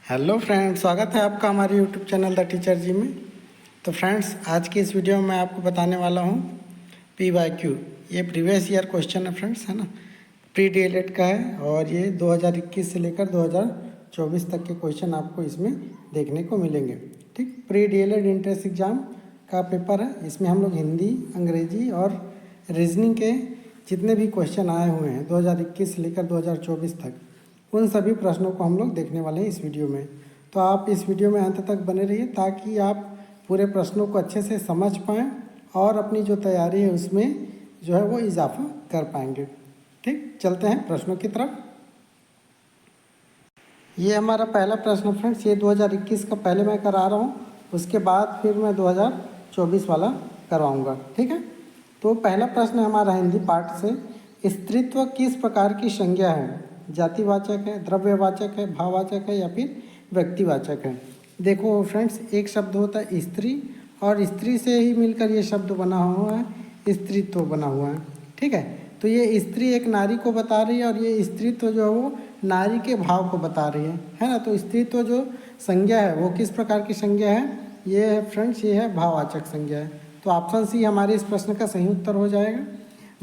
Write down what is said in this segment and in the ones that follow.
Hello friends, स्वागत है आपका हमारे यूट्यूब चैनल द टीचर जी में। तो फ्रेंड्स, आज की इस वीडियो में मैं आपको बताने वाला हूँ PYQ। ये प्रीवियस ईयर क्वेश्चन है फ्रेंड्स, है ना। प्री DLED का है और ये 2021 से लेकर 2024 तक के क्वेश्चन आपको इसमें देखने को मिलेंगे। ठीक, प्री DLED एंट्रेंस एग्ज़ाम का पेपर है। इसमें हम लोग हिंदी, अंग्रेजी और रीजनिंग के जितने भी क्वेश्चन आए हुए हैं 2021 से लेकर 2024 तक, उन सभी प्रश्नों को हम लोग देखने वाले हैं इस वीडियो में। तो आप इस वीडियो में अंत तक बने रहिए ताकि आप पूरे प्रश्नों को अच्छे से समझ पाएँ और अपनी जो तैयारी है उसमें जो है वो इजाफा कर पाएंगे। ठीक, चलते हैं प्रश्नों की तरफ। ये हमारा पहला प्रश्न फ्रेंड्स, ये 2021 का पहले मैं करा रहा हूँ, उसके बाद फिर मैं 2024 वाला करवाऊँगा। ठीक है, तो पहला प्रश्न हमारा हिंदी पार्ट से, स्त्रीत्व किस प्रकार की संज्ञा है? जातिवाचक है, द्रव्यवाचक है, भाववाचक है या फिर व्यक्तिवाचक है? देखो फ्रेंड्स, एक शब्द होता है स्त्री और स्त्री से ही मिलकर ये शब्द बना हुआ है, स्त्रीत्व बना हुआ है। ठीक है, तो ये स्त्री एक नारी को बता रही है और ये स्त्रीत्व जो है वो नारी के भाव को बता रही है ना। तो स्त्रीत्व जो संज्ञा है वो किस प्रकार की संज्ञा है? ये है फ्रेंड्स, ये है भाववाचक संज्ञा है। तो ऑप्शन सी हमारे इस प्रश्न का सही उत्तर हो जाएगा।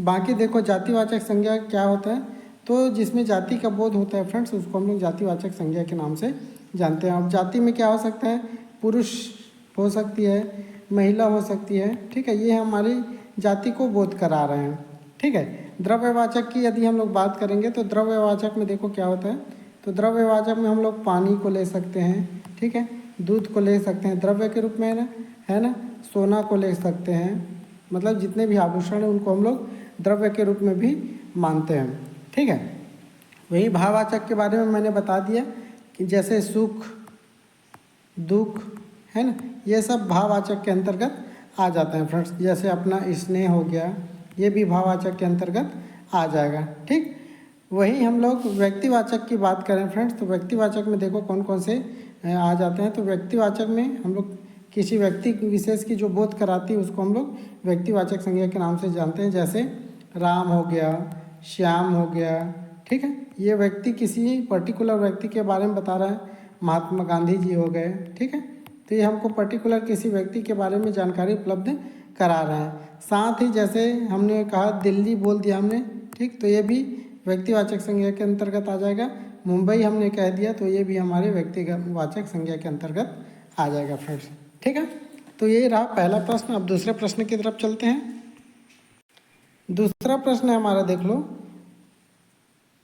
बाकी देखो, जातिवाचक संज्ञा क्या होता है? तो जिसमें जाति का बोध होता है फ्रेंड्स, उसको हम लोग जातिवाचक संज्ञा के नाम से जानते हैं। अब जाति में क्या हो सकता है? पुरुष हो सकती है, महिला हो सकती है। ठीक है, ये हमारी जाति को बोध करा रहे हैं। ठीक है, द्रव्यवाचक की यदि हम लोग बात करेंगे तो द्रव्यवाचक में देखो क्या होता है। तो द्रव्यवाचक में हम लोग पानी को ले सकते हैं, ठीक है, दूध को ले सकते हैं द्रव्य के रूप में, है ना। सोना को ले सकते हैं, मतलब जितने भी आभूषण हैं उनको हम लोग द्रव्य के रूप में भी मानते हैं। ठीक है, वही भाववाचक के बारे में मैंने बता दिया कि जैसे सुख, दुख, है ना, ये सब भाववाचक के अंतर्गत आ जाते हैं फ्रेंड्स। जैसे अपना स्नेह हो गया, ये भी भाववाचक के अंतर्गत आ जाएगा। ठीक, वही हम लोग व्यक्तिवाचक की बात करें फ्रेंड्स, तो व्यक्तिवाचक में देखो कौन कौन से आ जाते हैं। तो व्यक्तिवाचक में हम लोग किसी व्यक्ति विशेष की जो बोध कराती है उसको हम लोग व्यक्तिवाचक संज्ञा के नाम से जानते हैं। जैसे राम हो गया, श्याम हो गया। ठीक है, ये व्यक्ति किसी पर्टिकुलर व्यक्ति के बारे में बता रहा है। महात्मा गांधी जी हो गए। ठीक है, तो ये हमको पर्टिकुलर किसी व्यक्ति के बारे में जानकारी उपलब्ध करा रहे हैं। साथ ही जैसे हमने कहा दिल्ली बोल दिया हमने, ठीक, तो ये भी व्यक्तिवाचक संज्ञा के अंतर्गत आ जाएगा। मुंबई हमने कह दिया तो ये भी हमारे व्यक्तिवाचक संज्ञा के अंतर्गत आ जाएगा फ्रेंड्स। ठीक है, तो ये रहा पहला प्रश्न। अब दूसरे प्रश्न की तरफ चलते हैं। दूसरा प्रश्न है हमारा, देख लो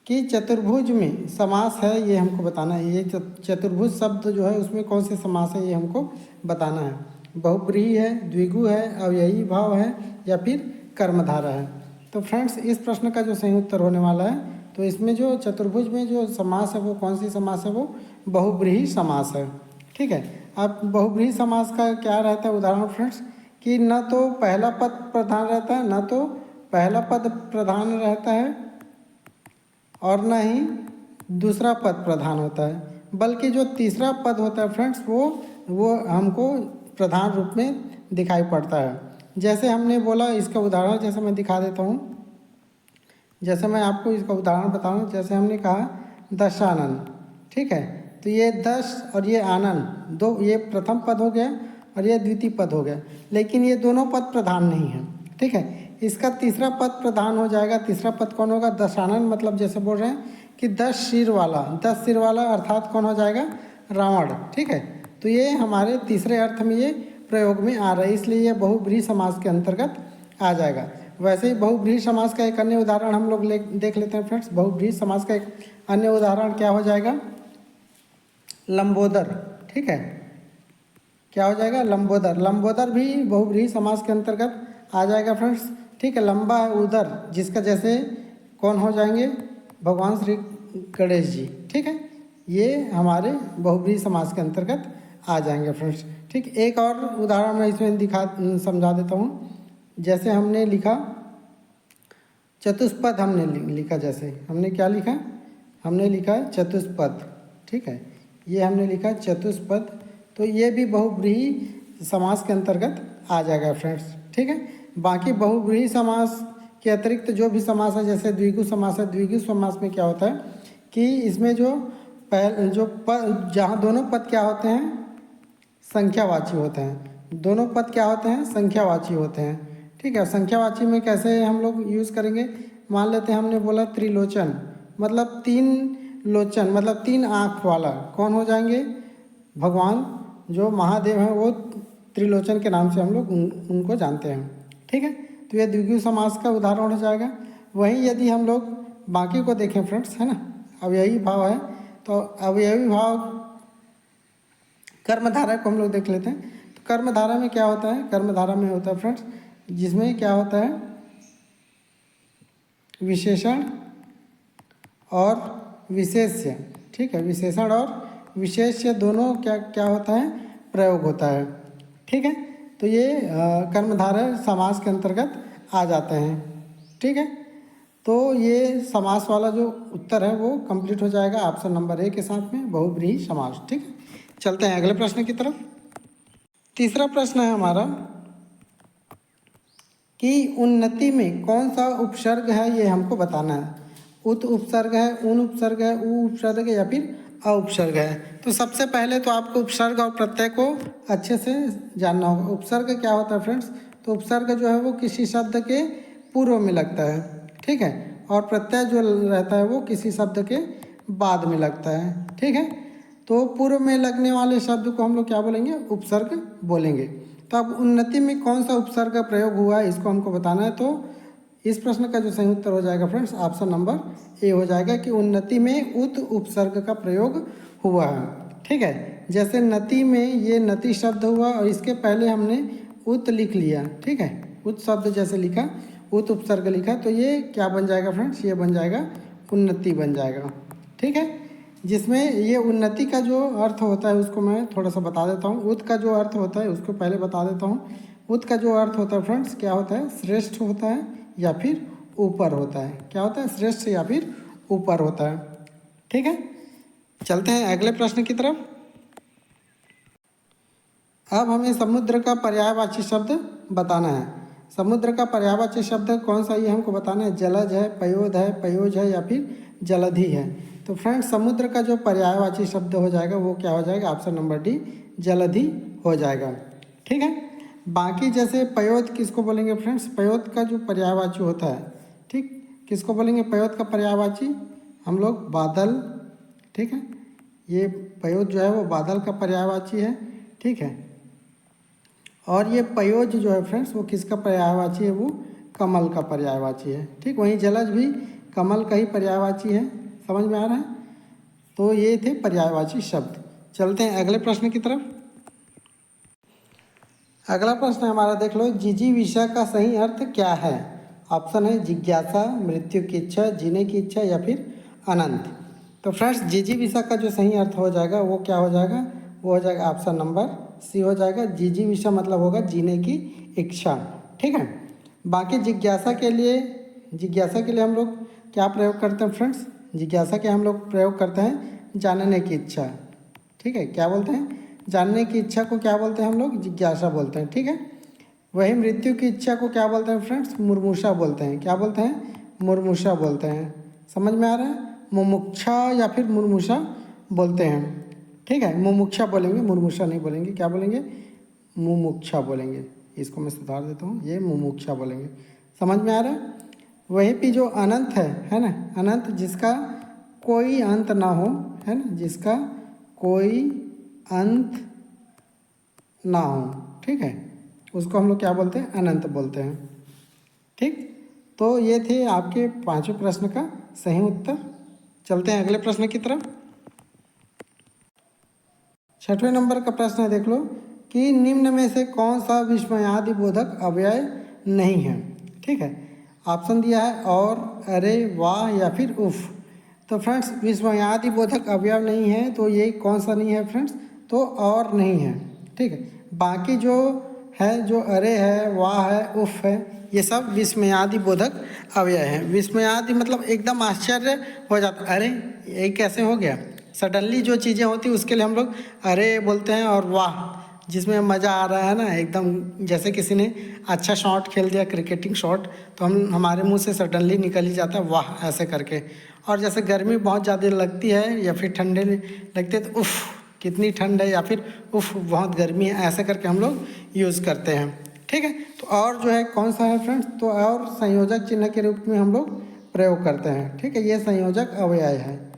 कि चतुर्भुज में समास है, ये हमको बताना है। ये चतुर्भुज शब्द जो है उसमें कौन से समास है ये हमको बताना है। बहुब्रीहि है, द्विगु है, अव्ययी भाव है या फिर कर्मधारय है? तो फ्रेंड्स, इस प्रश्न का जो सही उत्तर होने वाला है, तो इसमें जो चतुर्भुज में जो समास है वो कौन सी समास है? वो बहुब्रीहि समास है। ठीक है, अब बहुब्रीहि समास का क्या रहता है उदाहरण फ्रेंड्स, कि न तो पहला पद प्रधान रहता है, न तो पहला पद प्रधान रहता है और न ही दूसरा पद प्रधान होता है, बल्कि जो तीसरा पद होता है फ्रेंड्स वो हमको प्रधान रूप में दिखाई पड़ता है। जैसे हमने बोला, इसका उदाहरण जैसे मैं दिखा देता हूँ। जैसे मैं आपको इसका उदाहरण बताऊँ, जैसे हमने कहा दशानन। ठीक है, तो ये दश और ये आनंद, दो, ये प्रथम पद हो गया और ये द्वितीय पद हो गया, लेकिन ये दोनों पद प्रधान नहीं है। ठीक है, इसका तीसरा पद प्रधान हो जाएगा। तीसरा पद कौन होगा? दशानन, मतलब जैसे बोल रहे हैं कि 10 सिर वाला, 10 सिर वाला अर्थात कौन हो जाएगा? रावण। ठीक है, तो ये हमारे तीसरे अर्थ में ये प्रयोग में आ रहा है, इसलिए ये बहुब्रीहि समास के अंतर्गत आ जाएगा। वैसे ही बहुब्रीहि समास का एक अन्य उदाहरण हम लोग देख लेते हैं फ्रेंड्स। बहुब्रीहि समास का एक अन्य उदाहरण क्या हो जाएगा? लंबोदर। ठीक है, क्या हो जाएगा? लंबोदर। लंबोदर भी बहुब्रीहि समास के अंतर्गत आ जाएगा फ्रेंड्स। ठीक है, लंबा है उदर, जिसका जैसे कौन हो जाएंगे? भगवान श्री गणेश जी। ठीक है, ये हमारे बहुब्रीहि समास के अंतर्गत आ जाएंगे फ्रेंड्स। ठीक, एक और उदाहरण मैं इसमें समझा देता हूँ। जैसे हमने लिखा चतुष्पद, हमने लिखा, जैसे हमने क्या लिखा? हमने लिखा चतुष्पद। ठीक है, ये हमने लिखा चतुष्पद, तो ये भी बहुब्रीहि समास के अंतर्गत आ जाएगा फ्रेंड्स। ठीक है, बाकी बहुब्रीहि समास के अतिरिक्त जो भी समास है, जैसे द्विगु समास है, द्विगु समास में क्या होता है कि इसमें जो पहले जो पद, जहाँ दोनों पद क्या होते हैं, संख्यावाची होते हैं। दोनों पद क्या होते हैं, संख्यावाची होते हैं। ठीक है, संख्यावाची में कैसे हम लोग यूज़ करेंगे, मान लेते हैं हमने बोला त्रिलोचन, मतलब तीन लोचन, मतलब तीन आँख वाला कौन हो जाएंगे, भगवान जो महादेव हैं वो त्रिलोचन के नाम से हम लोग उनको जानते हैं। ठीक है, तो यह द्विगु समास का उदाहरण हो जाएगा। वहीं यदि हम लोग बाकी को देखें फ्रेंड्स, है ना, अवयवी भाव है, तो अवयवी भाव कर्मधारा को हम लोग देख लेते हैं। तो कर्मधारा में क्या होता है, कर्मधारा में होता है फ्रेंड्स, जिसमें क्या होता है, विशेषण और विशेष्य। ठीक है, विशेषण और विशेष्य दोनों क्या क्या होता है, प्रयोग होता है। ठीक है, तो ये कर्मधारय समास के अंतर्गत आ जाते हैं। ठीक है, तो ये समास वाला जो उत्तर है वो कंप्लीट हो जाएगा ऑप्शन नंबर ए के साथ में, बहुब्रीहि समास। ठीक है, चलते हैं अगले प्रश्न की तरफ। तीसरा प्रश्न है हमारा कि उन्नति में कौन सा उपसर्ग है, ये हमको बताना है। उत उपसर्ग है, उन उपसर्ग है, उ उपसर्ग है या फिर अ उपसर्ग है। तो सबसे पहले तो आपको उपसर्ग और प्रत्यय को अच्छे से जानना होगा। उपसर्ग क्या होता है फ्रेंड्स, तो उपसर्ग जो है वो किसी शब्द के पूर्व में लगता है। ठीक है, और प्रत्यय जो रहता है वो किसी शब्द के बाद में लगता है। ठीक है, तो पूर्व में लगने वाले शब्द को हम लोग क्या बोलेंगे, उपसर्ग बोलेंगे। तो अब उन्नति में कौन सा उपसर्ग का प्रयोग हुआ है इसको हमको बताना है। तो इस प्रश्न का जो सही उत्तर हो जाएगा फ्रेंड्स, ऑप्शन नंबर ए हो जाएगा कि उन्नति में उत उपसर्ग का प्रयोग हुआ है। ठीक है, जैसे नति में ये नति शब्द हुआ और इसके पहले हमने उत लिख लिया। ठीक है, उत शब्द जैसे लिखा, उत उपसर्ग लिखा, तो ये क्या बन जाएगा फ्रेंड्स, ये बन जाएगा उन्नति बन जाएगा। ठीक है, जिसमें ये उन्नति का जो अर्थ होता है उसको मैं थोड़ा सा बता देता हूँ। उत का जो अर्थ होता है उसको पहले बता देता हूँ। उत का जो अर्थ होता है फ्रेंड्स क्या होता है, श्रेष्ठ होता है या फिर ऊपर होता है। क्या होता है, श्रेष्ठ या फिर ऊपर होता है। ठीक है, चलते हैं अगले प्रश्न की तरफ। अब हमें समुद्र का पर्यायवाची शब्द बताना है। समुद्र का पर्यायवाची शब्द कौन सा, ये हमको बताना है। जलज है, पयोध है, पयोज है या फिर जलधि है। तो फ्रेंड्स समुद्र का जो पर्यायवाची शब्द हो जाएगा वो क्या हो जाएगा, ऑप्शन नंबर डी जलधि हो जाएगा। ठीक है, बाकी जैसे पयोध किसको बोलेंगे फ्रेंड्स, पयोध का जो पर्यायवाची होता है, ठीक, किसको बोलेंगे पयोध का पर्यायवाची, हम लोग बादल। ठीक है, ये पयोध जो है वो बादल का पर्यायवाची है। ठीक है, और ये पयोज जो है फ्रेंड्स वो किसका पर्यायवाची है, वो कमल का पर्यायवाची है। ठीक, वहीं जलज भी कमल का ही पर्यायवाची है। समझ में आ रहा है, तो ये थे पर्यायवाची शब्द। चलते हैं अगले प्रश्न की तरफ। अगला प्रश्न हमारा देख लो, जिजीविषा का सही अर्थ क्या है। ऑप्शन है जिज्ञासा, मृत्यु की इच्छा, जीने की इच्छा या फिर अनंत। तो फ्रेंड्स जिजीविषा का जो सही अर्थ हो जाएगा वो क्या हो जाएगा, वो हो जाएगा ऑप्शन नंबर सी हो जाएगा। जिजीविषा मतलब होगा जीने की इच्छा। ठीक है, बाकी जिज्ञासा के लिए हम लोग क्या प्रयोग करते हैं फ्रेंड्स, जिज्ञासा के हम लोग प्रयोग करते हैं जानने की इच्छा। ठीक है, क्या बोलते हैं, जानने की इच्छा को क्या बोलते हैं हम लोग, जिज्ञासा बोलते हैं। ठीक है, वही मृत्यु की इच्छा को क्या बोलते हैं फ्रेंड्स, मुर्मुषा बोलते हैं। क्या बोलते हैं, मुर्मुषा बोलते हैं। समझ में आ रहा है, मुमुक्षा या फिर मुर्मुषा बोलते हैं। ठीक है, मुमुक्षा बोलेंगे, मुर्मुषा नहीं बोलेंगे। क्या बोलेंगे, मुमुक्षा बोलेंगे। इसको मैं सुधार देता हूँ, ये मुमुक्षा बोलेंगे। समझ में आ रहा है, वही पे जो अनंत है ना, अनंत जिसका कोई अंत ना हो, है ना, जिसका कोई अंत ना हो। ठीक है, उसको हम लोग क्या बोलते हैं, अनंत बोलते हैं। ठीक, तो ये थे आपके पांचों प्रश्न का सही उत्तर। चलते हैं अगले प्रश्न की तरफ। छठवें नंबर का प्रश्न है, देख लो कि निम्न में से कौन सा विस्मयादि बोधक अव्यय नहीं है। ठीक है, ऑप्शन दिया है और, अरे, वाह या फिर उफ। तो फ्रेंड्स विस्मयादि बोधक अवयव नहीं है, तो ये कौन सा नहीं है फ्रेंड्स, तो और नहीं है। ठीक है, बाकी जो है, जो अरे है, वाह है, उफ है, ये सब विस्मयादि बोधक अवयव हैं। विस्मयादि मतलब एकदम आश्चर्य हो जाता, अरे ये कैसे हो गया। सडनली जो चीज़ें होती उसके लिए हम लोग अरे बोलते हैं, और वाह जिसमें मज़ा आ रहा है ना, एकदम जैसे किसी ने अच्छा शॉट खेल दिया, क्रिकेटिंग शॉट, तो हमारे मुंह से सडनली निकल ही जाता है वाह ऐसे करके। और जैसे गर्मी बहुत ज़्यादा लगती है या फिर ठंडे लगते हैं तो उफ़ कितनी ठंड है या फिर उफ़ बहुत गर्मी है, ऐसे करके हम लोग यूज़ करते हैं। ठीक है, तो और जो है कौन सा है फ्रेंड्स, तो और संयोजक चिन्ह के रूप में हम लोग प्रयोग करते हैं। ठीक है, ये संयोजक अव्यय है।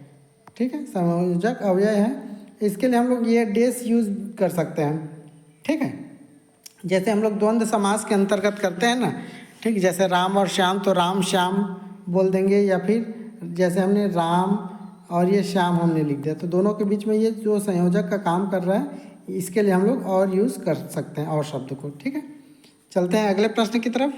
ठीक है, संयोजक अव्यय है, इसके लिए हम लोग ये डेस यूज़ कर सकते हैं। ठीक है, जैसे हम लोग द्वंद्व समास के अंतर्गत करते हैं ना, ठीक, जैसे राम और श्याम तो राम श्याम बोल देंगे, या फिर जैसे हमने राम और ये श्याम हमने लिख दिया, तो दोनों के बीच में ये जो संयोजक का काम कर रहा है, इसके लिए हम लोग और यूज़ कर सकते हैं और शब्द को। ठीक है, चलते हैं अगले प्रश्न की तरफ।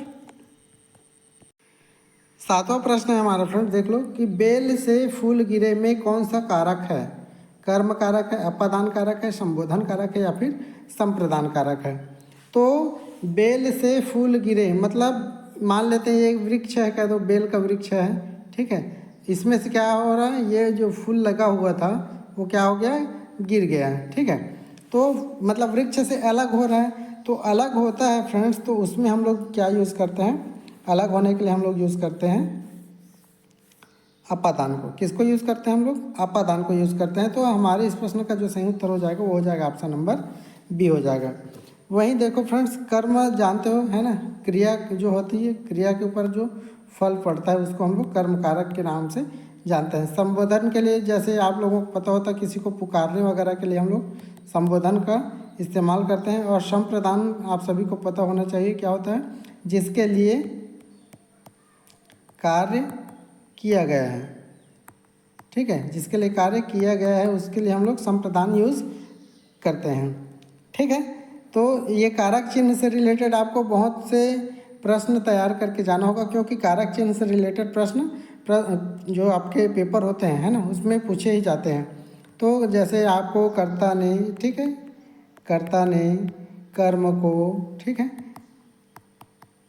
7वां प्रश्न है हमारा फ्रेंड, देख लो कि बेल से फूल गिरे में कौन सा कारक है? कर्म कारक है, अपादान कारक है, संबोधन कारक है, या फिर संप्रदान कारक है? तो बेल से फूल गिरे मतलब मान लेते हैं ये वृक्ष है, कह दो बेल का वृक्ष है। ठीक है, इसमें से क्या हो रहा है, ये जो फूल लगा हुआ था वो क्या हो गया, गिर गया है। ठीक है, तो मतलब वृक्ष से अलग हो रहा है, तो अलग होता है फ्रेंड्स, तो उसमें हम लोग क्या यूज़ करते हैं, अलग होने के लिए हम लोग यूज़ करते हैं अपादान को। किसको यूज़ करते हैं हम लोग, अपादान को यूज़ करते हैं। तो हमारे इस प्रश्न का जो सही उत्तर हो जाएगा वो हो जाएगा ऑप्शन नंबर बी हो जाएगा। वहीं देखो फ्रेंड्स, कर्म जानते हो है ना, क्रिया जो होती है, क्रिया के ऊपर जो फल पड़ता है उसको हम लोग कर्म कारक के नाम से जानते हैं। संबोधन के लिए जैसे आप लोगों को पता होता है, किसी को पुकारने वगैरह के लिए हम लोग संबोधन का इस्तेमाल करते हैं। और संप्रदान आप सभी को पता होना चाहिए क्या होता है, जिसके लिए कार्य किया गया है। ठीक है, जिसके लिए कार्य किया गया है उसके लिए हम लोग संप्रदान यूज़ करते हैं। ठीक है, तो ये कारक चिन्ह से रिलेटेड आपको बहुत से प्रश्न तैयार करके जाना होगा, क्योंकि कारक चिन्ह से रिलेटेड प्रश्न जो आपके पेपर होते हैं है ना, उसमें पूछे ही जाते हैं। तो जैसे आपको कर्ता ने, ठीक है, कर्ता ने कर्म को, ठीक है,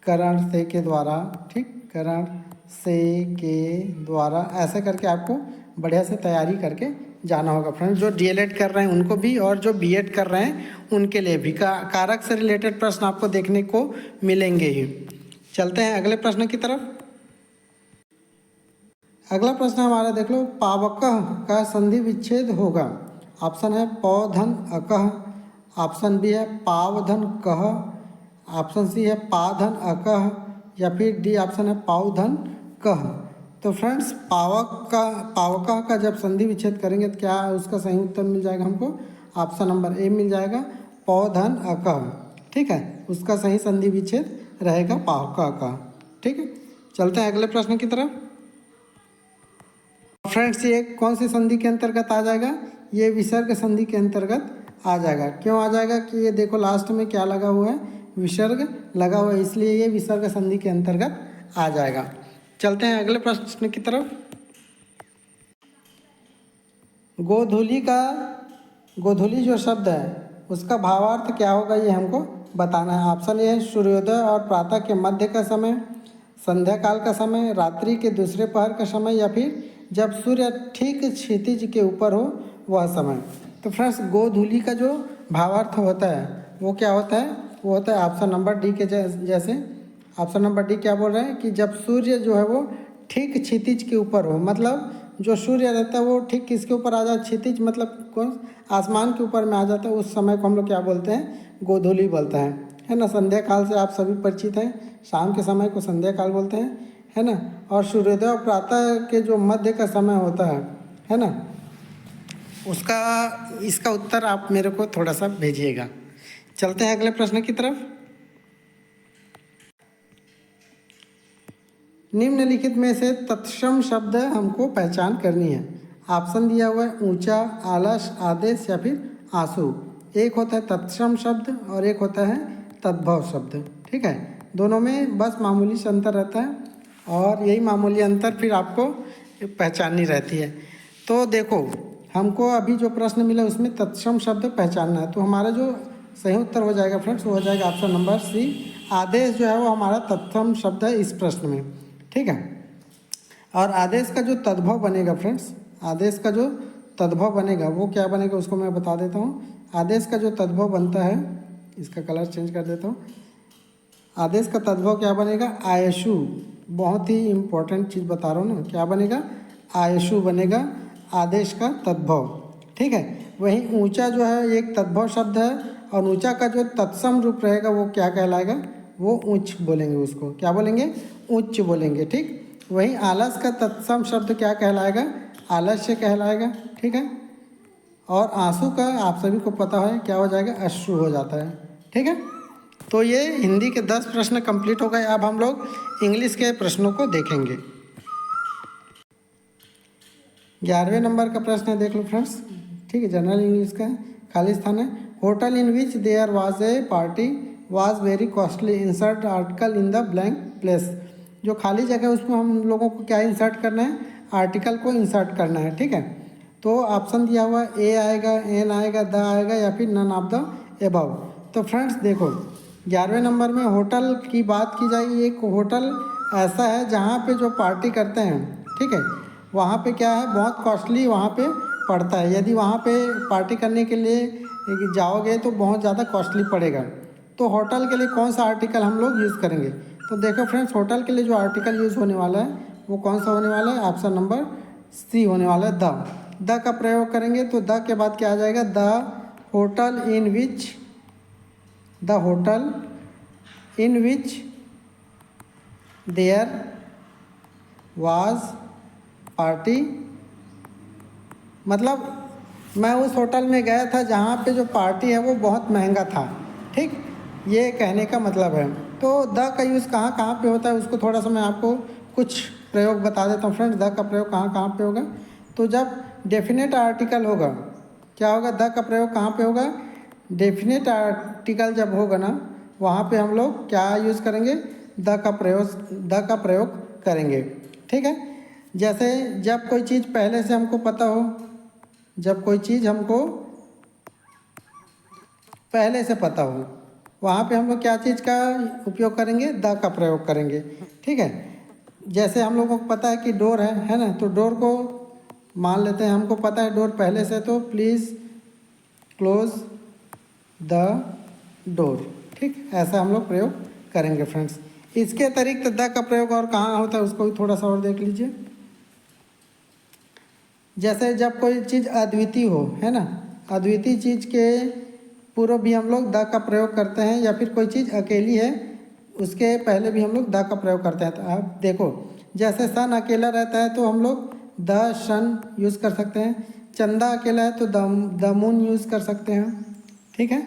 करण से के द्वारा, ठीक, करण से के द्वारा, ऐसे करके आपको बढ़िया से तैयारी करके जाना होगा फ्रेंड्स। जो डीएलएड कर रहे हैं उनको भी और जो बीएड कर रहे हैं उनके लिए भी कारक से रिलेटेड प्रश्न आपको देखने को मिलेंगे ही। चलते हैं अगले प्रश्न की तरफ। अगला प्रश्न हमारा देख लो, पावकः का संधि विच्छेद होगा। ऑप्शन है पौधन अकह, ऑप्शन बी है पावधन कह, ऑप्शन सी है पाधन अकह, या फिर डी ऑप्शन है पावधन कह। तो फ्रेंड्स, पावकः का जब संधि विच्छेद करेंगे तो क्या उसका सही उत्तर मिल जाएगा हमको, ऑप्शन नंबर ए मिल जाएगा पौधन अकह। ठीक है, उसका सही संधि विच्छेद रहेगा पावकः का। ठीक है, चलते हैं अगले प्रश्न की तरफ। फ्रेंड्स, ये कौन सी संधि के अंतर्गत आ जाएगा, ये विसर्ग संधि के अंतर्गत आ जाएगा। क्यों आ जाएगा कि ये देखो लास्ट में क्या लगा हुआ है, विसर्ग लगा हुआ है, इसलिए ये विसर्ग संधि के अंतर्गत आ जाएगा। चलते हैं अगले प्रश्न की तरफ। गोधूली जो शब्द है उसका भावार्थ क्या होगा, ये हमको बताना है। ऑप्शन ए है सूर्योदय और प्रातः के मध्य का समय, संध्या काल का समय, रात्रि के दूसरे पहर का समय, या फिर जब सूर्य ठीक क्षितिज के ऊपर हो वह समय। तो फ्रेंड्स, गोधूली का जो भावार्थ होता है वो क्या होता है, वो होता है ऑप्शन नंबर डी के जैसे। ऑप्शन नंबर डी क्या बोल रहे हैं कि जब सूर्य जो है वो ठीक क्षितिज के ऊपर हो, मतलब जो सूर्य रहता है वो ठीक किसके ऊपर आ जाए, क्षितिज मतलब कौन, आसमान के ऊपर में आ जाता है, उस समय को हम लोग क्या बोलते हैं, गोधूली बोलते हैं, है ना। संध्या काल से आप सभी परिचित हैं, शाम के समय को संध्या काल बोलते हैं, है ना। और सूर्योदय और प्रातः के जो मध्य का समय होता है ना, उसका इसका उत्तर आप मेरे को थोड़ा सा भेजिएगा। चलते हैं अगले प्रश्न की तरफ। निम्नलिखित में से तत्सम शब्द हमको पहचान करनी है। ऑप्शन दिया हुआ है ऊंचा, आलस, आदेश, या फिर आंसू। एक होता है तत्सम शब्द और एक होता है तद्भव शब्द। ठीक है, दोनों में बस मामूली से अंतर रहता है, और यही मामूली अंतर फिर आपको पहचाननी रहती है। तो देखो, हमको अभी जो प्रश्न मिला उसमें तत्सम शब्द पहचानना है, तो हमारा जो सही उत्तर हो जाएगा फ्रेंड्स वो हो जाएगा ऑप्शन नंबर सी। आदेश जो है वो हमारा तत्सम शब्द है इस प्रश्न में। ठीक है, और आदेश का जो तद्भव बनेगा फ्रेंड्स, आदेश का जो तद्भव बनेगा वो क्या बनेगा उसको मैं बता देता हूँ। आदेश का जो तद्भव बनता है, इसका कलर चेंज कर देता हूँ। आदेश का तद्भव क्या बनेगा, आयशु। बहुत ही इम्पोर्टेंट चीज़ बता रहा हूँ ना, क्या बनेगा, आयशु बनेगा आदेश का तद्भव, ठीक है। वहीं ऊंचा जो है एक तद्भव शब्द है, और ऊंचा का जो तत्सम रूप रहेगा वो क्या कहलाएगा, वो उच्च बोलेंगे, उसको क्या बोलेंगे, उच्च बोलेंगे, ठीक। वहीं आलस का तत्सम शब्द क्या कहलाएगा, आलस्य कहलाएगा, ठीक है। और आंसू का आप सभी को पता है क्या हो जाएगा, अश्रु हो जाता है, ठीक है। तो ये हिंदी के 10 प्रश्न कंप्लीट हो गए। अब हम लोग इंग्लिश के प्रश्नों को देखेंगे। 11वें नंबर का प्रश्न है, देख लो फ्रेंड्स, ठीक है, जनरल इंग्लिश का खाली स्थान है। Hotel in which there was a party was very costly, insert article in the blank place. जो खाली जगह है उसमें हम लोगों को क्या इंसर्ट करना है, आर्टिकल को इंसर्ट करना है, ठीक है। तो ऑप्शन दिया हुआ ए आएगा, एन आएगा, द आएगा, या फिर नन ऑफ द एबव। तो फ्रेंड्स देखो 11वें नंबर में होटल की बात की जाएगी। एक होटल ऐसा है जहाँ पे जो पार्टी करते हैं, ठीक है, वहाँ पे क्या है, बहुत कॉस्टली वहाँ पे पड़ता है। यदि वहाँ पे पार्टी करने के लिए जाओगे तो बहुत ज़्यादा कॉस्टली पड़ेगा। तो होटल के लिए कौन सा आर्टिकल हम लोग यूज़ करेंगे, तो देखो फ्रेंड्स होटल के लिए जो आर्टिकल यूज़ होने वाला है वो कौन सा होने वाला है, ऑप्शन नंबर सी होने वाला है, द का प्रयोग करेंगे। तो द के बाद क्या आ जाएगा, the hotel in which, the hotel in which there was party, मतलब मैं उस होटल में गया था जहाँ पे जो पार्टी है वो बहुत महंगा था, ठीक, ये कहने का मतलब है। तो द का यूज़ कहाँ कहाँ पे होता है उसको थोड़ा सा मैं आपको कुछ प्रयोग बता देता हूँ फ्रेंड्स। द का प्रयोग कहाँ कहाँ पे होगा, तो जब डेफिनेट आर्टिकल होगा, क्या होगा, द का प्रयोग कहाँ पे होगा, डेफिनेट आर्टिकल जब होगा ना वहाँ पे हम लोग क्या यूज़ करेंगे, द का प्रयोग करेंगे, ठीक है। जैसे जब कोई चीज़ पहले से हमको पता हो, जब कोई चीज़ हमको पहले से पता हो वहाँ पे हम लोग क्या चीज़ का उपयोग करेंगे, द का प्रयोग करेंगे, ठीक है। जैसे हम लोगों को पता है कि डोर है ना, तो डोर को मान लेते हैं हमको पता है डोर पहले से, तो प्लीज़ क्लोज द डोर, ठीक, ऐसा हम लोग प्रयोग करेंगे फ्रेंड्स। इसके अतिरिक्त द का प्रयोग और कहाँ होता है उसको भी थोड़ा सा और देख लीजिए। जैसे जब कोई चीज़ अद्वितीय हो, है ना, अद्वितीय चीज़ के पूर्व भी हम लोग द का प्रयोग करते हैं, या फिर कोई चीज़ अकेली है उसके पहले भी हम लोग द का प्रयोग करते हैं। तो आप देखो जैसे सन अकेला रहता है तो हम लोग द सन यूज़ कर सकते हैं, चंदा अकेला है तो द मून यूज़ कर सकते हैं, ठीक है।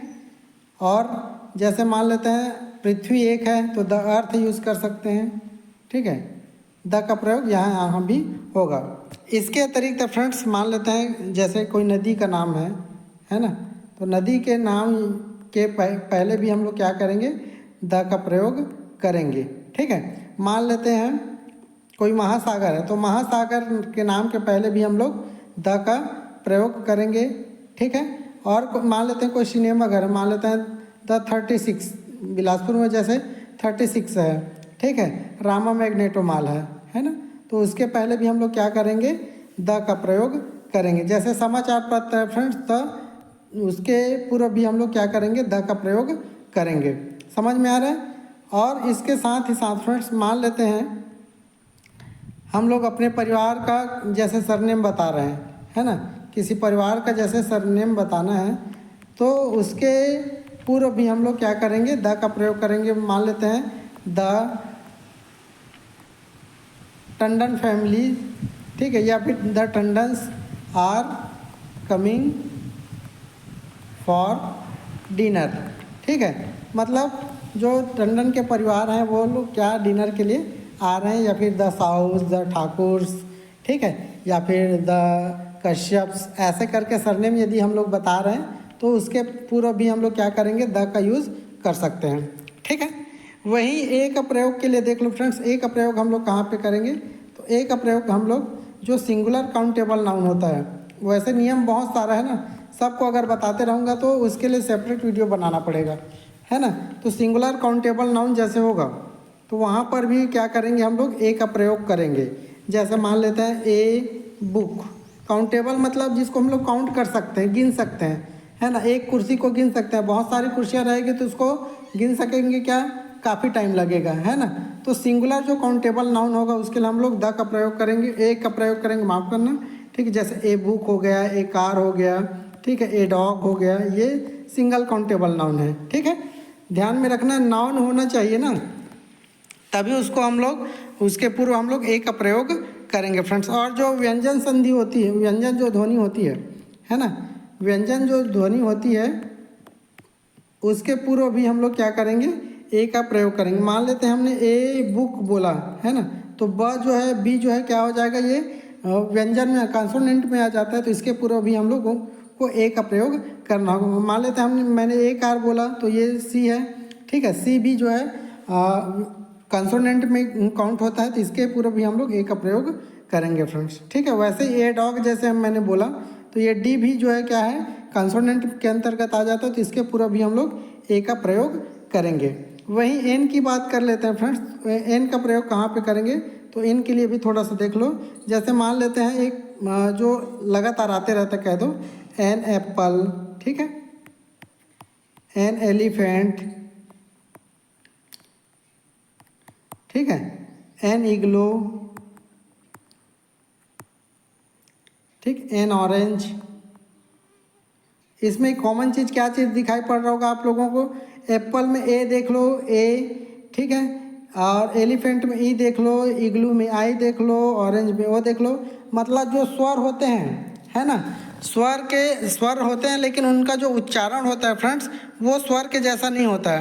और जैसे मान लेते हैं पृथ्वी एक है तो द अर्थ यूज़ कर सकते हैं, ठीक है, द का प्रयोग यहाँ भी होगा। इसके अतिरिक्त फ्रेंड्स मान लेते हैं जैसे कोई नदी का नाम है ना, तो नदी के नाम के पहले भी हम लोग क्या करेंगे, द का प्रयोग करेंगे, ठीक है। मान लेते हैं कोई महासागर है तो महासागर के नाम के पहले भी हम लोग द का प्रयोग करेंगे, ठीक है। और मान लेते हैं कोई सिनेमा घर है, मान लेते हैं द 36, बिलासपुर में जैसे 36 है, ठीक है, रामा मैग्नेटो मॉल है ना, तो उसके पहले भी हम लोग क्या करेंगे, द का प्रयोग करेंगे। जैसे समाचार पत्र है फ्रेंड्स, तो उसके पूर्व भी हम लोग क्या करेंगे, द का प्रयोग करेंगे। समझ में आ रहा है। और इसके साथ ही साथ फ्रेंड्स मान लेते हैं हम लोग अपने परिवार का जैसे सरनेम बता रहे हैं, है ना, किसी परिवार का जैसे सरनेम बताना है तो उसके पूर्व भी हम लोग क्या करेंगे, द का प्रयोग करेंगे। मान लेते हैं द टंडन फैमिली, ठीक है, या फिर the Tandons are coming for dinner, ठीक है, मतलब जो टंडन के परिवार हैं वो लोग क्या डिनर के लिए आ रहे हैं, या फिर द साउस, द ठाकुर्स, ठीक है, या फिर द कश्यप्स, ऐसे करके सरनेम यदि हम लोग बता रहे हैं तो उसके पूर्व भी हम लोग क्या करेंगे, द का यूज़ कर सकते हैं, ठीक है। वहीं ए का प्रयोग के लिए देख लो फ्रेंड्स, ए का प्रयोग हम लोग कहाँ पे करेंगे, तो ए का प्रयोग हम लोग जो सिंगुलर काउंटेबल नाउन होता है, वैसे नियम बहुत सारा है ना, सबको अगर बताते रहूँगा तो उसके लिए सेपरेट वीडियो बनाना पड़ेगा, है ना। तो सिंगुलर काउंटेबल नाउन जैसे होगा तो वहाँ पर भी क्या करेंगे हम लोग, ए का प्रयोग करेंगे। जैसे मान लेते हैं ए बुक, काउंटेबल मतलब जिसको हम लोग काउंट कर सकते हैं, गिन सकते हैं, है ना, एक कुर्सी को गिन सकते हैं, बहुत सारी कुर्सियाँ रहेगी तो उसको गिन सकेंगे क्या, काफ़ी टाइम लगेगा, है ना। तो सिंगुलर जो काउंटेबल नाउन होगा उसके लिए हम लोग द का प्रयोग करेंगे, ए का प्रयोग करेंगे, माफ़ करना, ठीक है। जैसे ए बुक हो गया, ए कार हो गया, ठीक है, ए डॉग हो गया, ये सिंगल काउंटेबल नाउन है, ठीक है। ध्यान में रखना नाउन होना चाहिए ना, तभी उसको हम लोग उसके पूर्व हम लोग ए का प्रयोग करेंगे फ्रेंड्स। और जो व्यंजन संधि होती है, व्यंजन जो ध्वनि होती है ना, व्यंजन जो ध्वनि होती है उसके पूर्व भी हम लोग क्या करेंगे, ए का प्रयोग करेंगे। मान लेते हैं हमने ए बुक बोला है ना, तो ब जो है, बी जो है क्या हो जाएगा, ये व्यंजन में कॉन्सोनेंट में आ जाता है, तो इसके पूर्व भी हम लोगों को ए का प्रयोग करना होगा। मान लेते हैं मैंने ए कार बोला तो ये सी है, ठीक है, सी भी जो है कंसोनेंट में काउंट होता है, तो इसके पूर्व भी हम लोग ए का प्रयोग करेंगे फ्रेंड्स, ठीक है। वैसे ए डॉग जैसे मैंने बोला तो ये डी भी जो है क्या है, कंसोनेंट के अंतर्गत आ जाता है, तो इसके पूर्व भी हम लोग ए का प्रयोग करेंगे। वहीं एन की बात कर लेते हैं फ्रेंड्स, एन का प्रयोग कहाँ पे करेंगे, तो एन के लिए भी थोड़ा सा देख लो। जैसे मान लेते हैं एक जो लगातार आते रहता, कह दो एन एप्पल, ठीक है, एन एलिफेंट, ठीक है, एन इग्लो, ठीक, एन ऑरेंज। इसमें कॉमन चीज़ क्या चीज़ दिखाई पड़ रहा होगा आप लोगों को, एप्पल में ए देख लो, ए, ठीक है, और एलिफेंट में ई देख लो, इग्लू में आई देख लो, ऑरेंज में ओ देख लो। मतलब जो स्वर होते हैं, है ना, स्वर होते हैं, लेकिन उनका जो उच्चारण होता है फ्रेंड्स वो स्वर के जैसा नहीं होता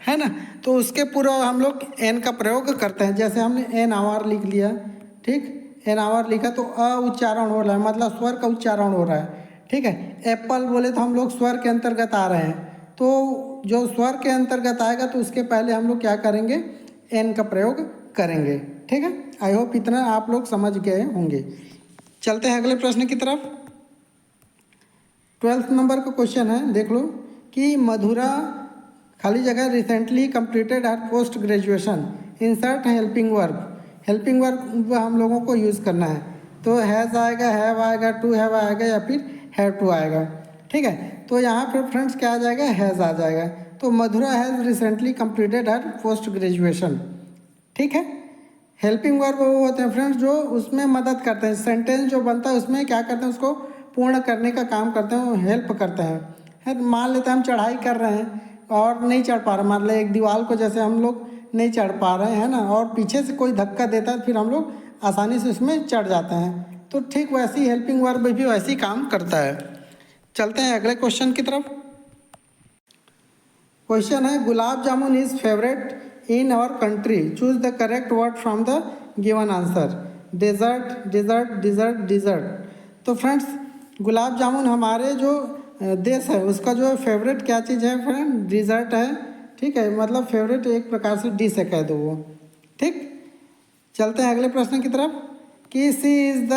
है ना, तो उसके पूर्व हम लोग एन का प्रयोग करते हैं। जैसे हमने एन आवर लिख लिया, ठीक, एन आवर लिखा तो अ उच्चारण हो रहा है, मतलब स्वर का उच्चारण हो रहा है, ठीक है। एप्पल बोले तो हम लोग स्वर के अंतर्गत आ रहे हैं, तो जो स्वर के अंतर्गत आएगा तो उसके पहले हम लोग क्या करेंगे, एन का प्रयोग करेंगे, ठीक है। आई होप इतना आप लोग समझ गए होंगे। चलते हैं अगले प्रश्न की तरफ। 12th नंबर का क्वेश्चन है, देख लो कि मधुरा खाली जगह recently completed her post graduation, insert helping verb. Helping verb हम लोगों को यूज़ करना है, तो हैज़ आएगा, हैव आएगा, टू हैव आएगा, या फिर हैव टू आएगा, ठीक है। तो यहाँ पर फ्रेंड्स क्या आ जाएगा, हैज़ आ जाएगा। तो Madhura has recently completed her post graduation, ठीक है। हेल्पिंग वर्ब वो होते हैं फ्रेंड्स जो उसमें मदद करते हैं, सेंटेंस जो बनता है उसमें क्या करते हैं, उसको पूर्ण करने का काम करते हैं, वो हेल्प करते हैं। मान लेते हैं हम चढ़ाई कर रहे हैं और नहीं चढ़ पा रहे, मान लें एक दीवार को जैसे हम लोग नहीं चढ़ पा रहे हैं ना, और पीछे से कोई धक्का देता है, फिर हम लोग आसानी से उसमें चढ़ जाते हैं, तो ठीक वैसी हेल्पिंग वर्ब भी वैसी काम करता है। चलते हैं अगले क्वेश्चन की तरफ। क्वेश्चन है, gulab jamun is favourite in our country, choose the correct word from the given answer. Desert, dessert, dessert, dessert. तो फ्रेंड्स गुलाब जामुन हमारे जो देश है उसका जो फेवरेट क्या चीज़ है फ्रेंड, डिज़र्ट है, ठीक है, मतलब फेवरेट एक प्रकार से डिश है कह दो वो, ठीक। चलते हैं अगले प्रश्न की तरफ कि she is the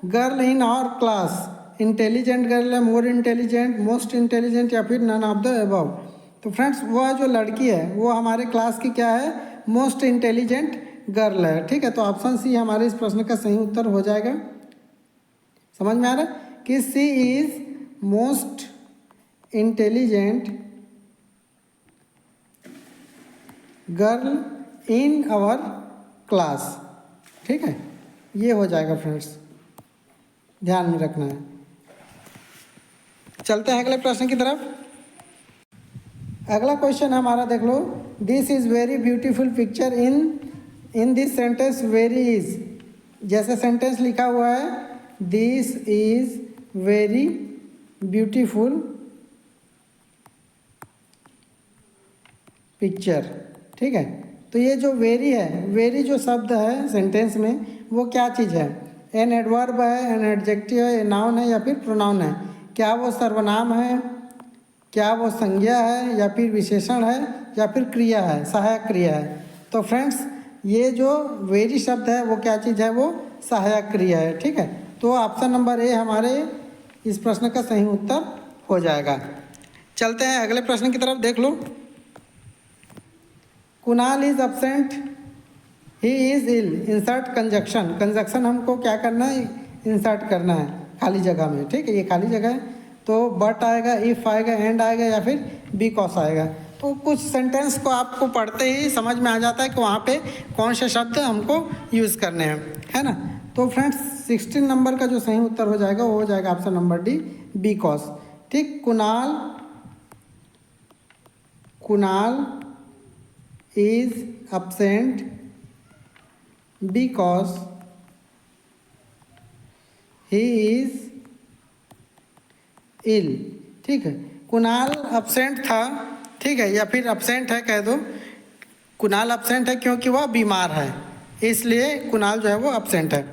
girl in our class, intelligent girl है, मोर इंटेलिजेंट, मोस्ट इंटेलिजेंट, या फिर नन ऑफ द अबव। तो फ्रेंड्स वह जो लड़की है वो हमारे क्लास की क्या है, मोस्ट इंटेलिजेंट गर्ल है, ठीक है। तो ऑप्शन सी हमारे इस प्रश्न का सही उत्तर हो जाएगा। समझ में आ रहा है कि she is most intelligent girl in our class, ठीक है, ये हो जाएगा फ्रेंड्स, ध्यान में रखना है। चलते हैं अगले प्रश्न की तरफ। अगला क्वेश्चन हमारा देख लो, this is very beautiful picture in this sentence, very is, जैसे सेंटेंस लिखा हुआ है this is very beautiful picture, ठीक है। तो ये जो वेरी है, वेरी जो शब्द है सेंटेंस में वो क्या चीज़ है, एन एडवर्ब है, एन एडजेक्टिव है, नाउन है, या फिर प्रोनाउन है। क्या वो सर्वनाम है, क्या वो संज्ञा है, या फिर विशेषण है, या फिर क्रिया है, सहायक क्रिया है। तो फ्रेंड्स ये जो वेरी शब्द है वो क्या चीज़ है, वो सहायक क्रिया है, ठीक है। तो ऑप्शन नंबर ए हमारे इस प्रश्न का सही उत्तर हो जाएगा। चलते हैं अगले प्रश्न की तरफ, देख लो। Kunal is absent, he is ill, insert conjunction. Conjunction हमको क्या करना है, इंसर्ट करना है खाली जगह में, ठीक है, ये खाली जगह है, तो बट आएगा, इफ़ आएगा, एंड आएगा, या फिर बिकॉज आएगा। तो कुछ सेंटेंस को आपको पढ़ते ही समझ में आ जाता है कि वहाँ पे कौन से शब्द हमको यूज़ करने हैं, है ना। तो फ्रेंड्स 16 नंबर का जो सही उत्तर हो जाएगा वो हो जाएगा ऑप्शन नंबर डी, बिकॉज। ठीक, Kunal is absent because he is ill। ठीक है, कुणाल absent था, ठीक है, या फिर absent है कह दो। कुणाल absent है क्योंकि वह बीमार है, इसलिए कुणाल जो है वो absent है।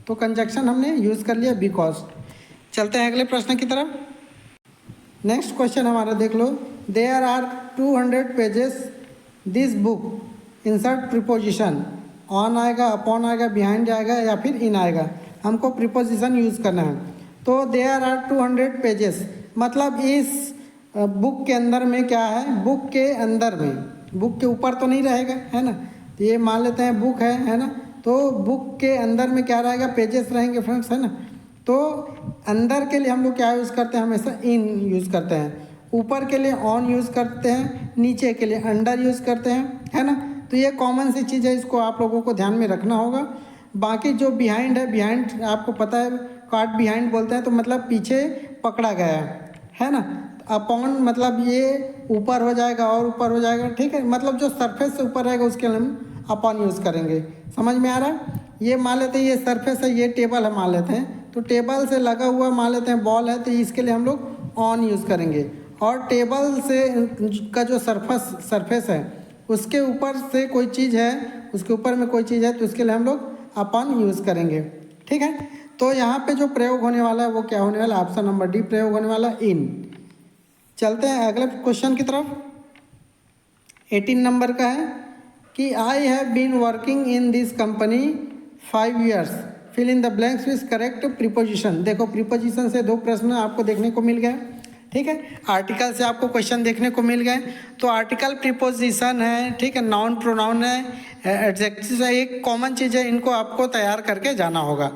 तो कंजक्शन हमने यूज़ कर लिया बिकॉज। चलते हैं अगले प्रश्न की तरफ। नेक्स्ट क्वेश्चन हमारा देख लो। There are 200 pages this book, insert preposition. On आएगा, अपॉन आएगा, बिहाइंड आएगा या फिर इन आएगा। हमको प्रीपोजिशन यूज़ करना है। तो देयर आर 200 पेजेस मतलब इस बुक के अंदर में क्या है, बुक के अंदर में, बुक के ऊपर तो नहीं रहेगा, है ना। तो ये मान लेते हैं बुक है ना। तो बुक के अंदर में क्या रहेगा, पेजेस रहेंगे फ्रेंड्स, है ना। तो अंदर के लिए हम लोग क्या यूज़ करते हैं, हमेशा इन यूज़ करते हैं। ऊपर के लिए ऑन यूज़ करते हैं, नीचे के लिए अंडर यूज़ करते हैं, है ना। तो ये कॉमन सी चीज़ है, इसको आप लोगों को ध्यान में रखना होगा। बाकी जो बिहाइंड है, बिहाइंड आपको पता है कार्ड बिहाइंड बोलते हैं, तो मतलब पीछे पकड़ा गया है ना। अपॉन मतलब ये ऊपर हो जाएगा और ऊपर हो जाएगा, ठीक है। मतलब जो सरफेस से ऊपर रहेगा उसके लिए हम अपॉन यूज़ करेंगे। समझ में आ रहा है। ये मान लेते हैं ये सरफेस है, ये टेबल है मान लेते हैं, तो टेबल से लगा हुआ मान लेते हैं बॉल है, तो इसके लिए हम लोग ऑन यूज़ करेंगे। और टेबल से का जो सरफेस है उसके ऊपर से कोई चीज़ है, उसके ऊपर में कोई चीज़ है, तो उसके लिए हम लोग अपॉन यूज़ करेंगे, ठीक है। तो यहाँ पे जो प्रयोग होने वाला है वो क्या होने वाला है, ऑप्शन नंबर डी प्रयोग होने वाला है, इन। चलते हैं अगले क्वेश्चन की तरफ। 18 नंबर का है कि I have been working in this company 5 years, fill in the blanks with correct preposition. देखो प्रीपोजिशन से 2 प्रश्न आपको देखने को मिल गए, ठीक है। आर्टिकल से आपको क्वेश्चन देखने को मिल गए। तो आर्टिकल प्रीपोजिशन है, ठीक है, नाउन प्रोनाउन है, एडजेक्टिव है, एक कॉमन चीज़ है, इनको आपको तैयार करके जाना होगा।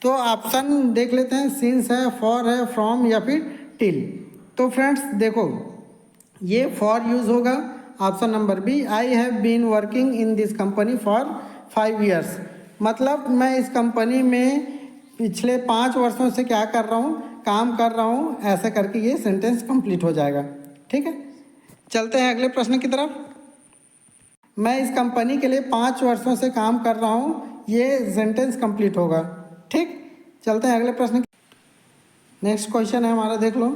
तो ऑप्शन देख लेते हैं, सिंस है, फॉर है, फ्रॉम या फिर टिल। तो फ्रेंड्स देखो ये फॉर यूज़ होगा, option number B, I have been working in this company for 5 years। मतलब मैं इस कंपनी में पिछले 5 वर्षों से क्या कर रहा हूँ, काम कर रहा हूँ, ऐसा करके ये सेंटेंस कंप्लीट हो जाएगा, ठीक है। चलते हैं अगले प्रश्न की तरफ। मैं इस कंपनी के लिए 5 वर्षों से काम कर रहा हूँ, ये सेंटेंस कंप्लीट होगा, ठीक। चलते हैं अगले प्रश्न। नेक्स्ट क्वेश्चन है हमारा, देख लो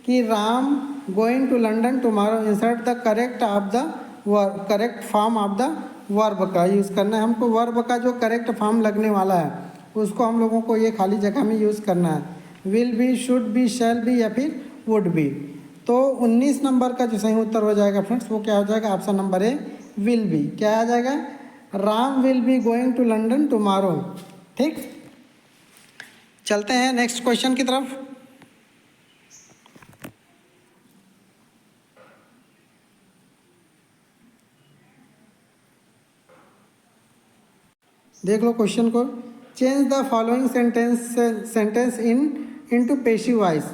कि Ram going to London tomorrow, insert the correct of the correct form of the verb का यूज़ करना है हमको। वर्ब का जो करेक्ट फॉर्म लगने वाला है उसको हम लोगों को ये खाली जगह में यूज़ करना है। Will be, should be, shall be या फिर वुड बी। तो 19 नंबर का जो सही उत्तर हो जाएगा फ्रेंड्स वो क्या हो जाएगा, option number A, will be. क्या आ जाएगा, Ram will be going to London tomorrow, ठीक। चलते हैं नेक्स्ट क्वेश्चन की तरफ। देख लो क्वेश्चन को। Change the following sentence into passive voice.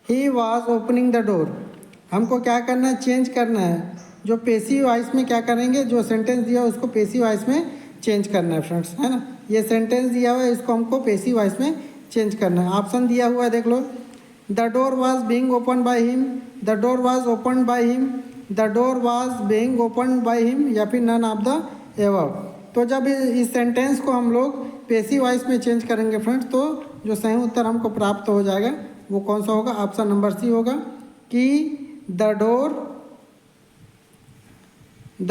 He was opening the door. हमको क्या करना है, चेंज करना है। जो पैसिव वॉइस में क्या करेंगे, जो सेंटेंस दिया उसको पैसिव वॉइस में चेंज करना है फ्रेंड्स, है ना। ये सेंटेंस दिया हुआ है, इसको हमको पैसिव वॉइस में चेंज करना है। ऑप्शन दिया हुआ है, देख लो। The door was being open by him, the door was open by him, the door was being open by him या फिर नन ऑफ द एबव। तो जब इस सेंटेंस को हम लोग पैसिव वॉइस में चेंज करेंगे फ्रेंड्स, तो जो सही उत्तर हमको प्राप्त हो जाएगा वो कौन सा होगा, ऑप्शन नंबर सी होगा कि the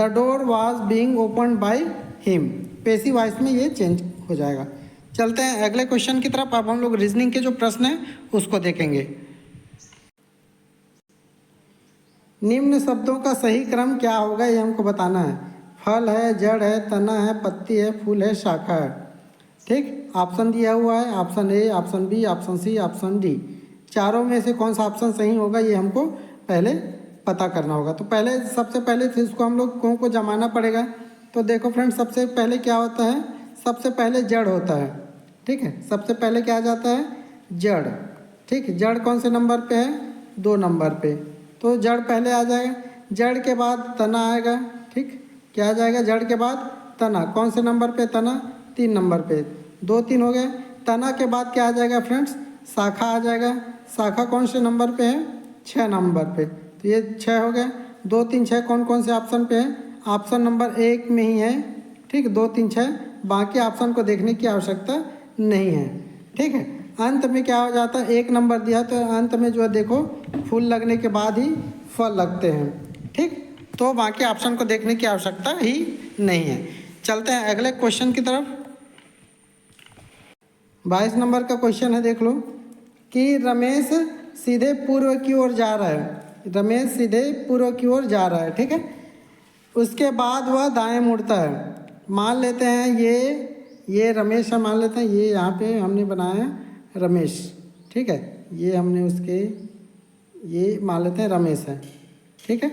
door was being open by him. Passive voice में ये चेंज हो जाएगा। चलते हैं अगले क्वेश्चन की तरफ। अब हम लोग रीजनिंग के जो प्रश्न हैं उसको देखेंगे। निम्न शब्दों का सही क्रम क्या होगा ये हमको बताना है। फल है, जड़ है, तना है, पत्ती है, फूल है, शाखा है, ठीक। ऑप्शन दिया हुआ है, option A, option B, option C, option D. चारों में से कौन सा ऑप्शन सही होगा ये हमको पहले पता करना होगा। तो पहले सबसे पहले तो इसको हम लोग को जमाना पड़ेगा। तो देखो फ्रेंड्स, सबसे पहले क्या होता है, सबसे पहले जड़ होता है, ठीक है। सबसे पहले क्या आ जाता है, जड़, ठीक। जड़ कौन से नंबर पे है, 2 नंबर पे, तो जड़ पहले आ जाएगा। जड़ के बाद तना आएगा, ठीक। क्या आ जाएगा? जड़ के बाद तना। कौन से नंबर पे तना? 3 नंबर पे। 2 3 हो गए। तना के बाद क्या आ जाएगा फ्रेंड्स? शाखा आ जाएगा। शाखा कौन से नंबर पे है? 6 नंबर पे। तो ये 6 हो गए। 2 3 6 कौन कौन से ऑप्शन पे है? ऑप्शन नंबर 1 में ही है, ठीक। 2 3 6 बाकी ऑप्शन को देखने की आवश्यकता नहीं है, ठीक है। अंत में क्या हो जाता है? 1 नंबर दिया तो अंत में जो है देखो फूल लगने के बाद ही फल लगते हैं, ठीक। तो बाकी ऑप्शन को देखने की आवश्यकता ही नहीं है। चलते हैं अगले क्वेश्चन की तरफ। 22 नंबर का क्वेश्चन है, देख लो कि रमेश सीधे पूर्व की ओर जा रहा है। रमेश सीधे पूर्व की ओर जा रहा है, ठीक है। उसके बाद वह दाएं मुड़ता है। मान लेते हैं ये रमेश है, मान लेते हैं ये यहाँ पे हमने बनाया रमेश, ठीक है। ये हमने उसके ये मान लेते हैं रमेश है, ठीक है।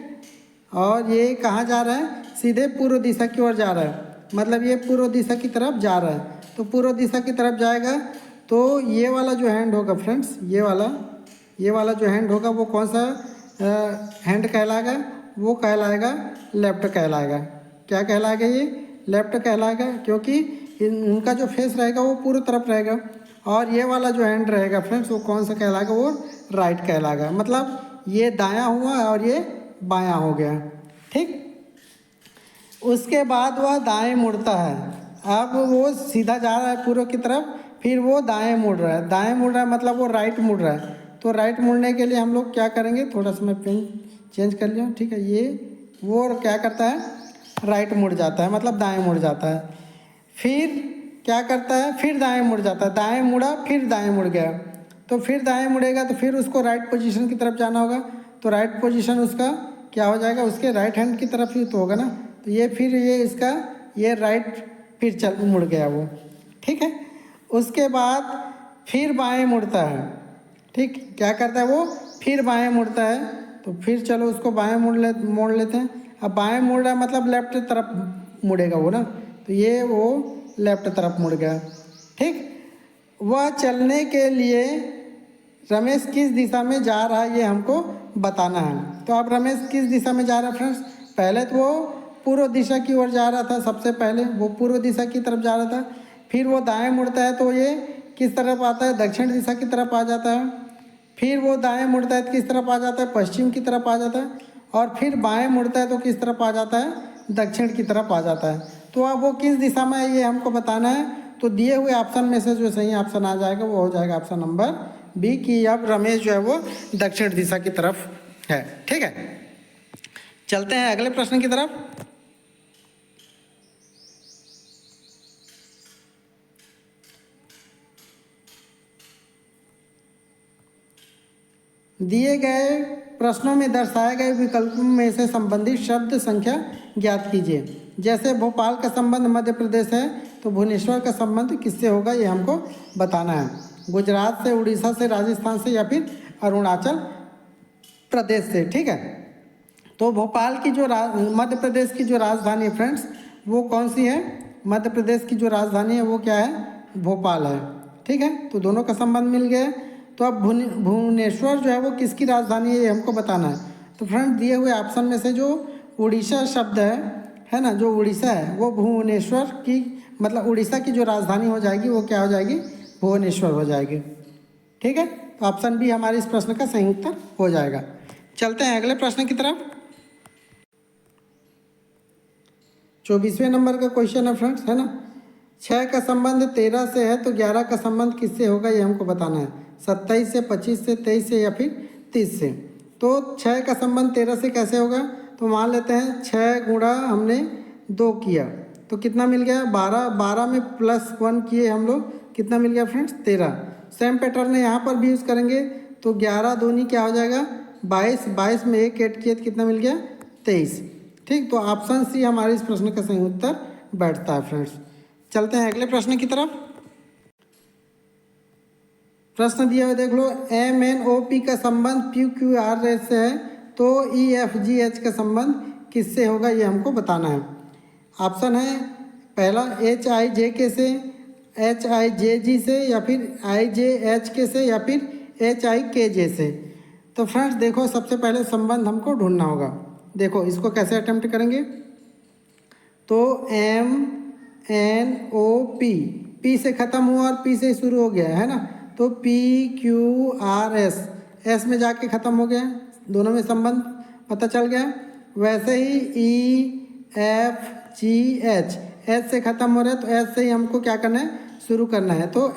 और ये कहाँ जा रहा है? सीधे पूर्व दिशा की ओर जा रहा है, मतलब ये पूर्व दिशा की तरफ जा रहा है। तो पूर्व दिशा की तरफ जाएगा तो ये वाला जो हैंड होगा फ्रेंड्स, ये वाला जो हैंड होगा वो कौन सा हैंड कहलाएगा? वो कहलाएगा लेफ्ट कहलाएगा। क्या कहलाएगा? ये लेफ्ट कहलाएगा, क्योंकि उनका जो फेस रहेगा वो पूर्व तरफ रहेगा। और ये वाला जो हैंड रहेगा फ्रेंड्स वो कौन सा कहलाएगा? वो राइट कहलाएगा। मतलब ये दायां हुआ और ये बायां हो गया, ठीक। उसके बाद वह दाएं मुड़ता है। अब वो सीधा जा रहा है पूर्व की तरफ, फिर वो दाएं मुड़ रहा है। दाएं मुड़ रहा है मतलब वो राइट मुड़ रहा है। तो राइट मुड़ने के लिए हम लोग क्या करेंगे? थोड़ा सा मैं पेन चेंज कर लिया, ठीक है। ये वो क्या करता है? राइट मुड़ जाता है, मतलब दाएं मुड़ जाता है। फिर क्या करता है? फिर दाएं मुड़ जाता है। दाएं मुड़ा फिर दाएं मुड़ गया। तो फिर दाएं मुड़ेगा तो फिर उसको राइट पोजीशन की तरफ जाना होगा। तो राइट पोजीशन उसका क्या हो जाएगा? उसके राइट हैंड की तरफ ही तो होगा ना। तो ये फिर ये इसका ये राइट फिर चल मुड़ गया वो, ठीक है। उसके बाद फिर बाएं मुड़ता है, ठीक। क्या करता है वो? फिर बाएं मुड़ता है। तो फिर चलो उसको बाएं मोड़ लेते हैं। अब बाएं मुड़ रहा है मतलब लेफ्ट तरफ मुड़ेगा वो ना। तो ये वो लेफ्ट तरफ मुड़ गया, ठीक। वह चलने के लिए रमेश किस दिशा में जा रहा है ये हमको बताना है। तो अब रमेश किस दिशा में जा रहा है फ्रेंड्स? पहले तो वो पूर्व दिशा की ओर जा रहा था, सबसे पहले वो पूर्व दिशा की तरफ जा रहा था। फिर वो दाएं मुड़ता है तो ये किस तरफ आता है? दक्षिण दिशा की तरफ आ जाता है। फिर वो दाएं मुड़ता है तो किस तरफ आ जाता है? पश्चिम की तरफ आ जाता है। और फिर बाएं मुड़ता है तो किस तरफ आ जाता है? दक्षिण की तरफ आ जाता है। तो अब वो किस दिशा में है ये हमको बताना है। तो दिए हुए ऑप्शन में से जो सही ऑप्शन आ जाएगा वो हो जाएगा ऑप्शन नंबर बी, कि अब रमेश जो है वो दक्षिण दिशा की तरफ है, ठीक है। चलते हैं अगले प्रश्न की तरफ। दिए गए प्रश्नों में दर्शाए गए विकल्पों में से संबंधित शब्द संख्या ज्ञात कीजिए। जैसे भोपाल का संबंध मध्य प्रदेश है तो भुवनेश्वर का संबंध किससे होगा ये हमको बताना है। गुजरात से, उड़ीसा से, राजस्थान से या फिर अरुणाचल प्रदेश से, ठीक है। तो भोपाल की जो मध्य प्रदेश की जो राजधानी है फ्रेंड्स वो कौन सी है? मध्य प्रदेश की जो राजधानी है वो क्या है? भोपाल है, ठीक है। तो दोनों का संबंध मिल गया। तो अब भुवनेश्वर जो है वो किसकी राजधानी है ये हमको बताना है। तो फ्रेंड्स दिए हुए ऑप्शन में से जो उड़ीसा शब्द है ना, जो उड़ीसा है वो भुवनेश्वर की मतलब उड़ीसा की जो राजधानी हो जाएगी वो क्या हो जाएगी? भुवनेश्वर हो जाएगी, ठीक है। तो ऑप्शन बी हमारे इस प्रश्न का सही उत्तर हो जाएगा। चलते हैं अगले प्रश्न की तरफ। 24वें नंबर का क्वेश्चन है फ्रेंड्स, है ना। 6 का संबंध 13 से है तो 11 का संबंध किससे होगा ये हमको बताना है। 27 से, 25 से, 23 से या फिर 30 से। तो 6 का संबंध 13 से कैसे होगा? तो मान लेते हैं 6 गुणा हमने 2 किया तो कितना मिल गया? 12। 12 में +1 किए हम लोग, कितना मिल गया फ्रेंड्स? 13। सेम पैटर्न है यहाँ पर भी यूज़ करेंगे। तो 11 दूनी क्या हो जाएगा? 22। 22 में 1 ऐड किए तो कितना मिल गया? 23, ठीक। तो ऑप्शन सी हमारे इस प्रश्न का सही उत्तर बैठता है फ्रेंड्स। चलते हैं अगले प्रश्न की तरफ। प्रश्न दिया हुआ देख लो। MNOP का संबंध PQR से है तो EFGH का संबंध किससे होगा ये हमको बताना है। ऑप्शन है पहला HIJK से, HIJG से या फिर IJHK से या फिर HIKJ से। तो फ्रेंड्स देखो सबसे पहले संबंध हमको ढूंढना होगा। देखो इसको कैसे अटेम्प्ट करेंगे, तो MNOP, P से ख़त्म हुआ और P से शुरू हो गया है ना, तो PQRS, S में जाके ख़त्म हो गया, दोनों में संबंध पता चल गया। वैसे ही EFGH, H से ख़त्म हो रहा है तो H से ही हमको क्या करना है, शुरू करना है। तो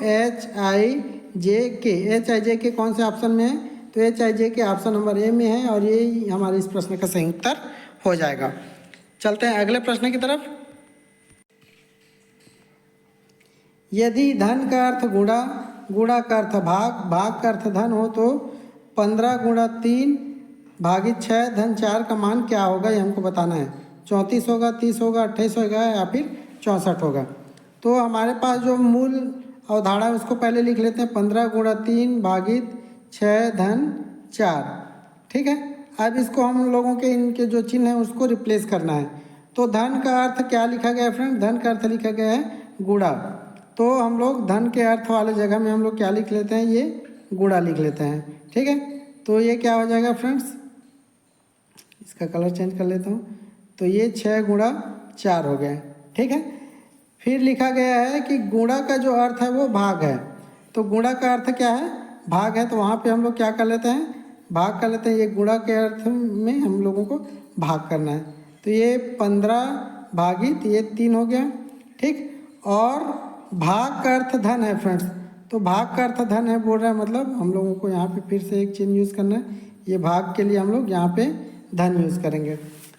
HIJK कौन से ऑप्शन में है, तो HIJK ऑप्शन नंबर ए में है और ये हमारे इस प्रश्न का सही उत्तर हो जाएगा। चलते हैं अगले प्रश्न की तरफ। यदि धन का अर्थ गुणा, गुणा का अर्थ भाग, भाग का अर्थ धन हो तो 15 गुणा 3 भागित 6 धन 4 का मान क्या होगा, ये हमको बताना है। 34 होगा, 30 होगा, 28 होगा या फिर 64 होगा। तो हमारे पास जो मूल अवधारणा है उसको पहले लिख लेते हैं, 15 गुणा 3 भागित 6 धन 4, ठीक है। अब इसको हम लोगों के इनके जो चिन्ह हैं उसको रिप्लेस करना है। तो धन का अर्थ क्या लिखा गया है फ्रेंड, धन का अर्थ लिखा गया है गुणा। तो हम लोग धन के अर्थ वाले जगह में हम लोग क्या लिख लेते हैं, ये गुणा लिख लेते हैं, ठीक है। तो ये क्या हो जाएगा फ्रेंड्स, इसका कलर चेंज कर लेता हूँ, तो ये 6 गुणा 4 हो गया, ठीक है। फिर लिखा गया है कि गुणा का जो अर्थ है वो भाग है, तो गुणा का अर्थ क्या है, भाग है, तो वहाँ पे हम लोग क्या कर लेते हैं, भाग कर लेते हैं। ये गुणा के अर्थ में हम लोगों को भाग करना है, तो ये 15 भागित ये 3 हो गया, ठीक। और भाग का अर्थ धन है फ्रेंड्स, तो भाग का अर्थ धन है बोल रहा है, मतलब हम लोगों को यहाँ पे फिर से एक चिन्ह यूज़ करना है, ये भाग के लिए हम लोग यहाँ पे धन यूज़ करेंगे।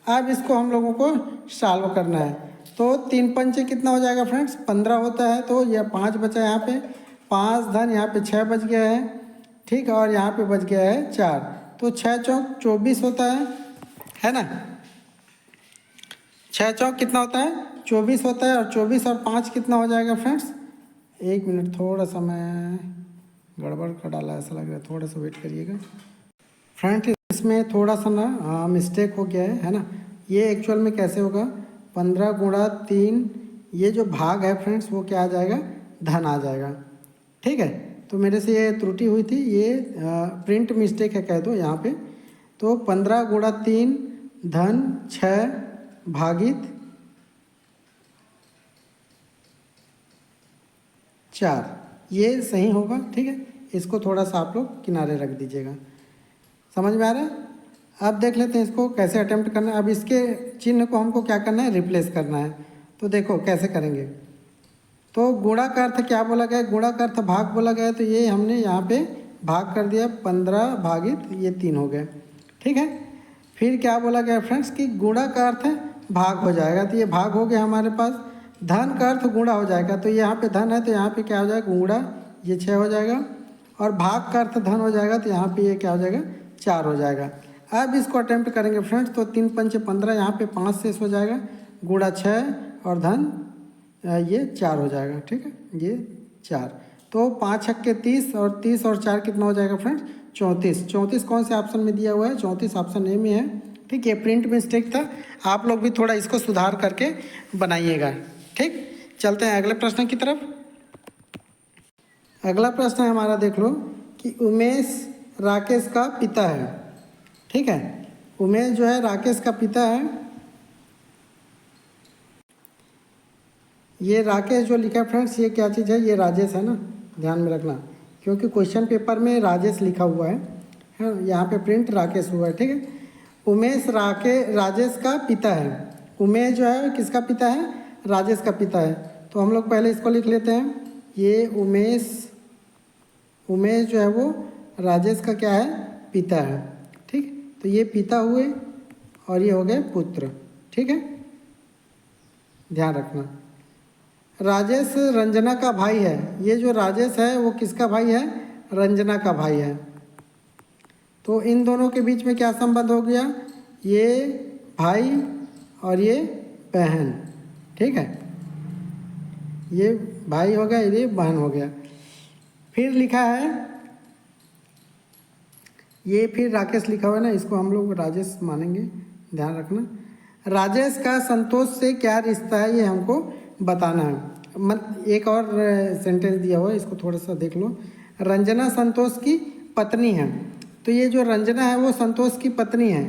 अब इसको हम लोगों को सॉल्व करना है, तो 3 पंचे कितना हो जाएगा फ्रेंड्स, 15 होता है, तो यह 5 बचा यहाँ पे, 5 धन यहाँ पे 6 बच गया है, ठीक। और यहाँ पे बच गया है 4, तो 6 चौक 24 होता है ना। 6 चौक कितना होता है, 24 होता है, और 24 और 5 कितना हो जाएगा फ्रेंड्स। 1 मिनट, थोड़ा सा मैं गड़बड़ कर डाला ऐसा लग रहा है, थोड़ा सा वेट करिएगा फ्रेंड। इसमें थोड़ा सा ना मिस्टेक हो गया है ना। ये एक्चुअल में कैसे होगा, 15 गुणा 3, ये जो भाग है फ्रेंड्स वो क्या आ जाएगा, धन आ जाएगा, ठीक है। तो मेरे से ये त्रुटि हुई थी, ये प्रिंट मिस्टेक है कह दो यहाँ पे। तो 15 गुणा 3 धन 6 भागित 4, ये सही होगा, ठीक है। इसको थोड़ा सा आप लोग किनारे रख दीजिएगा, समझ में आ रहा है। अब देख लेते हैं इसको कैसे अटेम्प्ट करना है। अब इसके चिन्ह को हमको क्या करना है, रिप्लेस करना है। तो देखो कैसे करेंगे, तो गुणा का अर्थ क्या बोला गया, गुणा का अर्थ भाग बोला गया, तो ये हमने यहाँ पे भाग कर दिया, 15 भागित ये 3 हो गए, ठीक है। फिर क्या बोला गया फ्रेंड्स कि गुणा का अर्थ भाग हो जाएगा, तो ये भाग हो गया हमारे पास। धन का अर्थ गुणा हो जाएगा, तो यहाँ पे धन है तो यहाँ पे क्या हो जाएगा, गुणा, ये 6 हो जाएगा। और भाग का अर्थ धन हो जाएगा, तो यहाँ पे ये क्या हो जाएगा, 4 हो जाएगा। अब इसको अटेम्प्ट करेंगे फ्रेंड्स, तो 3 पंचे 15, यहाँ पे 5 शेष हो जाएगा, गुणा 6 और धन ये 4 हो जाएगा, ठीक है, ये 4। तो 5 छक्के 30 और 30 और 4 कितना हो जाएगा फ्रेंड्स, 34। 34 कौन से ऑप्शन में दिया हुआ है, 34 ऑप्शन ए में है, ठीक है। प्रिंट मिस्टेक था, आप लोग भी थोड़ा इसको सुधार करके बनाइएगा, ठीक। चलते हैं अगले प्रश्न की तरफ। अगला प्रश्न है हमारा, देख लो कि उमेश राकेश का पिता है, ठीक है। उमेश जो है राकेश का पिता है। ये राकेश जो लिखा है फ्रेंड्स, ये क्या चीज़ है, ये राजेश है ना, ध्यान में रखना, क्योंकि क्वेश्चन पेपर में राजेश लिखा हुआ है, यहाँ पे प्रिंट राकेश हुआ है, ठीक है। उमेश राजेश का पिता है। उमेश जो है किसका पिता है, राजेश का पिता है। तो हम लोग पहले इसको लिख लेते हैं, ये उमेश जो है वो राजेश का क्या है, पिता है, ठीक। तो ये पिता हुए और ये हो गए पुत्र, ठीक है, ध्यान रखना। राजेश रंजना का भाई है, ये जो राजेश है वो किसका भाई है, रंजना का भाई है। तो इन दोनों के बीच में क्या संबंध हो गया, ये भाई और ये बहन, ठीक है, ये भाई हो गया, ये बहन हो गया। फिर लिखा है, ये फिर राकेश लिखा हुआ है ना, इसको हम लोग राजेश मानेंगे, ध्यान रखना। राजेश का संतोष से क्या रिश्ता है, ये हमको बताना है। एक और सेंटेंस दिया हुआ है, इसको थोड़ा सा देख लो। रंजना संतोष की पत्नी है, तो ये जो रंजना है वो संतोष की पत्नी है,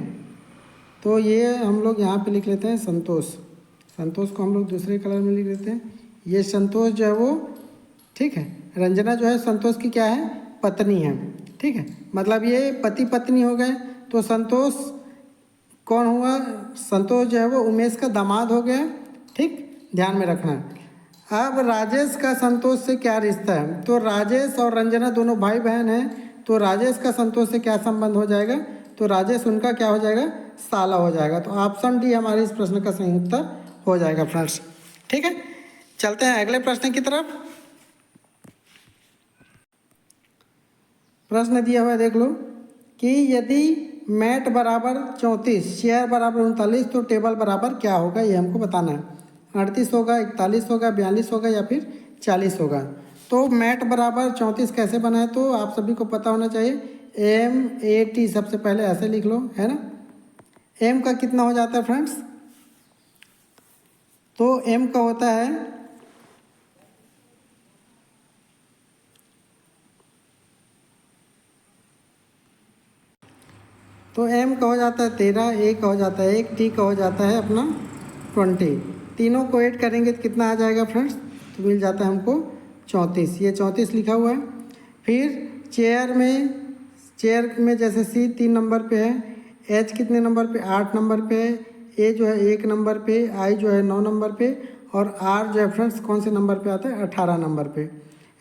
तो ये हम लोग यहाँ पे लिख लेते हैं संतोष। संतोष को हम लोग दूसरे कलर में लिख लेते हैं। ये संतोष जो है वो, ठीक है, रंजना जो है संतोष की क्या है, पत्नी है, ठीक है, मतलब ये पति पत्नी हो गए। तो संतोष कौन हुआ, संतोष जो है वो उमेश का दामाद हो गया, ठीक, ध्यान में रखना। अब राजेश का संतोष से क्या रिश्ता है, तो राजेश और रंजना दोनों भाई बहन हैं, तो राजेश का संतोष से क्या संबंध हो जाएगा, तो राजेश उनका क्या हो जाएगा, साला हो जाएगा। तो ऑप्शन डी हमारे इस प्रश्न का सही उत्तर हो जाएगा फ्रेंड्स, ठीक है। चलते हैं अगले प्रश्न की तरफ। प्रश्न दिया हुआ है, देख लो कि यदि मैट बराबर 34, चेयर बराबर 39, तो टेबल बराबर क्या होगा, ये हमको बताना है। 38 होगा, 41 होगा, 42 होगा या फिर 40 होगा। तो मैट बराबर 34 कैसे बना है, तो आप सभी को पता होना चाहिए। MAT सबसे पहले ऐसे लिख लो, है ना। M का कितना हो जाता है फ्रेंड्स, तो M का होता है, तो M का हो जाता है 13, A का हो जाता है 1, T का हो जाता है अपना 20। तीनों को ऐड करेंगे तो कितना आ जाएगा फ्रेंड्स, तो मिल जाता है हमको 34। ये 34 लिखा हुआ है। फिर चेयर में जैसे C 3 नंबर पे है, H कितने नंबर पे, 8 नंबर पे है, A जो है 1 नंबर पे, I जो है 9 नंबर पे, और R जो है फ्रेंड्स कौन से नंबर पे आता है, 18 नंबर पे।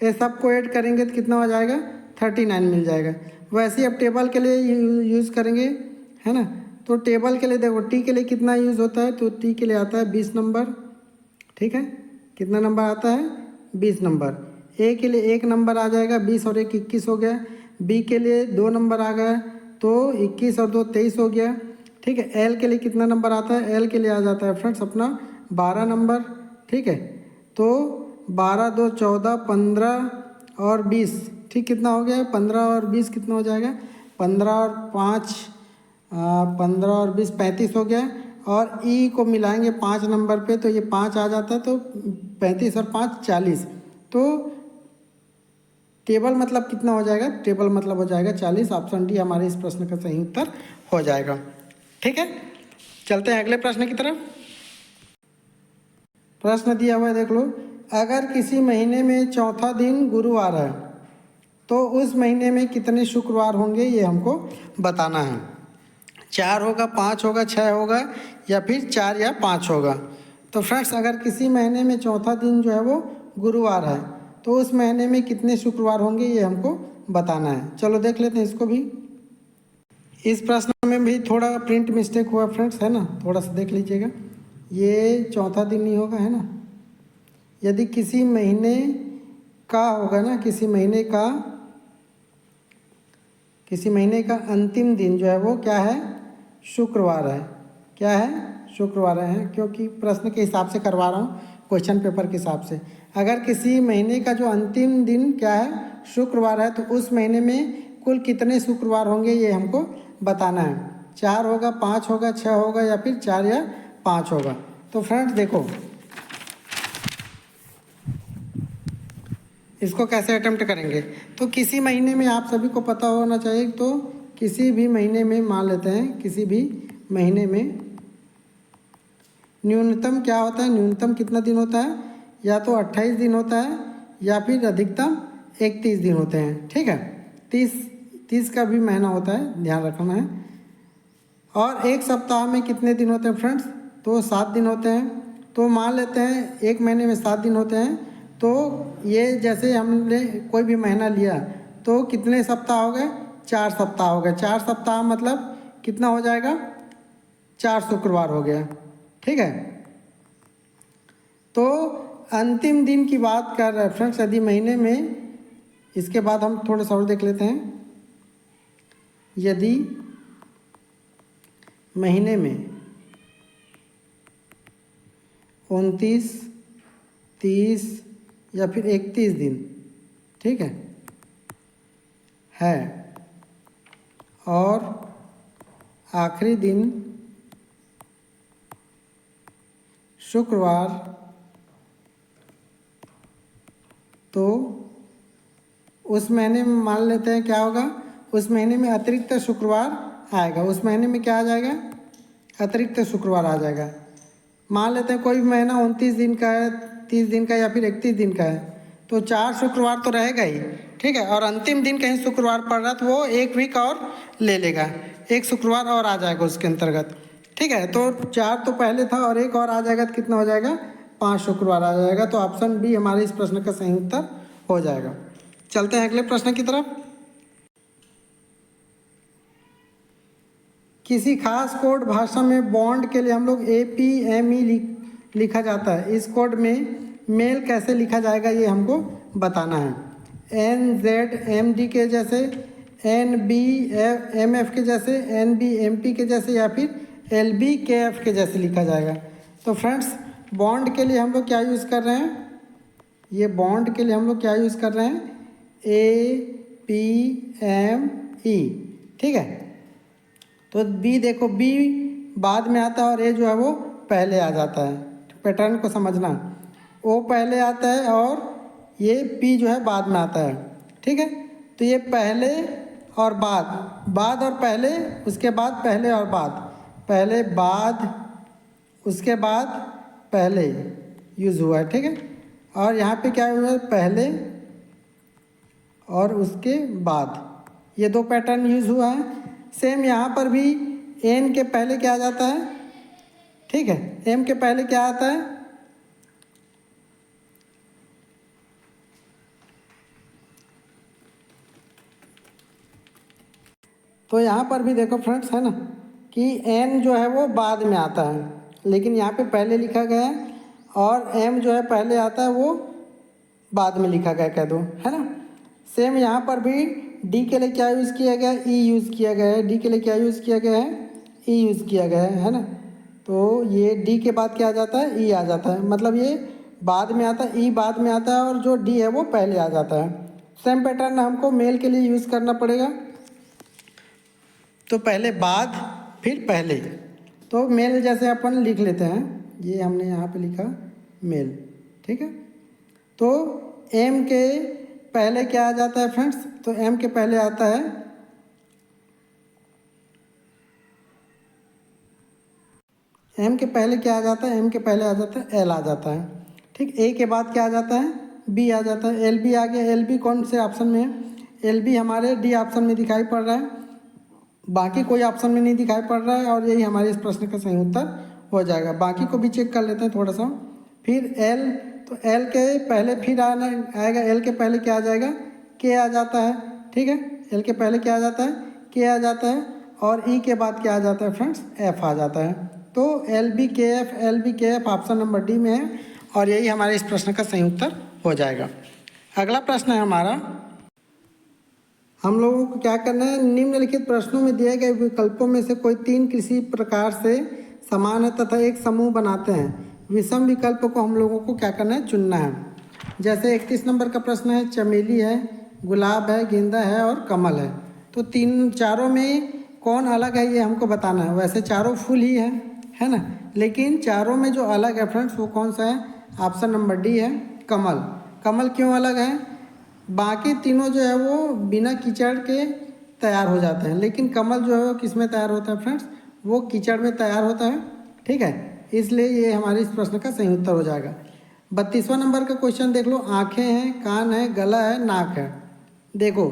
ये सबको ऐड करेंगे तो कितना हो जाएगा, 39 मिल जाएगा। वैसे ही अब टेबल के लिए यूज़ करेंगे, है ना। तो टेबल के लिए देखो टी के लिए कितना यूज़ होता है, तो टी के लिए आता है 20 नंबर, ठीक है। कितना नंबर आता है, 20 नंबर। ए के लिए 1 नंबर आ जाएगा, 20 और 1 21 हो गया। बी के लिए 2 नंबर आ गया, तो 21 और 2 23 हो गया, ठीक है। एल के लिए कितना नंबर आता है, एल के लिए आ जाता है फ्रेंड्स अपना 12 नंबर, ठीक है। तो 12 2 14 15 और 20, ठीक, कितना हो गया, 15 और 20 कितना हो जाएगा, 15 और 5 15 और 20 35 हो गया। और ई को मिलाएंगे 5 नंबर पे, तो ये 5 आ जाता है, तो 35 और 5 40। तो टेबल मतलब कितना हो जाएगा, टेबल मतलब हो जाएगा 40। ऑप्शन डी हमारे इस प्रश्न का सही उत्तर हो जाएगा, ठीक है। चलते हैं अगले प्रश्न की तरफ। प्रश्न दिया हुआ है, देख लो, अगर किसी महीने में चौथा दिन गुरुवार है तो उस महीने में कितने शुक्रवार होंगे, ये हमको बताना है। 4 होगा, 5 होगा, 6 होगा या फिर 4 या 5 होगा। तो फ्रेंड्स अगर किसी महीने में चौथा दिन जो है वो गुरुवार है तो उस महीने में कितने शुक्रवार होंगे, ये हमको बताना है। चलो देख लेते हैं इसको भी। इस प्रश्न में भी थोड़ा प्रिंट मिस्टेक हुआ फ्रेंड्स, है ना, थोड़ा सा देख लीजिएगा। ये चौथा दिन नहीं होगा, है ना। यदि किसी महीने का होगा ना, किसी महीने का अंतिम दिन जो है वो क्या है, शुक्रवार है। क्या है, शुक्रवार है, क्योंकि प्रश्न के हिसाब से करवा रहा हूँ, क्वेश्चन पेपर के हिसाब से। अगर किसी महीने का जो अंतिम दिन क्या है, शुक्रवार है, तो उस महीने में कुल कितने शुक्रवार होंगे, ये हमको बताना है। 4 होगा, 5 होगा, 6 होगा या फिर 4 या 5 होगा। तो फ्रेंड्स देखो इसको कैसे अटेम्प्ट करेंगे, तो किसी महीने में आप सभी को पता होना चाहिए। तो किसी भी महीने में मान लेते हैं, किसी भी महीने में न्यूनतम क्या होता है, न्यूनतम कितना दिन होता है, या तो 28 दिन होता है या फिर अधिकतम 31 दिन होते हैं, ठीक है। 30 का भी महीना होता है, ध्यान रखना है। और एक सप्ताह में कितने दिन होते हैं फ्रेंड्स, तो 7 दिन होते हैं। तो मान लेते हैं एक महीने में 7 दिन होते हैं, तो ये जैसे हमने कोई भी महीना लिया तो कितने सप्ताह हो गए, 4 सप्ताह हो गए। 4 सप्ताह मतलब कितना हो जाएगा, 4 शुक्रवार हो गया, ठीक है। तो अंतिम दिन की बात कर रहे हैं फ्रेंड्स, यदि महीने में, इसके बाद हम थोड़ा सा और देख लेते हैं। यदि महीने में 29, 30 या फिर 31 दिन, ठीक है और आखिरी दिन शुक्रवार, तो उस महीने में मान लेते हैं क्या होगा, उस महीने में अतिरिक्त शुक्रवार आएगा। उस महीने में क्या आ जाएगा, अतिरिक्त शुक्रवार आ जाएगा। मान लेते हैं कोई महीना 29 दिन का है, 30 दिन का या फिर 31 दिन का है, तो 4 शुक्रवार तो रहेगा ही, ठीक है। और अंतिम दिन कहीं शुक्रवार पड़ रहा तो वो 1 वीक और ले लेगा, 1 शुक्रवार और आ जाएगा उसके अंतर्गत, ठीक है। तो 4 तो पहले था और 1 और आ जाएगा तो कितना हो जाएगा, 5 शुक्रवार आ जाएगा। तो ऑप्शन बी हमारे इस प्रश्न का सही उत्तर हो जाएगा। चलते हैं अगले प्रश्न की तरफ। किसी खास कोड भाषा में बॉन्ड के लिए हम लोग APME लिखा जाता है। इस कोड में मेल कैसे लिखा जाएगा ये हमको बताना है। NZMD के जैसे, NBMF के जैसे, NBMP के जैसे या फिर LBKF के जैसे लिखा जाएगा। तो फ्रेंड्स बॉन्ड के लिए हम लोग क्या यूज़ कर रहे हैं, ये बॉन्ड के लिए हम लोग क्या यूज़ कर रहे हैं, APME, ठीक है। तो बी देखो, बी बाद में आता है और ए जो है वो पहले आ जाता है। पैटर्न को समझना, ओ पहले आता है और ये पी जो है बाद में आता है, ठीक है। तो ये पहले और बाद, बाद और पहले, उसके बाद पहले और बाद, पहले बाद, उसके बाद पहले यूज़ हुआ है, ठीक है। और यहाँ पे क्या हुआ है, पहले और उसके बाद, ये 2 पैटर्न यूज़ हुआ है। सेम यहाँ पर भी एन के पहले क्या आ जाता है, ठीक है, एम के पहले क्या आता है, तो यहाँ पर भी देखो फ्रेंड्स है ना कि एन जो है वो बाद में आता है, लेकिन यहाँ पे पहले लिखा गया है, और एम जो है पहले आता है वो बाद में लिखा गया, कह दो, है ना। सेम यहाँ पर भी डी के लिए क्या यूज़ किया गया है, ई यूज़ किया गया है। डी के लिए क्या यूज़ किया गया है, ई यूज़ किया गया है ना। तो ये डी के बाद क्या आ जाता है, ई आ जाता है, मतलब ये बाद में आता है, ई बाद में आता है, और जो डी है वो पहले आ जाता है। सेम पैटर्न हमको मेल के लिए यूज़ करना पड़ेगा। तो पहले बाद, फिर पहले। तो मेल जैसे अपन लिख लेते हैं, ये हमने यहाँ पे लिखा मेल, ठीक है। तो एम के पहले क्या आ जाता है फ्रेंड्स, तो एम के पहले आता है, एम के पहले क्या आ जाता है, एम के पहले आ जाता है एल आ जाता है, ठीक। ए के बाद क्या आ जाता है, बी आ जाता है। एल बी आ गया, एल बी कौन से ऑप्शन में है, एल बी हमारे डी ऑप्शन में दिखाई पड़ रहा है, बाकी कोई ऑप्शन में नहीं दिखाई पड़ रहा है, और यही हमारे इस प्रश्न का सही उत्तर हो जाएगा। बाकी को भी चेक कर लेते हैं थोड़ा सा। फिर एल, तो एल के पहले फिर आना आएगा, एल के पहले क्या आ जाएगा, के आ जाता है, ठीक है। एल के पहले क्या आ जाता है, के आ जाता है, और ई के बाद क्या आ जाता है फ्रेंड्स, एफ आ जाता है। तो एल बी के एफ ऑप्शन नंबर डी में है, और यही हमारे इस प्रश्न का सही उत्तर हो जाएगा। अगला प्रश्न है हमारा, हम लोगों को क्या करना है, निम्नलिखित प्रश्नों में दिए गए विकल्पों में से कोई 3 किसी प्रकार से समान है तथा एक समूह बनाते हैं। विषम विकल्प को हम लोगों को क्या करना है, चुनना है। जैसे 31 नंबर का प्रश्न है, चमेली है, गुलाब है, गेंदा है और कमल है। तो चारों में कौन अलग है ये हमको बताना है। वैसे चारों फूल ही है ना, लेकिन चारों में जो अलग है फ्रेंड्स वो कौन सा है, ऑप्शन नंबर डी है, कमल। कमल क्यों अलग है, बाकी तीनों जो है वो बिना कीचड़ के तैयार हो जाते हैं, लेकिन कमल जो है वो किस में तैयार होता है फ्रेंड्स, वो कीचड़ में तैयार होता है, ठीक है। इसलिए ये हमारे इस प्रश्न का सही उत्तर हो जाएगा। 32वां नंबर का क्वेश्चन देख लो, आँखें हैं, कान है, गला है, नाक है। देखो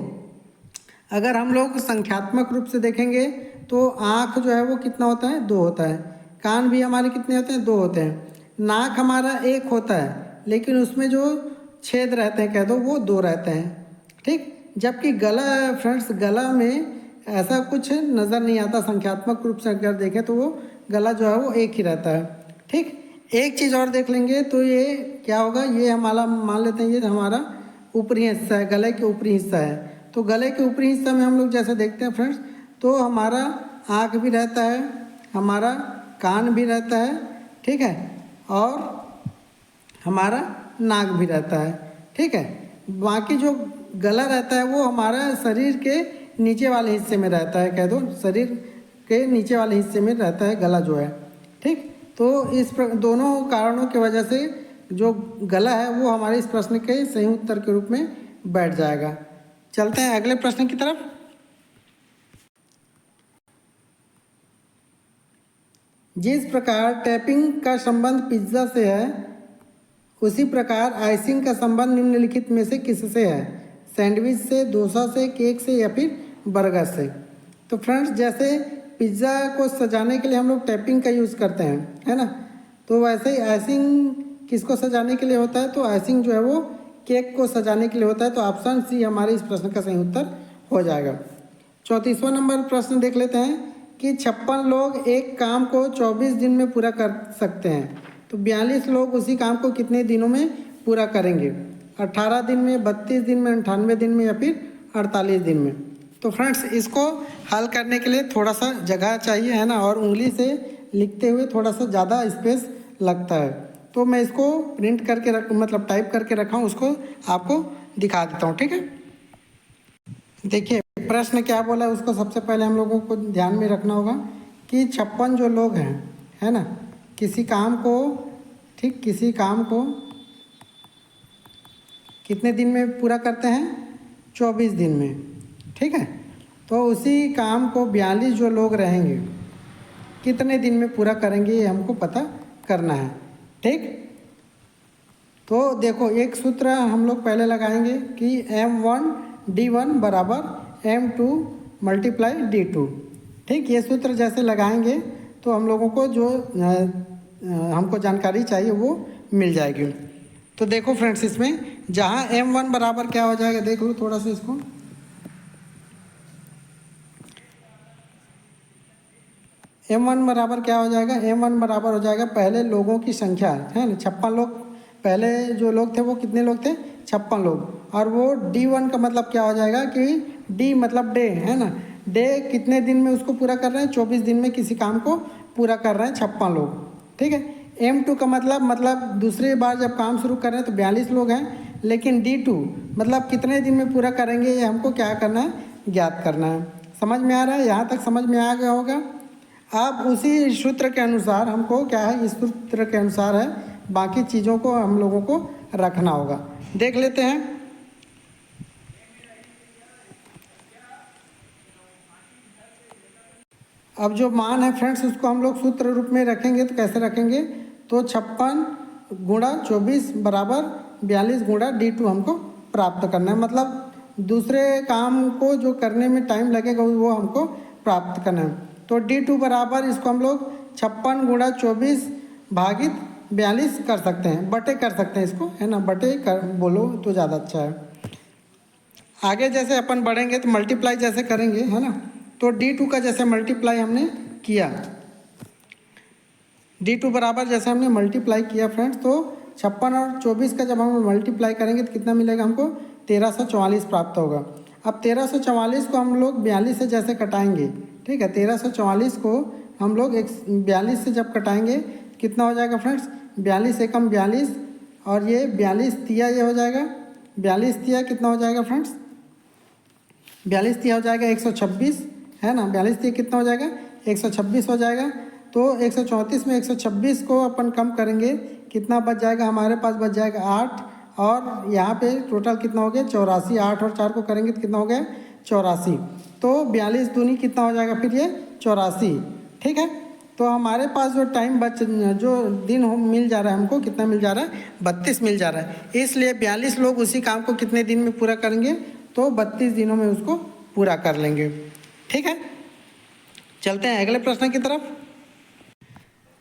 अगर हम लोग संख्यात्मक रूप से देखेंगे तो आँख जो है वो कितना होता है, 2 होता है। कान भी हमारे कितने होते हैं, 2 होते हैं। नाक हमारा 1 होता है, लेकिन उसमें जो छेद रहते हैं कह दो वो 2 रहते हैं, ठीक। जबकि गला फ्रेंड्स, गला में ऐसा कुछ नज़र नहीं आता, संख्यात्मक रूप से अगर देखें तो वो गला जो है वो 1 ही रहता है, ठीक। एक चीज़ और देख लेंगे तो ये क्या होगा, ये हमारा मान लेते हैं ये हमारा ऊपरी हिस्सा है, गले के ऊपरी हिस्सा है। तो गले के ऊपरी हिस्सा में हम लोग जैसे देखते हैं फ्रेंड्स, तो हमारा आँख भी रहता है, हमारा कान भी रहता है, ठीक है, और हमारा नाक भी रहता है, ठीक है। बाकी जो गला रहता है वो हमारा शरीर के नीचे वाले हिस्से में रहता है, कह दो शरीर के नीचे वाले हिस्से में रहता है गला जो है, ठीक। तो दोनों कारणों की वजह से जो गला है वो हमारे इस प्रश्न के सही उत्तर के रूप में बैठ जाएगा। चलते हैं अगले प्रश्न की तरफ। जिस प्रकार टैपिंग का संबंध पिज्ज़ा से है, उसी प्रकार आइसिंग का संबंध निम्नलिखित में से किससे है? सैंडविच से, डोसा से, केक से या फिर बर्गर से। तो फ्रेंड्स, जैसे पिज़्ज़ा को सजाने के लिए हम लोग टैपिंग का यूज़ करते हैं, है ना, तो वैसे ही आइसिंग किसको सजाने के लिए होता है? तो आइसिंग जो है वो केक को सजाने के लिए होता है। तो ऑप्शन सी हमारे इस प्रश्न का सही उत्तर हो जाएगा। 34वां नंबर प्रश्न देख लेते हैं कि 56 लोग एक काम को 24 दिन में पूरा कर सकते हैं, तो 42 लोग उसी काम को कितने दिनों में पूरा करेंगे? 18 दिन में, 32 दिन में, 98 दिन में या फिर 48 दिन में। तो फ्रेंड्स, इसको हल करने के लिए थोड़ा सा जगह चाहिए, है ना, और उंगली से लिखते हुए थोड़ा सा ज़्यादा स्पेस लगता है। तो मैं इसको प्रिंट करके मतलब टाइप करके रखा हूँ, उसको आपको दिखा देता हूँ, ठीक है। देखिए प्रश्न क्या बोला है, उसको सबसे पहले हम लोगों को ध्यान में रखना होगा कि 56 जो लोग हैं, है ना, किसी काम को, ठीक, किसी काम को कितने दिन में पूरा करते हैं? 24 दिन में, ठीक है। तो उसी काम को 42 जो लोग रहेंगे कितने दिन में पूरा करेंगे, ये हमको पता करना है, ठीक। तो देखो, एक सूत्र हम लोग पहले लगाएंगे कि M1D1 बराबर M2 मल्टीप्लाई D2, ठीक। ये सूत्र जैसे लगाएंगे तो हम लोगों को जो हमको जानकारी चाहिए वो मिल जाएगी। तो देखो फ्रेंड्स, इसमें जहाँ M1 बराबर क्या हो जाएगा, देख लो थोड़ा सा इसको। M1 बराबर क्या हो जाएगा? M1 बराबर हो जाएगा पहले लोगों की संख्या, है ना, 56 लोग। पहले जो लोग थे वो कितने लोग थे? 56 लोग। और वो D1 का मतलब क्या हो जाएगा कि D मतलब डे, है ना, डे कितने दिन में उसको पूरा कर रहे हैं? 24 दिन में किसी काम को पूरा कर रहे हैं 56 लोग, ठीक है। M2 का मतलब दूसरी बार जब काम शुरू कर रहे हैं तो 42 लोग हैं, लेकिन D2 मतलब कितने दिन में पूरा करेंगे, ये हमको क्या करना है? ज्ञात करना है। समझ में आ रहा है? यहाँ तक समझ में आ गया होगा। अब उसी सूत्र के अनुसार हमको क्या है, इस सूत्र के अनुसार है, बाकी चीज़ों को हम लोगों को रखना होगा। देख लेते हैं। अब जो मान है फ्रेंड्स, उसको हम लोग सूत्र रूप में रखेंगे, तो कैसे रखेंगे? तो 56 गुणा 24 बराबर 42 गुणा D2 हमको प्राप्त करना है। मतलब दूसरे काम को जो करने में टाइम लगेगा वो हमको प्राप्त करना है। तो D2 बराबर इसको हम लोग 56 गुणा 24 भागित 42 कर सकते हैं, बटे कर सकते हैं इसको, है ना, बटे कर बोलो तो ज़्यादा अच्छा है। आगे जैसे अपन बढ़ेंगे तो मल्टीप्लाई जैसे करेंगे, है ना, तो D2 का जैसे मल्टीप्लाई हमने किया, D2 बराबर जैसे हमने मल्टीप्लाई किया फ्रेंड्स, तो 56 और 24 का जब हम मल्टीप्लाई करेंगे तो कितना मिलेगा हमको? 1344 प्राप्त होगा। अब 1344 को हम लोग 42 से जैसे कटाएंगे, ठीक है, 1344 को हम लोग 42 से जब कटाएंगे कितना हो जाएगा फ्रेंड्स? 42 एकम 42, और ये 42 तिया ये हो जाएगा, 42 तिया कितना हो जाएगा फ्रेंड्स? 42 तिया हो जाएगा 126, है ना, 42 तिया कितना हो जाएगा? 126 हो जाएगा। तो 134 में 126 को अपन कम करेंगे, कितना बच जाएगा हमारे पास? बच जाएगा 8, और यहाँ पे टोटल कितना हो गया? 84। 8 और 4 को करेंगे तो कितना हो गया? 84। तो 42 दूनी कितना हो जाएगा फिर? ये 84, ठीक है। तो हमारे पास जो टाइम जो दिन मिल जा रहा है हमको, कितना मिल जा रहा है? 32 मिल जा रहा है। इसलिए 42 लोग उसी काम को कितने दिन में पूरा करेंगे? तो 32 दिनों में उसको पूरा कर लेंगे, ठीक है। चलते हैं अगले प्रश्न की तरफ।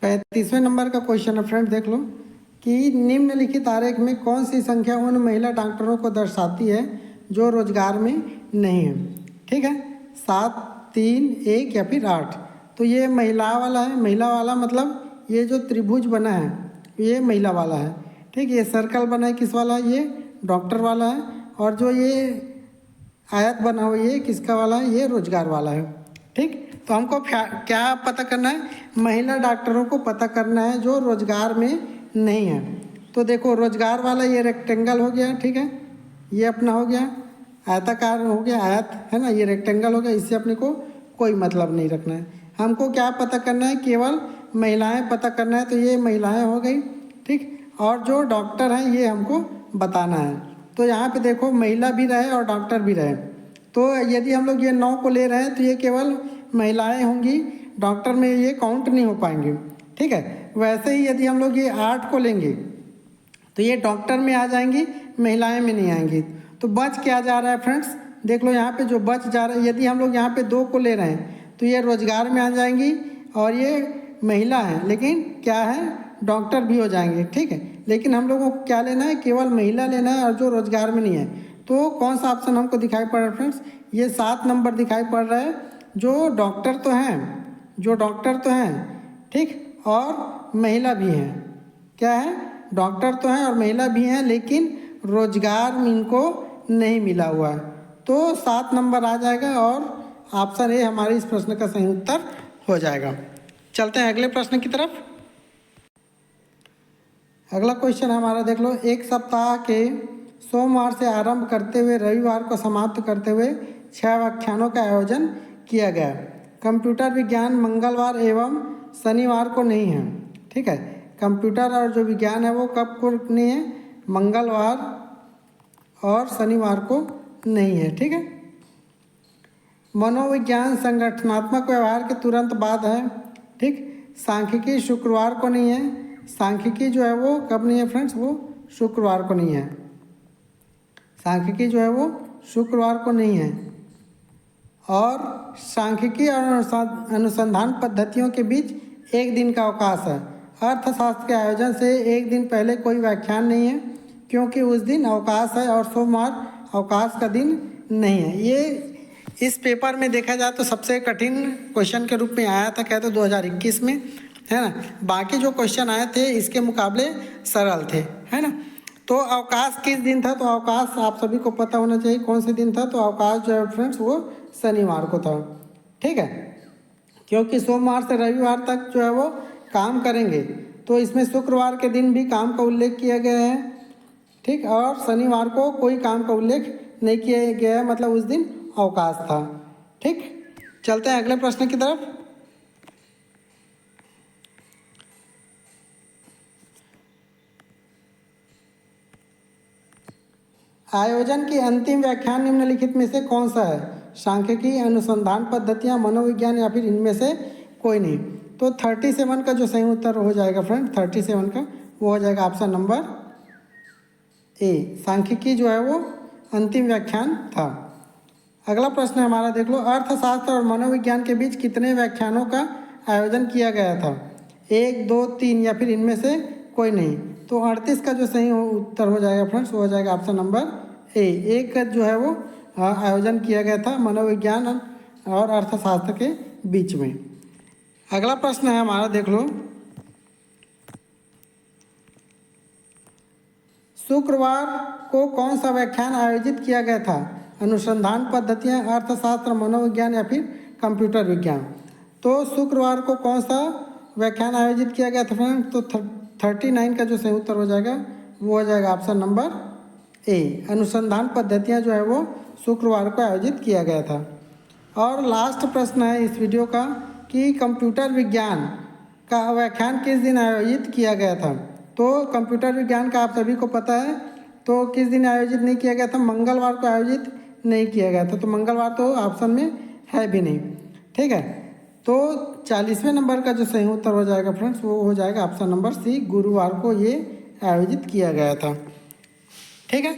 35वें नंबर का क्वेश्चन है फ्रेंड, देख लो कि निम्नलिखित आरेख में कौन सी संख्या उन महिला डॉक्टरों को दर्शाती है जो रोजगार में नहीं है, ठीक है। 7, 3, 1 या फिर 8। तो ये महिला वाला है। महिला वाला मतलब ये जो त्रिभुज बना है ये महिला वाला है, ठीक। ये सर्कल बना है किस वाला है? ये डॉक्टर वाला है। और जो ये आयत बना हुआ ये किसका वाला है? ये रोजगार वाला है, ठीक। तो हमको क्या पता करना है? महिला डॉक्टरों को पता करना है जो रोजगार में नहीं है। तो देखो, रोजगार वाला ये रेक्टेंगल हो गया, ठीक है, ये अपना हो गया आयताकार हो गया, आयत, है ना, ये रेक्टेंगल हो गया, इससे अपने को कोई मतलब नहीं रखना है। हमको क्या पता करना है? केवल महिलाएं पता करना है। तो ये महिलाएं हो गई, ठीक। और जो डॉक्टर हैं ये हमको बताना है। तो यहाँ पे देखो, महिला भी रहे और डॉक्टर भी रहे। तो यदि हम लोग ये 9 को ले रहे हैं तो ये केवल महिलाएं होंगी, डॉक्टर में ये काउंट नहीं हो पाएंगे। ठीक है, वैसे ही यदि हम लोग ये 8 को लेंगे तो ये डॉक्टर में आ जाएंगी, महिलाएं में नहीं आएंगी। तो बच क्या जा रहा है फ्रेंड्स, देख लो यहाँ पे जो बच जा रहा है, यदि हम लोग यहाँ पे 2 को ले रहे हैं तो ये रोजगार में आ जाएंगी और ये महिला है, लेकिन क्या है डॉक्टर भी हो जाएंगे। ठीक है, लेकिन हम लोगों को क्या लेना है, केवल महिला लेना है और जो रोजगार में नहीं है। तो कौन सा ऑप्शन हमको दिखाई पड़ रहा है फ्रेंड्स, ये 7 नंबर दिखाई पड़ रहा है। जो डॉक्टर तो हैं, ठीक, और महिला भी हैं। क्या है, डॉक्टर तो हैं और महिला भी हैं, लेकिन रोजगार में इनको नहीं मिला हुआ है। तो 7 नंबर आ जाएगा और ऑप्शन ए हमारे इस प्रश्न का सही उत्तर हो जाएगा। चलते हैं अगले प्रश्न की तरफ। अगला क्वेश्चन हमारा देख लो, एक सप्ताह के सोमवार से आरंभ करते हुए रविवार को समाप्त करते हुए 6 व्याख्यानों का आयोजन किया गया। कंप्यूटर विज्ञान मंगलवार एवं शनिवार को नहीं है। ठीक है, कंप्यूटर और जो विज्ञान है वो कब को नहीं है, मंगलवार और शनिवार को नहीं है। ठीक है, मनोविज्ञान संगठनात्मक व्यवहार के तुरंत बाद है। ठीक, सांख्यिकी शुक्रवार को नहीं है। सांख्यिकी जो है वो कब नहीं है फ्रेंड्स, वो शुक्रवार को नहीं है। सांख्यिकी जो है वो शुक्रवार को नहीं है। और सांख्यिकी और अनुसंधान पद्धतियों के बीच एक दिन का अवकाश है। अर्थशास्त्र के आयोजन से एक दिन पहले कोई व्याख्यान नहीं है, क्योंकि उस दिन अवकाश है और सोमवार अवकाश का दिन नहीं है। ये इस पेपर में देखा जाए तो सबसे कठिन क्वेश्चन के रूप में आया था, कहते 2021 में, है ना। बाकी जो क्वेश्चन आए थे इसके मुकाबले सरल थे, है ना। तो अवकाश किस दिन था, तो अवकाश आप सभी को पता होना चाहिए कौन से दिन था। तो अवकाश जो है फ्रेंड्स वो शनिवार को था। ठीक है, क्योंकि सोमवार से रविवार तक जो है वो काम करेंगे, तो इसमें शुक्रवार के दिन भी काम का उल्लेख किया गया है। ठीक, और शनिवार को कोई काम का उल्लेख नहीं किया गया है, मतलब उस दिन अवकाश था। ठीक, चलते हैं अगले प्रश्न की तरफ। आयोजन की अंतिम व्याख्यान निम्नलिखित में से कौन सा है, सांख्यिकी, अनुसंधान पद्धतियाँ, मनोविज्ञान या फिर इनमें से कोई नहीं। तो 37 का जो सही उत्तर हो जाएगा फ्रेंड, 37 का वो हो जाएगा ऑप्शन नंबर ए, सांख्यिकी जो है वो अंतिम व्याख्यान था। अगला प्रश्न हमारा देख लो, अर्थशास्त्र और मनोविज्ञान के बीच कितने व्याख्यानों का आयोजन किया गया था, 1, 2, 3 या फिर इनमें से कोई नहीं। तो 38 का जो सही उत्तर हो जाएगा फ्रेंड्स वो हो जाएगा ऑप्शन नंबर ए, 1 का जो है वो आयोजन किया गया था मनोविज्ञान और अर्थशास्त्र के बीच में। अगला प्रश्न है हमारा देख लो, शुक्रवार को कौन सा व्याख्यान आयोजित किया गया था, अनुसंधान पद्धतियाँ, अर्थशास्त्र, मनोविज्ञान या फिर कंप्यूटर विज्ञान। तो शुक्रवार को कौन सा व्याख्यान आयोजित किया गया था फ्रेंड, तो 39 का जो सही उत्तर हो जाएगा वो हो जाएगा ऑप्शन नंबर ए, अनुसंधान पद्धतियाँ जो है वो शुक्रवार को आयोजित किया गया था। और लास्ट प्रश्न है इस वीडियो का कि कंप्यूटर विज्ञान का व्याख्यान किस दिन आयोजित किया गया था। तो कंप्यूटर विज्ञान का आप सभी को पता है, तो किस दिन आयोजित नहीं किया गया था, मंगलवार को आयोजित नहीं किया गया था। तो मंगलवार तो ऑप्शन में है भी नहीं। ठीक है, तो 40वें नंबर का जो सही उत्तर हो जाएगा फ्रेंड्स वो हो जाएगा ऑप्शन नंबर सी, गुरुवार को ये आयोजित किया गया था। ठीक है,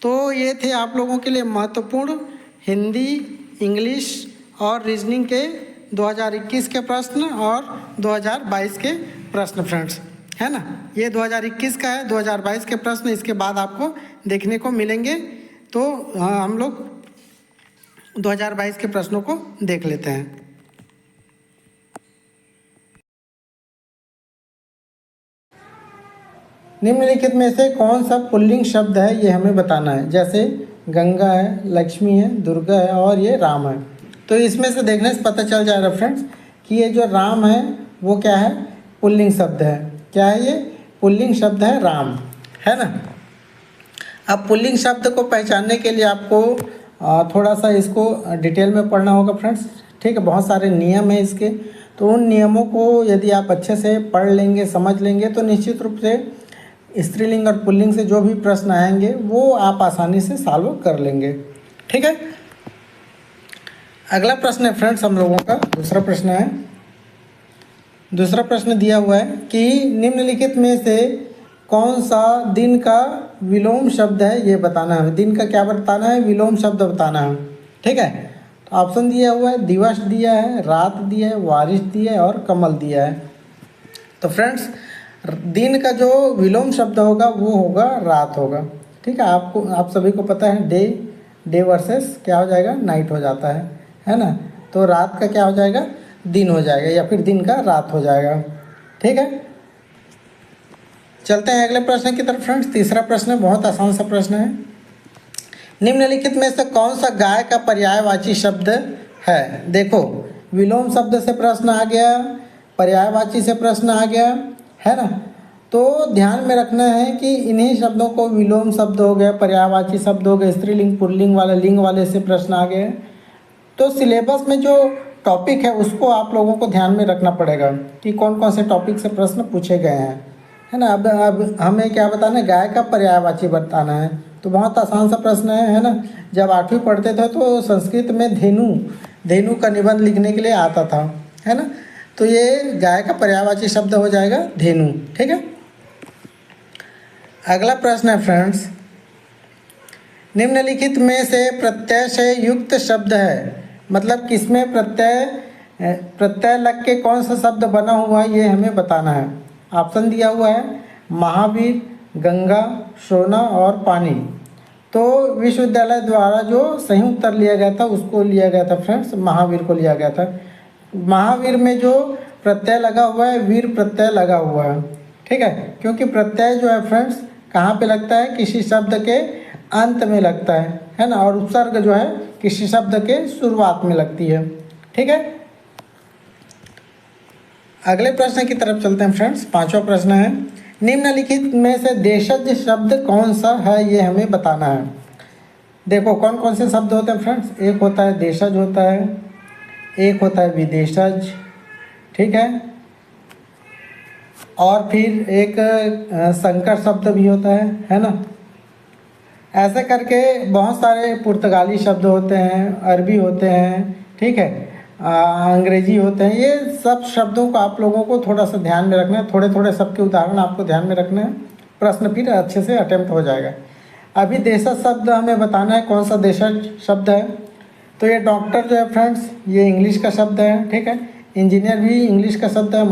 तो ये थे आप लोगों के लिए महत्वपूर्ण हिंदी, इंग्लिश और रीजनिंग के 2021 के प्रश्न और 2022 के प्रश्न फ्रेंड्स, है ना। ये 2021 का है, 2022 के प्रश्न इसके बाद आपको देखने को मिलेंगे। तो हम लोग 2022 के प्रश्नों को देख लेते हैं। निम्नलिखित में से कौन सा पुल्लिंग शब्द है ये हमें बताना है। जैसे गंगा है, लक्ष्मी है, दुर्गा है और ये राम है। तो इसमें से देखने से पता चल जाएगा फ्रेंड्स कि ये जो राम है वो क्या है, पुल्लिंग शब्द है। क्या है ये, पुल्लिंग शब्द है राम, है ना। अब पुल्लिंग शब्द को पहचानने के लिए आपको थोड़ा सा इसको डिटेल में पढ़ना होगा फ्रेंड्स। ठीक है, बहुत सारे नियम हैं इसके, तो उन नियमों को यदि आप अच्छे से पढ़ लेंगे, समझ लेंगे, तो निश्चित रूप से स्त्रीलिंग और पुल्लिंग से जो भी प्रश्न आएंगे वो आप आसानी से सॉल्व कर लेंगे। ठीक है, अगला प्रश्न है फ्रेंड्स हम लोगों का दूसरा प्रश्न है, दूसरा प्रश्न दिया हुआ है कि निम्नलिखित में से कौन सा दिन का विलोम शब्द है, ये बताना है। दिन का क्या बताना है? विलोम शब्द बताना है। ठीक है, तो ऑप्शन दिया हुआ है, दिवस दिया है, रात दिया है, वारिस दिया है और कमल दिया है। तो फ्रेंड्स, दिन का जो विलोम शब्द होगा वो होगा रात होगा। ठीक है, आप सभी को पता है डे वर्सेस क्या हो जाएगा? नाइट हो जाता है ना। तो रात का क्या हो जाएगा? दिन हो जाएगा, या फिर दिन का रात हो जाएगा। ठीक है, चलते हैं अगले प्रश्न की तरफ फ्रेंड्स। तीसरा प्रश्न बहुत आसान सा प्रश्न है। निम्नलिखित में से कौन सा गाय का पर्यायवाची शब्द है? देखो, विलोम शब्द से प्रश्न आ गया, पर्यायवाची से प्रश्न आ गया, है ना। तो ध्यान में रखना है कि इन्हीं शब्दों को विलोम शब्द हो गए, पर्यायवाची शब्द हो गए, स्त्रीलिंग पुल्लिंग वाले लिंग वाले से प्रश्न आ गए। तो सिलेबस में जो टॉपिक है उसको आप लोगों को ध्यान में रखना पड़ेगा कि कौन कौन से टॉपिक से प्रश्न पूछे गए हैं, है ना। अब हमें क्या बताना है? गाय का पर्यायवाची बताना है। तो बहुत आसान सा प्रश्न है ना। जब 8वीं पढ़ते थे तो संस्कृत में धेनु का निबंध लिखने के लिए आता था, है ना। तो ये गाय का पर्यायवाची शब्द हो जाएगा धेनु। ठीक है, अगला प्रश्न है फ्रेंड्स, निम्नलिखित में से प्रत्यय से युक्त शब्द है, मतलब किसमें प्रत्यय लग के कौन सा शब्द बना हुआ है, ये हमें बताना है। ऑप्शन दिया हुआ है महावीर, गंगा, सोना और पानी। तो विश्वविद्यालय द्वारा जो सही उत्तर लिया गया था उसको लिया गया था फ्रेंड्स, महावीर को लिया गया था। महावीर में जो प्रत्यय लगा हुआ है, वीर प्रत्यय लगा हुआ है। ठीक है, क्योंकि प्रत्यय जो है फ्रेंड्स कहाँ पे लगता है? किसी शब्द के अंत में लगता है ना। और उपसर्ग जो है किसी शब्द के शुरुआत में लगती है। ठीक है, अगले प्रश्न की तरफ चलते हैं फ्रेंड्स। पांचवा प्रश्न है, निम्नलिखित में से देशज शब्द कौन सा है, ये हमें बताना है। देखो, कौन कौन से शब्द होते हैं फ्रेंड्स? एक होता है देशज होता है, एक होता है विदेशज, ठीक है, और फिर एक संकर शब्द भी होता है ना। ऐसे करके बहुत सारे पुर्तगाली शब्द होते हैं, अरबी होते हैं, ठीक है, अंग्रेजी होते हैं। ये सब शब्दों को आप लोगों को थोड़ा सा ध्यान में रखना है। थोड़े थोड़े सबके उदाहरण आपको ध्यान में रखना है, प्रश्न फिर अच्छे से अटेम्प्ट हो जाएगा। अभी देशज शब्द हमें बताना है कौन सा देशज शब्द है। तो ये डॉक्टर जो है फ्रेंड्स, ये इंग्लिश का शब्द है। ठीक है, इंजीनियर भी इंग्लिश का शब्द है,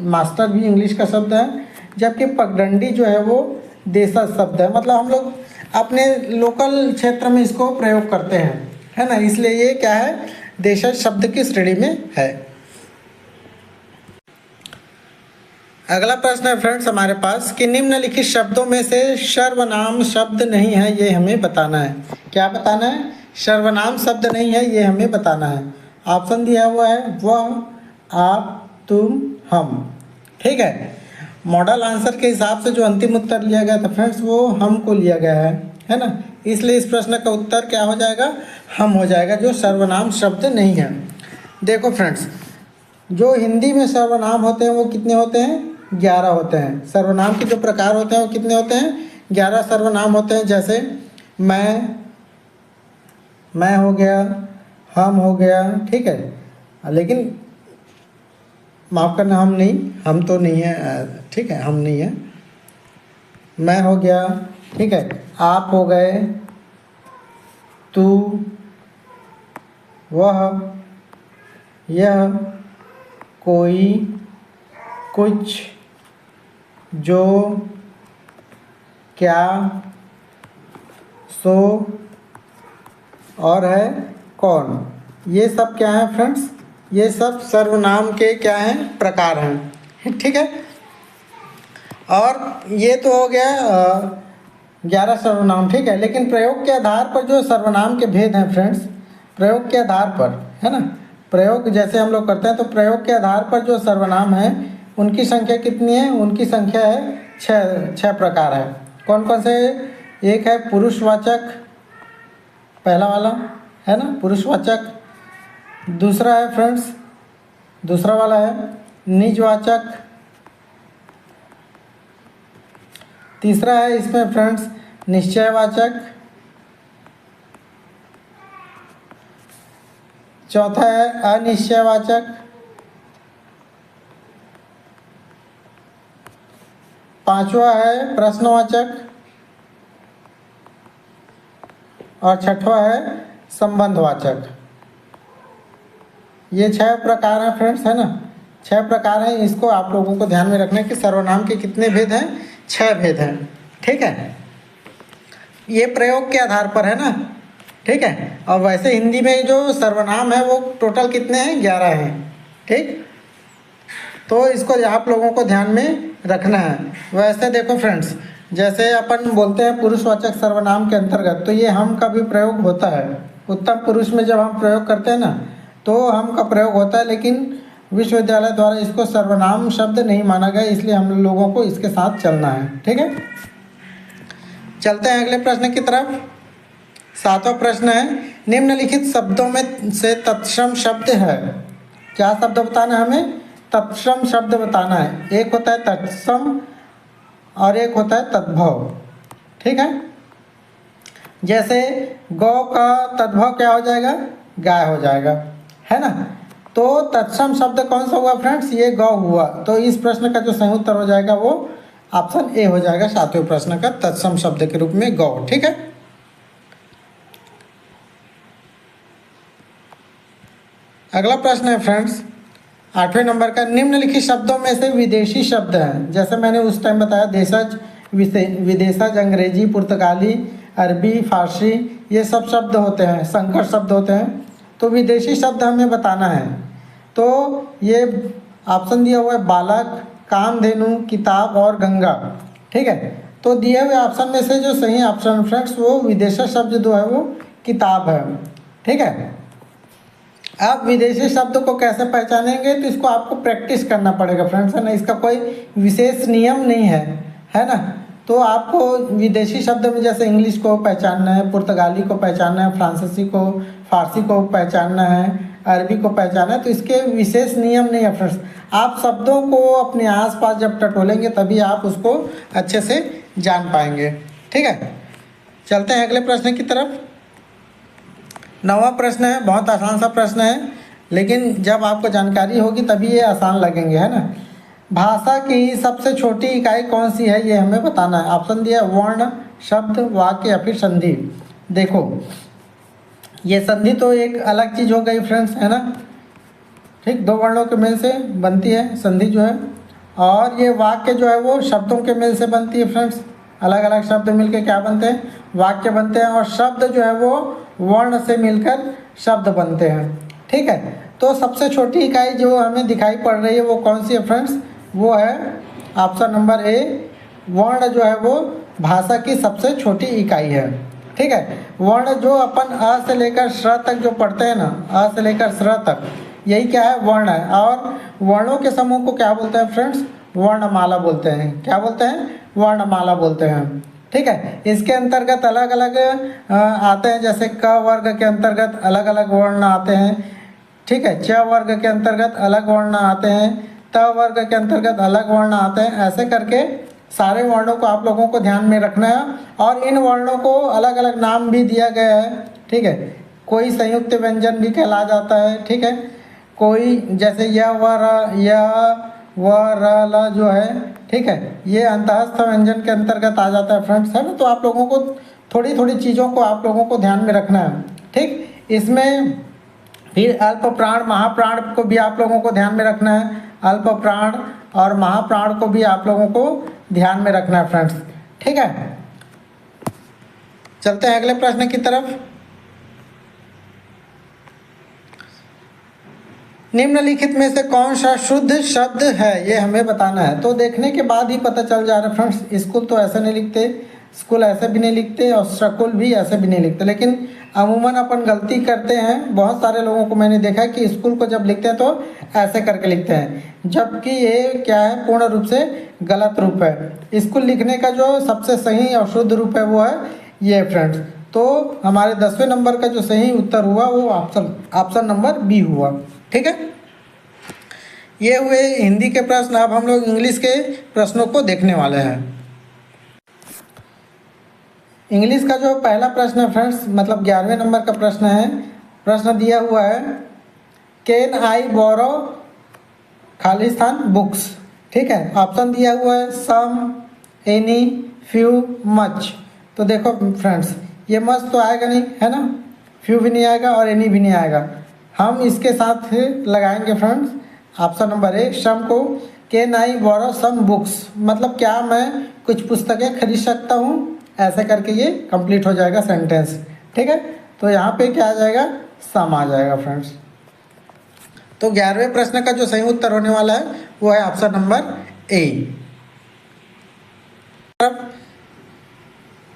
मास्टर भी इंग्लिश का शब्द है। जबकि पगडंडी जो है वो देशज शब्द है, मतलब हम लोग अपने लोकल क्षेत्र में इसको प्रयोग करते हैं, है ना। इसलिए ये क्या है? देशज शब्द की श्रेणी में है। अगला प्रश्न है फ्रेंड्स हमारे पास कि निम्नलिखित शब्दों में से सर्वनाम शब्द नहीं है, ये हमें बताना है। क्या बताना है? सर्वनाम शब्द नहीं है, ये हमें बताना है। ऑप्शन दिया हुआ है वह, आप, तुम, हम। ठीक है, मॉडल आंसर के हिसाब से जो अंतिम उत्तर लिया गया था फ्रेंड्स वो हम को लिया गया है ना। इसलिए इस प्रश्न का उत्तर क्या हो जाएगा? हम हो जाएगा, जो सर्वनाम शब्द नहीं है। देखो फ्रेंड्स, जो हिंदी में सर्वनाम होते हैं वो कितने होते हैं? 11 होते हैं। सर्वनाम के जो प्रकार होते हैं वो कितने होते हैं? 11 सर्वनाम होते हैं। जैसे मैं हो गया, हम हो गया, ठीक है, लेकिन माफ़ करना, हम तो नहीं है, ठीक है, हम नहीं है। मैं हो गया, ठीक है, आप हो गए, तू, वह, यह, कोई, कुछ, जो, क्या, सो और है कौन। ये सब क्या है फ्रेंड्स? ये सब सर्वनाम के क्या हैं? प्रकार हैं। ठीक है, और ये तो हो गया 11 सर्वनाम, ठीक है। लेकिन प्रयोग के आधार पर जो सर्वनाम के भेद हैं फ्रेंड्स, प्रयोग के आधार पर, है ना, प्रयोग जैसे हम लोग करते हैं तो प्रयोग के आधार पर जो सर्वनाम है उनकी संख्या कितनी है? उनकी संख्या है छः प्रकार है। कौन कौन से? एक है पुरुषवाचक, पहला वाला, है ना, पुरुषवाचक। दूसरा है फ्रेंड्स, दूसरा वाला है निजवाचक। तीसरा है इसमें फ्रेंड्स निश्चयवाचक। चौथा है अनिश्चयवाचक। पांचवा है प्रश्नवाचक और छठवा है संबंधवाचक। ये 6 प्रकार हैं फ्रेंड्स, है ना। 6 प्रकार हैं, इसको आप लोगों को ध्यान में रखना है कि सर्वनाम के कितने भेद हैं, 6 भेद हैं। ठीक है, ये प्रयोग के आधार पर है ना। ठीक है, और वैसे हिंदी में जो सर्वनाम है वो टोटल कितने हैं, 11 हैं। ठीक, तो इसको आप लोगों को ध्यान में रखना है। वैसे देखो फ्रेंड्स, जैसे अपन बोलते हैं पुरुषवाचक सर्वनाम के अंतर्गत, तो ये हम का भी प्रयोग होता है। उत्तम पुरुष में जब हम प्रयोग करते हैं ना, तो हम का प्रयोग होता है, लेकिन विश्वविद्यालय द्वारा इसको सर्वनाम शब्द नहीं माना गया, इसलिए हम लोगों को इसके साथ चलना है। ठीक है, चलते हैं अगले प्रश्न की तरफ। 7वां प्रश्न है, निम्नलिखित शब्दों में से तत्सम शब्द है। क्या शब्द बताना है हमें, तत्सम शब्द बताना है। एक होता है तत्सम और एक होता है तद्भव। ठीक है, जैसे गौ का तद्भव क्या हो जाएगा, गाय हो जाएगा, है ना। तो तत्सम शब्द कौन सा हुआ फ्रेंड्स, ये गौ हुआ। तो इस प्रश्न का जो सही उत्तर हो जाएगा वो ऑप्शन ए हो जाएगा, 7वें प्रश्न का तत्सम शब्द के रूप में गौ। ठीक है, अगला प्रश्न है फ्रेंड्स 8वें नंबर का, निम्नलिखित शब्दों में से विदेशी शब्द हैं। जैसे मैंने उस टाइम बताया, देशज, विदेशज, अंग्रेजी, पुर्तगाली, अरबी, फारसी, ये सब शब्द होते हैं, संकर शब्द होते हैं। तो विदेशी शब्द हमें बताना है। तो ये ऑप्शन दिया हुआ है बालक, कामधेनु, किताब और गंगा। ठीक है, तो दिए हुए ऑप्शन में से जो सही ऑप्शन फ्रेंड्स वो विदेशी शब्द जो है वो किताब है। ठीक है, आप विदेशी शब्द को कैसे पहचानेंगे, तो इसको आपको प्रैक्टिस करना पड़ेगा फ्रेंड्स, है ना। इसका कोई विशेष नियम नहीं है ना। तो आपको विदेशी शब्द में जैसे इंग्लिश को पहचानना है, पुर्तगाली को पहचानना है, फ्रांसीसी को, फारसी को पहचानना है, अरबी को पहचानना है। तो इसके विशेष नियम नहीं है फ्रेंड्स। आप शब्दों को अपने आसपास जब टटोलेंगे तभी आप उसको अच्छे से जान पाएंगे। ठीक है, चलते हैं अगले प्रश्न की तरफ। 9वां प्रश्न है, बहुत आसान सा प्रश्न है, लेकिन जब आपको जानकारी होगी तभी ये आसान लगेंगे, है ना। भाषा की सबसे छोटी इकाई कौन सी है, ये हमें बताना है। ऑप्शन दिया वर्ण, शब्द, वाक्य या फिर संधि। देखो, ये संधि तो एक अलग चीज़ हो गई फ्रेंड्स, है ना। ठीक, 2 वर्णों के मेल से बनती है संधि जो है, और ये वाक्य जो है वो शब्दों के मेल से बनती है फ्रेंड्स। अलग अलग शब्द मिलके क्या बनते हैं, वाक्य बनते हैं। और शब्द जो है वो वर्ण से मिलकर शब्द बनते हैं। ठीक है, तो सबसे छोटी इकाई जो हमें दिखाई पड़ रही है वो कौन सी है फ्रेंड्स, वो है ऑप्शन नंबर ए, वर्ण जो है वो भाषा की सबसे छोटी इकाई है। ठीक है, वर्ण जो अपन अ से लेकर श तक जो पढ़ते हैं ना, अ से लेकर श तक, यही क्या है, वर्ण है। और वर्णों के समूह को क्या बोलते हैं फ्रेंड्स, वर्णमाला बोलते हैं। क्या बोलते हैं, वर्णमाला बोलते हैं। ठीक है, इसके अंतर्गत अलग अलग आते हैं, जैसे क वर्ग के अंतर्गत अलग अलग वर्ण आते हैं। ठीक है, च वर्ग के अंतर्गत अलग वर्ण आते हैं, त वर्ग के अंतर्गत अलग वर्ण आते हैं। ऐसे करके सारे वर्णों को आप लोगों को ध्यान में रखना है, और इन वर्णों को अलग अलग नाम भी दिया गया है। ठीक है, कोई संयुक्त व्यंजन भी कहला जाता है। ठीक है, कोई जैसे य व र ल जो है, ठीक है, ये अंतःस्थ व्यंजन के अंतर्गत आ जाता है फ्रेंड्स, है ना। तो आप लोगों को थोड़ी थोड़ी चीज़ों को आप लोगों को ध्यान में रखना है। ठीक, इसमें फिर अल्प प्राण, महाप्राण को भी आप लोगों को ध्यान में रखना है। अल्प प्राण और महाप्राण को भी आप लोगों को ध्यान में रखना है फ्रेंड्स। ठीक है, चलते हैं अगले प्रश्न की तरफ। निम्नलिखित में से कौन सा शुद्ध शब्द है, ये हमें बताना है। तो देखने के बाद ही पता चल जा रहा है फ्रेंड्स। स्कूल तो ऐसे नहीं लिखते, स्कूल ऐसे भी नहीं लिखते, और स्कूल भी ऐसे भी नहीं लिखते, लेकिन अमूमन अपन गलती करते हैं। बहुत सारे लोगों को मैंने देखा है कि स्कूल को जब लिखते हैं तो ऐसे करके लिखते हैं, जबकि ये क्या है, पूर्ण रूप से गलत रूप है। स्कूल लिखने का जो सबसे सही और शुद्ध रूप है वो है ये फ्रेंड्स। तो हमारे 10वें नंबर का जो सही उत्तर हुआ वो ऑप्शन नंबर बी हुआ। ठीक है, ये हुए हिंदी के प्रश्न। अब हम लोग इंग्लिश के प्रश्नों को देखने वाले हैं। इंग्लिश का जो पहला प्रश्न है फ्रेंड्स, मतलब 11वें नंबर का प्रश्न है। प्रश्न दिया हुआ है, can I borrow Khalistan books. ठीक है, ऑप्शन दिया हुआ है सम, एनी, फ्यू, मच। तो देखो फ्रेंड्स, ये मच तो आएगा नहीं, है ना, फ्यू भी नहीं आएगा और एनी भी नहीं आएगा। हम इसके साथ लगाएंगे फ्रेंड्स ऑप्शन नंबर ए, सम को। Can I borrow some books, मतलब क्या मैं कुछ पुस्तकें खरीद सकता हूँ, ऐसे करके ये कंप्लीट हो जाएगा सेंटेंस। ठीक है, तो यहाँ पे क्या आ जाएगा, सम आ जाएगा फ्रेंड्स। तो 11वें प्रश्न का जो सही उत्तर होने वाला है वो है ऑप्शन नंबर ए।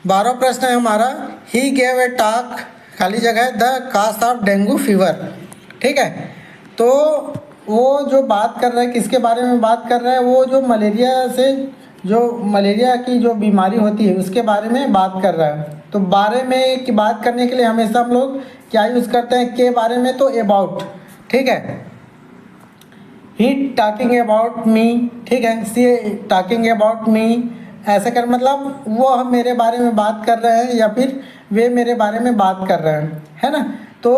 12वां प्रश्न है हमारा, ही गेव ए टॉक, खाली जगह है, the cost of dengue fever. ठीक है, तो वो जो बात कर रहा है किसके बारे में बात कर रहा है, वो जो मलेरिया की जो बीमारी होती है उसके बारे में बात कर रहा है। तो बारे में की बात करने के लिए हमेशा हम लोग क्या यूज़ करते हैं, के बारे में, तो अबाउट। ठीक है, ही टॉकिंग अबाउट मी, ठीक है, सी टॉकिंग अबाउट मी, ऐसे कर मतलब वो मेरे बारे में बात कर रहे हैं या फिर वे मेरे बारे में बात कर रहे हैं, है ना। तो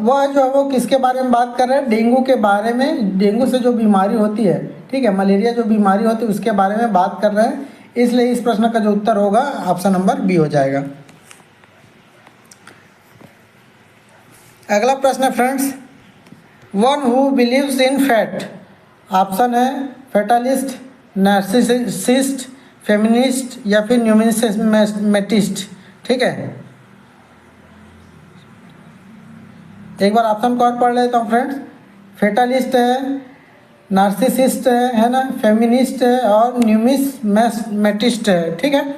वह जो है वो किसके बारे में बात कर रहे हैं, डेंगू के बारे में, डेंगू से जो बीमारी होती है, ठीक है, मलेरिया जो बीमारी होती है उसके बारे में बात कर रहे हैं, इसलिए इस प्रश्न का जो उत्तर होगा ऑप्शन नंबर बी हो जाएगा। अगला प्रश्न है friends, one who believes in fat, option है फैटालिस्ट, नार्सिसिस्ट, फेमिनिस्ट या फिर न्यूमिसमेटिस्ट। ठीक है, एक बार ऑप्शन को और पढ़ लेता हूँ फ्रेंड्स, फेटालिस्ट है, नार्सिसिस्ट है ना, फेमिनिस्ट है और न्यूमिसमेटिस्ट है। ठीक है,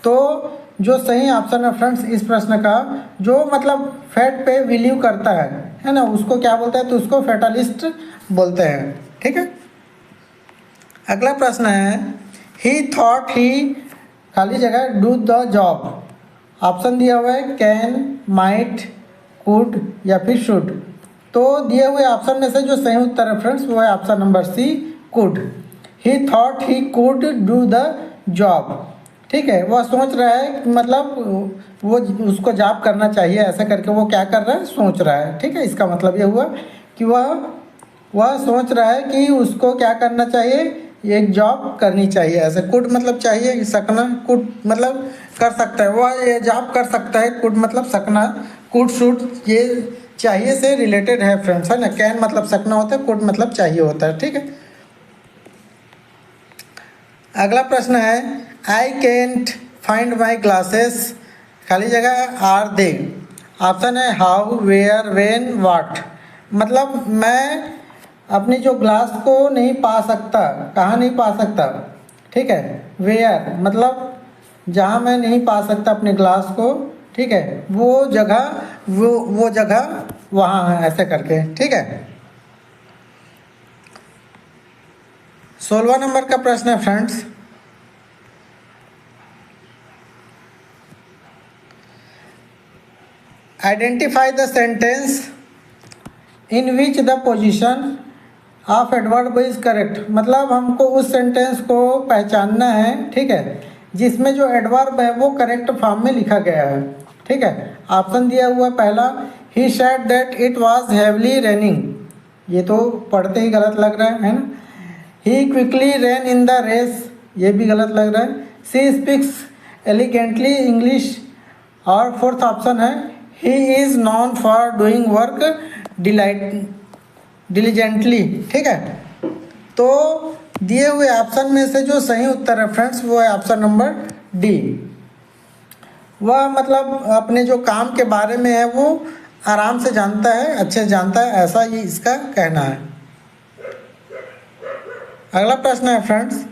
तो जो सही ऑप्शन है फ्रेंड्स इस प्रश्न का, जो मतलब फैट पे बिलीव करता है ना, उसको क्या बोलते हैं, तो उसको फेटालिस्ट बोलते हैं। ठीक है, अगला प्रश्न है, ही थॉट ही, खाली जगह, डू द जॉब। ऑप्शन दिया हुआ है कैन, माइट, कुड या फिर शुड। तो दिए हुए ऑप्शन में से जो सही उत्तर है फ्रेंड्स वो है option number C, could. He thought he could do the job. ठीक है, वह सोच रहा है मतलब वो उसको जॉब करना चाहिए, ऐसा करके वो क्या कर रहा है, सोच रहा है। ठीक है, इसका मतलब ये हुआ कि वह सोच रहा है कि उसको क्या करना चाहिए, एक जॉब करनी चाहिए। ऐसे कुड मतलब चाहिए, सकना, कुड मतलब कर सकता है, वह ये जॉब कर सकता है, कुड मतलब सकना, कुड शुड ये चाहिए से रिलेटेड है फ्रेंड्स, है ना। कैन मतलब सकना होता है, कुड मतलब चाहिए होता है। ठीक है, अगला प्रश्न है, I can't find my glasses, खाली जगह, आर दे। ऑप्शन है हाउ, वेयर, वेन, वाट। मतलब मैं अपनी जो ग्लास को नहीं पा सकता, कहाँ नहीं पा सकता। ठीक है, वेयर मतलब जहाँ मैं नहीं पा सकता अपने ग्लास को, ठीक है, वो जगह वहाँ है, ऐसे करके। ठीक है, 16वां नंबर का प्रश्न है friends, identify the sentence in which the position of adverb is correct. मतलब हमको उस सेंटेंस को पहचानना है, ठीक है, जिसमें जो एडवर्ब है वो करेक्ट फॉर्म में लिखा गया है। ठीक है, ऑप्शन दिया हुआ पहला, he said that it was heavily raining, ये तो पढ़ते ही गलत लग रहा है ना। He quickly ran in the race, ये भी गलत लग रहा है। She speaks elegantly English. और फोर्थ ऑप्शन है, he is known for doing work diligently. ठीक है, तो दिए हुए ऑप्शन में से जो सही उत्तर है फ्रेंड्स वो है ऑप्शन नंबर डी। वह मतलब अपने जो काम के बारे में है वो आराम से जानता है, अच्छे से जानता है, ऐसा ही इसका कहना है। अगला प्रश्न है friends,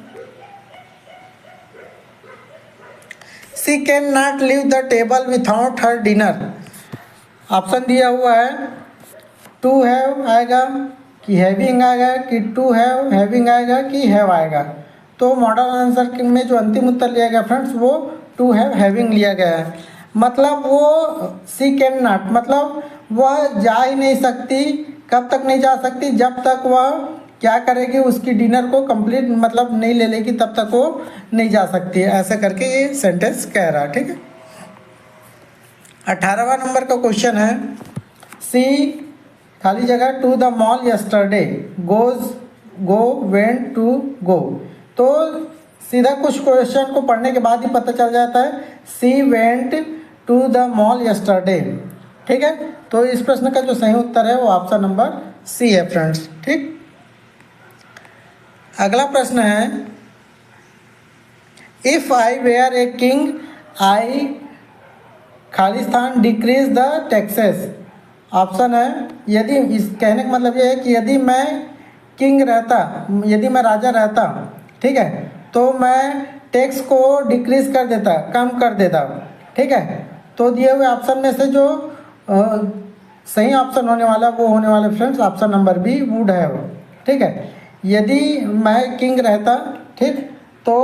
she can not leave the table without her dinner. Option दिया हुआ है, टू हैव आएगा कि हैविंग आएगा कि टू हैव हैविंग आएगा कि हैव आएगा। तो मॉडल आंसर में जो अंतिम उत्तर लिया गया फ्रेंड्स वो टू हैव हैविंग लिया गया है। मतलब वो सी कैन नॉट मतलब वह जा ही नहीं सकती, कब तक नहीं जा सकती, जब तक वह क्या करेगी, उसकी डिनर को कंप्लीट मतलब नहीं ले लेगी तब तक वो नहीं जा सकती है, ऐसे करके ये सेंटेंस कह रहा है। ठीक है, 18वां नंबर का क्वेश्चन है, सी खाली जगह to the mall yesterday, go went to go. तो सीधा कुछ क्वेश्चन को पढ़ने के बाद ही पता चल जाता है। She went to the mall yesterday, ठीक है। तो इस प्रश्न का जो सही उत्तर है वो ऑप्शन नंबर सी है फ्रेंड्स, ठीक। अगला प्रश्न है, if I were a king I Khalistan decrease the taxes. Option है, यदि, इस कहने का मतलब ये है कि यदि मैं किंग रहता, यदि मैं राजा रहता, ठीक है, तो मैं टैक्स को डिक्रीज कर देता, कम कर देता, ठीक है। तो दिए हुए ऑप्शन में से जो सही ऑप्शन होने वाला वो होने वाला friends option number B would है वो, ठीक है। यदि मैं किंग रहता, ठीक, तो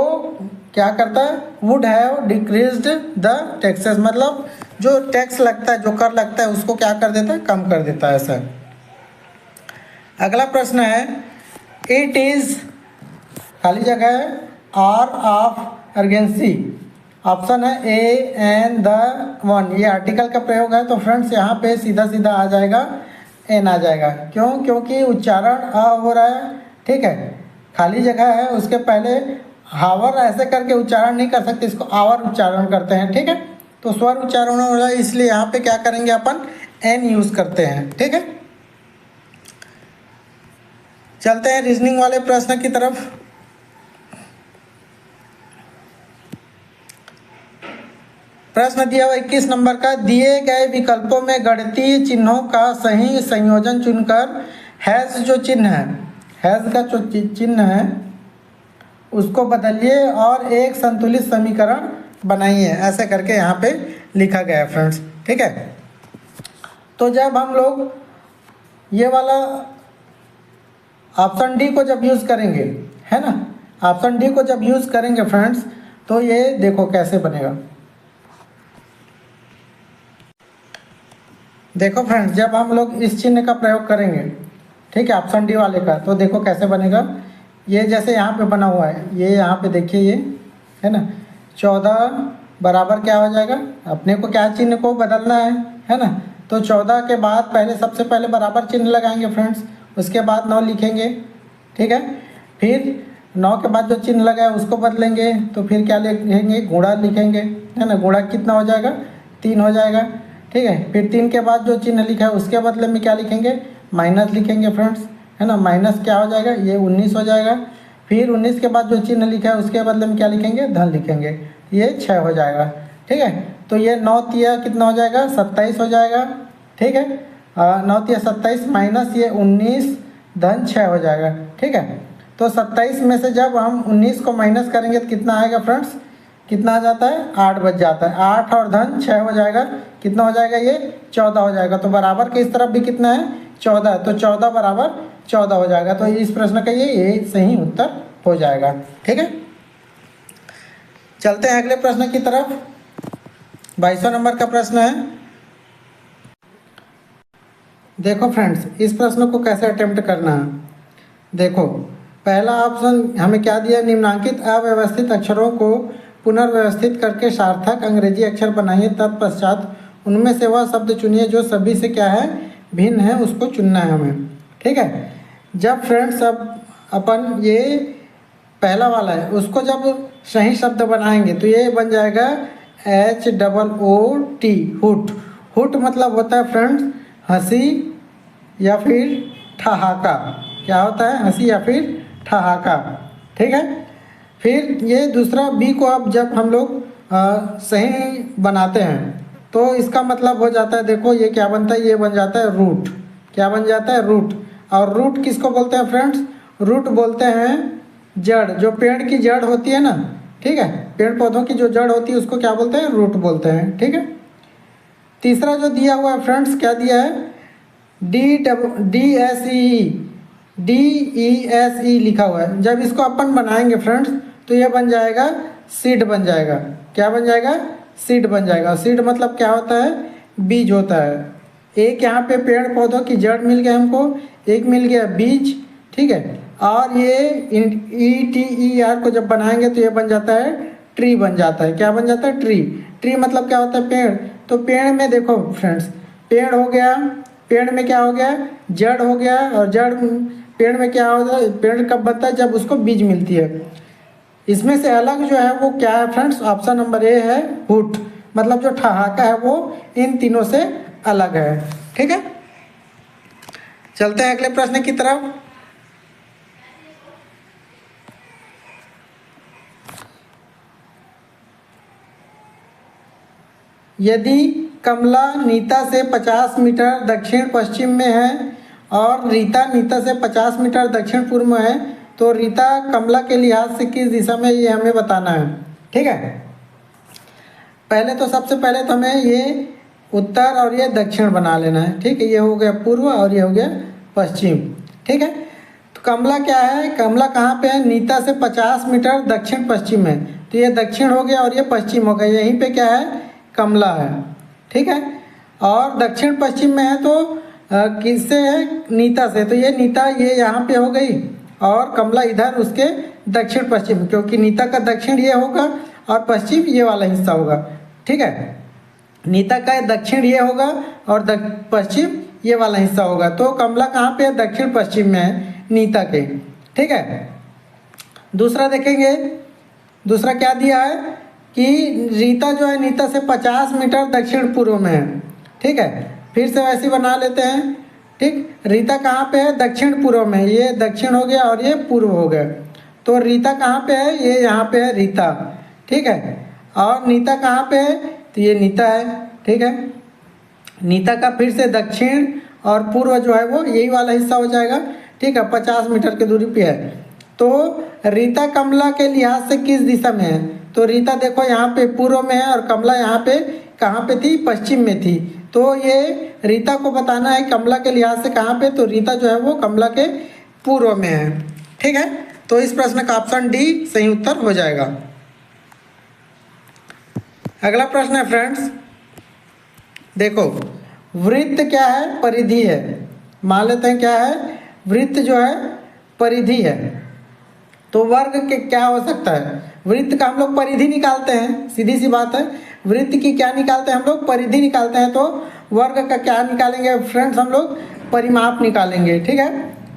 क्या करता है, would have decreased the taxes, मतलब जो टैक्स लगता है, जो कर लगता है उसको क्या कर देता है, कम कर देता है, ऐसा। अगला प्रश्न है, इट इज़ खाली जगह है आर ऑफ अर्जेंसी। ऑप्शन है ए एन द वन, ये आर्टिकल का प्रयोग है, तो फ्रेंड्स यहाँ पे सीधा सीधा आ जाएगा एन आ जाएगा। क्यों? क्योंकि उच्चारण अ हो रहा है, ठीक है, खाली जगह है, उसके पहले हावर ऐसे करके उच्चारण नहीं कर सकते, इसको आवर उच्चारण करते हैं, ठीक है। तो स्वर उच्चारण हो रहा है, इसलिए यहाँ पे क्या करेंगे अपन, एन यूज़ करते हैं, ठीक है। चलते हैं रीजनिंग वाले प्रश्न की तरफ। प्रश्न दिया हुआ 21 नंबर का, दिए गए विकल्पों में गणितीय चिन्हों का सही संयोजन चुनकर हैश जो चिन्ह है, हैश का जो चिन्ह है उसको बदलिए और एक संतुलित समीकरण बनाइए, ऐसे करके यहाँ पे लिखा गया है फ्रेंड्स, ठीक है। तो जब हम लोग ये वाला ऑप्शन डी को जब यूज़ करेंगे, है ना, ऑप्शन डी को जब यूज़ करेंगे फ्रेंड्स, तो ये देखो कैसे बनेगा। देखो फ्रेंड्स, जब हम लोग इस चिन्ह का प्रयोग करेंगे, ठीक है, ऑप्शन डी वाले का, तो देखो कैसे बनेगा। ये जैसे यहाँ पे बना हुआ है, ये यहाँ पे देखिए, ये है ना, 14 बराबर क्या हो जाएगा, अपने को क्या चिन्ह को बदलना है ना। तो 14 के बाद पहले सबसे पहले बराबर चिन्ह लगाएंगे फ्रेंड्स, उसके बाद 9 लिखेंगे, ठीक है। फिर 9 के बाद जो चिन्ह लगा है उसको बदलेंगे, तो फिर क्या लिखेंगे, गुणा लिखेंगे, है ना। गुणा कितना हो जाएगा, 3 हो जाएगा, ठीक है। फिर 3 के बाद जो चिन्ह लिखा है उसके बदले में क्या लिखेंगे, माइनस लिखेंगे फ्रेंड्स, है ना। माइनस क्या हो जाएगा, ये 19 हो जाएगा। फिर 19 के बाद जो चिन्ह लिखा है उसके बदले में क्या लिखेंगे, धन लिखेंगे, ये 6 हो जाएगा, ठीक है। तो ये 9 तिया कितना हो जाएगा, 27 हो जाएगा, ठीक है। 9 तिया 27 माइनस ये 19 धन 6 हो जाएगा, ठीक है। तो 27 में से जब हम 19 को माइनस करेंगे तो कितना आएगा फ्रेंड्स, कितना आ जाता है, 8 बच जाता है, 8 और धन 6 हो जाएगा, कितना हो जाएगा, ये 14 हो जाएगा। तो बराबर के इस तरफ भी कितना है, 14, तो 14 बराबर 14 हो जाएगा। तो इस प्रश्न का ये सही उत्तर हो जाएगा, ठीक है। चलते हैं अगले प्रश्न की तरफ। 22वां नंबर का प्रश्न है, देखो फ्रेंड्स, इस प्रश्न को कैसे अटेम्प्ट करना है। देखो, पहला ऑप्शन हमें क्या दिया, निम्नांकित अव्यवस्थित अक्षरों को पुनर्व्यवस्थित करके सार्थक अंग्रेजी अक्षर बनाइए, तत्पश्चात उनमें से वह शब्द चुनिए जो सभी से क्या है, भिन्न है, उसको चुनना है हमें, ठीक है। जब फ्रेंड्स अब अपन ये पहला वाला है उसको जब सही शब्द बनाएंगे तो ये बन जाएगा HOOT, हुट। हुट मतलब होता है फ्रेंड्स हंसी या फिर ठहाका, क्या होता है, हंसी या फिर ठहाका, ठीक है। फिर ये दूसरा बी को अब जब हम लोग सही बनाते हैं तो इसका मतलब हो जाता है, देखो ये क्या बनता है, ये बन जाता है रूट, क्या बन जाता है, रूट। और रूट किसको बोलते हैं फ्रेंड्स, रूट बोलते हैं जड़, जो पेड़ की जड़ होती है ना, ठीक है, पेड़ पौधों की जो जड़ होती है उसको क्या बोलते हैं, रूट बोलते हैं, ठीक है। तीसरा जो दिया हुआ है फ्रेंड्स, क्या दिया है, DESE लिखा हुआ है। जब इसको अपन बनाएंगे फ्रेंड्स तो ये बन जाएगा सीड बन जाएगा, क्या बन जाएगा, सीड बन जाएगा। सीड मतलब क्या होता है, बीज होता है। एक यहाँ पे पेड़ पौधों की जड़ मिल गया हमको, एक मिल गया बीज, ठीक है। और ये ETER को जब बनाएंगे तो ये बन जाता है ट्री बन जाता है, क्या बन जाता है, ट्री। ट्री मतलब क्या होता है, पेड़। तो पेड़ में देखो फ्रेंड्स, पेड़ हो गया, पेड़ में क्या हो गया, जड़ हो गया, और जड़ पेड़ में क्या होता है, पेड़ कब बनता है, जब उसको बीज मिलती है। इसमें से अलग जो है वो क्या है फ्रेंड्स? ऑप्शन नंबर ए है हुट, मतलब जो ठहाका है वो इन तीनों से अलग है। ठीक है, चलते हैं अगले प्रश्न की तरफ। यदि कमला नीता से 50 मीटर दक्षिण पश्चिम में है और रीता नीता से 50 मीटर दक्षिण पूर्व में है, तो रीता कमला के लिहाज से किस दिशा में, ये हमें बताना है। ठीक है, पहले तो सबसे पहले तो हमें ये उत्तर और ये दक्षिण बना लेना है। ठीक है, ये हो गया पूर्व और ये हो गया पश्चिम। ठीक है, तो कमला क्या है? कमला कहाँ पे है? नीता से 50 मीटर दक्षिण पश्चिम में, तो ये दक्षिण हो गया और ये पश्चिम हो गया। यहीं पे क्या है? कमला है। ठीक है, और दक्षिण पश्चिम में है तो किससे है? नीता से, तो ये नीता ये यहाँ पे हो गई और कमला इधर उसके दक्षिण पश्चिम, क्योंकि नीता का दक्षिण ये होगा और पश्चिम ये वाला हिस्सा होगा। ठीक है, नीता का दक्षिण ये होगा और पश्चिम ये वाला हिस्सा होगा, तो कमला कहाँ पे है? दक्षिण पश्चिम में है नीता के। ठीक है, दूसरा देखेंगे, दूसरा क्या दिया है कि रीता जो है नीता से 50 मीटर दक्षिण पूर्व में है। ठीक है, फिर से वैसे बना लेते हैं। ठीक, रीता कहाँ पे है? दक्षिण पूर्व में, ये दक्षिण हो गया और ये पूर्व हो गया, तो रीता कहाँ पे है? ये यहाँ पे है रीता। ठीक है, और नीता कहाँ पे है? तो ये नीता है। ठीक है, नीता का फिर से दक्षिण और पूर्व जो है वो यही वाला हिस्सा हो जाएगा। ठीक है, 50 मीटर की दूरी पे है, तो रीता कमला के लिहाज से किस दिशा में है? तो रीता देखो यहाँ पे पूर्व में है और कमला यहाँ पे कहाँ पे थी? पश्चिम में थी, तो ये रीता को बताना है कमला के लिहाज से कहाँ पे, तो रीता जो है वो कमला के पूर्व में है। ठीक है, तो इस प्रश्न का ऑप्शन डी सही उत्तर हो जाएगा। अगला प्रश्न है फ्रेंड्स, देखो वृत्त क्या है? परिधि है। मान लेते हैं क्या है? वृत्त जो है परिधि है, तो वर्ग के क्या हो सकता है? वृत्त का हम लोग परिधि निकालते हैं, सीधी सी बात है। वृत्त की क्या निकालते हैं हम लोग? परिधि निकालते हैं, तो वर्ग का क्या निकालेंगे फ्रेंड्स? हम लोग परिमाप निकालेंगे। ठीक है,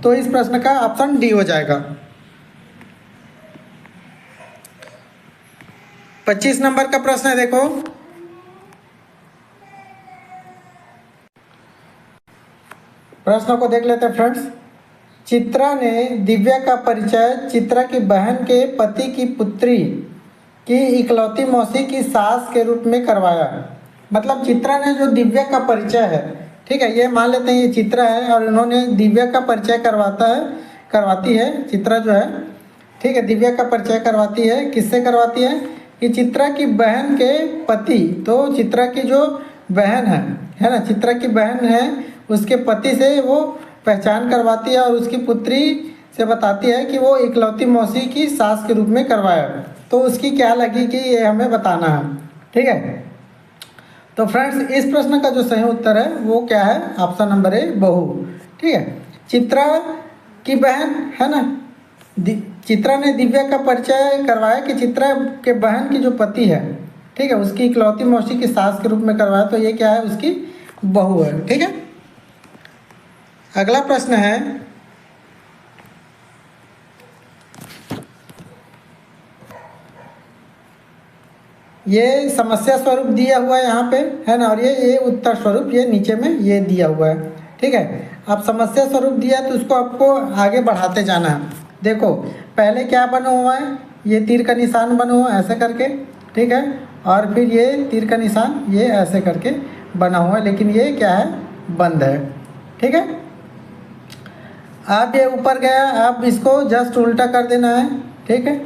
तो इस प्रश्न का ऑप्शन डी हो जाएगा। 25 नंबर का प्रश्न है, देखो प्रश्न को देख लेते हैं फ्रेंड्स। चित्रा ने दिव्या का परिचय चित्रा की बहन के पति की पुत्री की इकलौती मौसी की सास के रूप में करवाया। मतलब चित्रा ने जो दिव्या का परिचय है, ठीक है, ये मान लेते हैं ये चित्रा है और इन्होंने दिव्या का परिचय करवाती है चित्रा जो है। ठीक है, दिव्या का परिचय करवाती है, किससे करवाती है? कि चित्रा की बहन के पति, तो चित्रा की जो बहन है ना, चित्रा की बहन है, उसके पति से वो पहचान करवाती है और उसकी पुत्री से बताती है कि वो इकलौती मौसी की सास के रूप में करवाया, तो उसकी क्या लगी कि ये हमें बताना है। ठीक है, तो फ्रेंड्स इस प्रश्न का जो सही उत्तर है वो क्या है? ऑप्शन नंबर ए बहू। ठीक है, चित्रा की बहन है ना, चित्रा ने दिव्या का परिचय करवाया कि चित्रा के बहन की जो पति है, ठीक है, उसकी इकलौती मौसी की सास के रूप में करवाया, तो ये क्या है? उसकी बहू है। ठीक है, अगला प्रश्न है, ये समस्या स्वरूप दिया हुआ है यहाँ पे है ना, और ये उत्तर स्वरूप ये नीचे में ये दिया हुआ है। ठीक है, अब समस्या स्वरूप दिया तो उसको आपको आगे बढ़ाते जाना है। देखो पहले क्या बना हुआ है? ये तीर का निशान बना हुआ है ऐसे करके। ठीक है, और फिर ये तीर का निशान ये ऐसे करके बना हुआ है, लेकिन ये क्या है? बंद है। ठीक है, अब ये ऊपर गया, अब इसको जस्ट उल्टा कर देना है। ठीक है,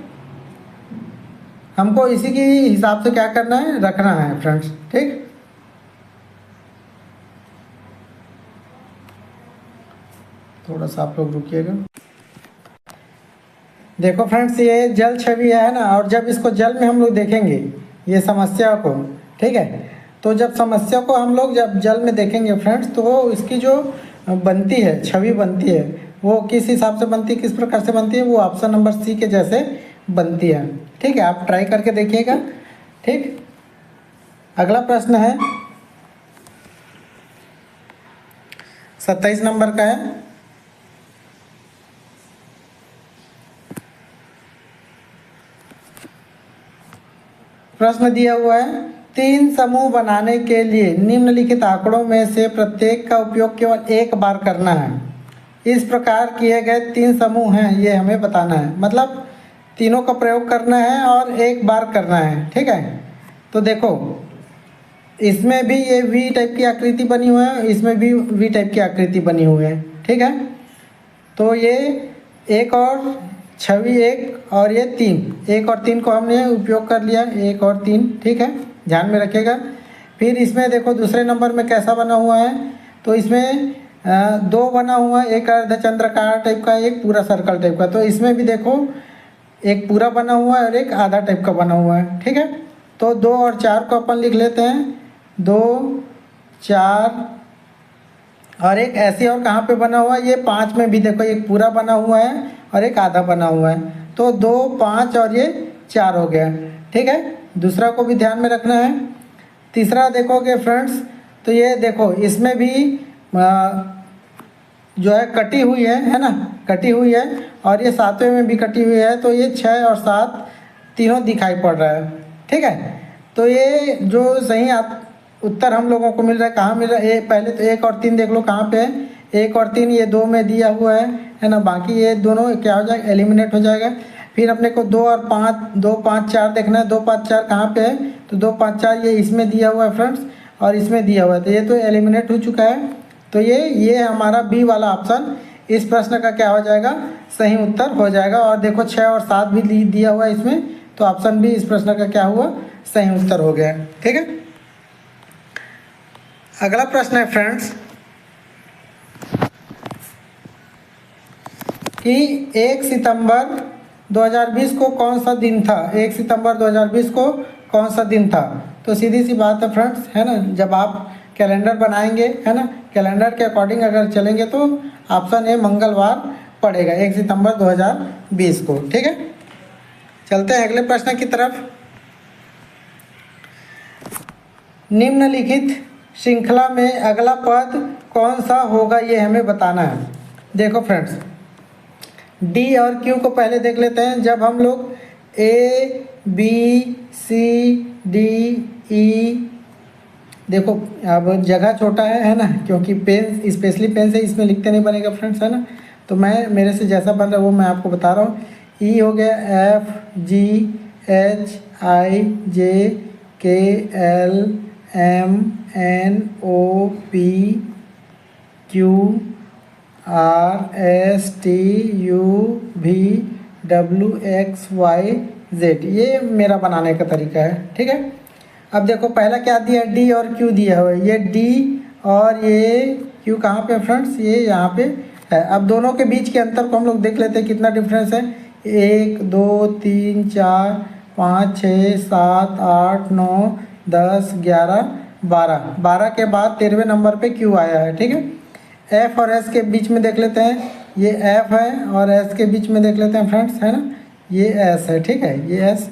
हमको इसी के हिसाब से क्या करना है? रखना है फ्रेंड्स। ठीक, थोड़ा सा आप लोग रुकिएगा। देखो फ्रेंड्स ये जल छवि है ना, और जब इसको जल में हम लोग देखेंगे ये समस्या को, ठीक है, तो जब समस्या को हम लोग जब जल में देखेंगे फ्रेंड्स, तो इसकी जो बनती है छवि बनती है वो किस हिसाब से बनती है, किस प्रकार से बनती है? वो ऑप्शन नंबर सी के जैसे बनती है। ठीक है, आप ट्राई करके देखिएगा। ठीक, अगला प्रश्न है 27 नंबर का है। प्रश्न दिया हुआ है, 3 समूह बनाने के लिए निम्नलिखित आंकड़ों में से प्रत्येक का उपयोग केवल एक बार करना है। इस प्रकार किए गए 3 समूह हैं, ये हमें बताना है। मतलब तीनों का प्रयोग करना है और एक बार करना है, ठीक है। तो देखो इसमें भी ये वी टाइप की आकृति बनी हुई है, इसमें भी वी टाइप की आकृति बनी हुई है, ठीक है। तो ये एक और छवि एक और ये 3, 1 और 3 को हमने उपयोग कर लिया, 1 और 3, ठीक है, ध्यान में रखिएगा। फिर इसमें देखो दूसरे नंबर में कैसा बना हुआ है, तो इसमें 2 बना हुआ है, एक अर्धचंद्राकार टाइप का, एक पूरा सर्कल टाइप का। तो इसमें भी देखो एक पूरा बना हुआ है और एक आधा टाइप का बना हुआ है, ठीक है। तो 2 और 4 को अपन लिख लेते हैं, 2 4 और एक ऐसे और कहाँ पे बना हुआ है, ये 5 में भी देखो एक पूरा बना हुआ है और एक आधा बना हुआ है। तो 2 5 और ये 4 हो गया, ठीक है। दूसरा को भी ध्यान में रखना है। तीसरा देखोगे फ्रेंड्स, तो ये देखो इसमें भी जो है कटी हुई है ना, कटी हुई है, और ये 7वें में भी कटी हुई है। तो ये 6 और 7 तीनों दिखाई पड़ रहा है, ठीक है। तो ये जो सही उत्तर हम लोगों को मिल रहा है, कहाँ मिल रहा है, पहले तो 1 और 3 देख लो कहाँ पे है। 1 और 3 ये 2 में दिया हुआ है ना, बाकी ये दोनों क्या हो जाएगा, एलिमिनेट हो जाएगा। फिर अपने को 2 और 5, 2 5 4 देखना है, 2 5 4 कहाँ पे है, तो 2 5 4 ये इसमें दिया हुआ है फ्रेंड्स, और इसमें दिया हुआ है, तो ये तो एलिमिनेट हो चुका है। तो ये हमारा बी वाला ऑप्शन इस प्रश्न का क्या हो जाएगा, सही उत्तर हो जाएगा। और देखो 6 और 7 भी दिया हुआ है इसमें, तो ऑप्शन बी इस प्रश्न का क्या हुआ, सही उत्तर हो गया, ठीक है। अगला प्रश्न है फ्रेंड्स कि 1 सितंबर 2020 को कौन सा दिन था, 1 सितंबर 2020 को कौन सा दिन था। तो सीधी सी बात है फ्रेंड्स, है ना, जब आप कैलेंडर बनाएंगे, है ना, कैलेंडर के अकॉर्डिंग अगर चलेंगे तो ऑप्शन ए मंगलवार पड़ेगा, 1 सितंबर 2020 को, ठीक है। चलते हैं अगले प्रश्न की तरफ। निम्नलिखित श्रृंखला में अगला पद कौन सा होगा, ये हमें बताना है। देखो फ्रेंड्स, डी और क्यू को पहले देख लेते हैं। जब हम लोग A B C D E, देखो अब जगह छोटा है ना, क्योंकि पेन स्पेशली पेन से इसमें लिखते नहीं बनेगा फ्रेंड्स, है ना। तो मैं मेरे से जैसा बन रहा है वो मैं आपको बता रहा हूँ। ई हो गया, F G H I J K L M N O P Q R S T U V W X Y Z, ये मेरा बनाने का तरीका है, ठीक है। अब देखो पहला क्या दिया, डी और क्यू दिया हुआ है। ये डी और ये क्यू कहाँ पे फ्रेंड्स, ये यहाँ पे है। अब दोनों के बीच के अंतर को हम लोग देख लेते हैं कितना डिफरेंस है। 1 2 3 4 5 6 7 8 9 10 11 12, 12 के बाद 13वें नंबर पे क्यू आया है, ठीक है। एफ और एस के बीच में देख लेते हैं, ये एफ है, और एस के बीच में देख लेते हैं फ्रेंड्स, है ना, ये एस है, ठीक है, ये एस।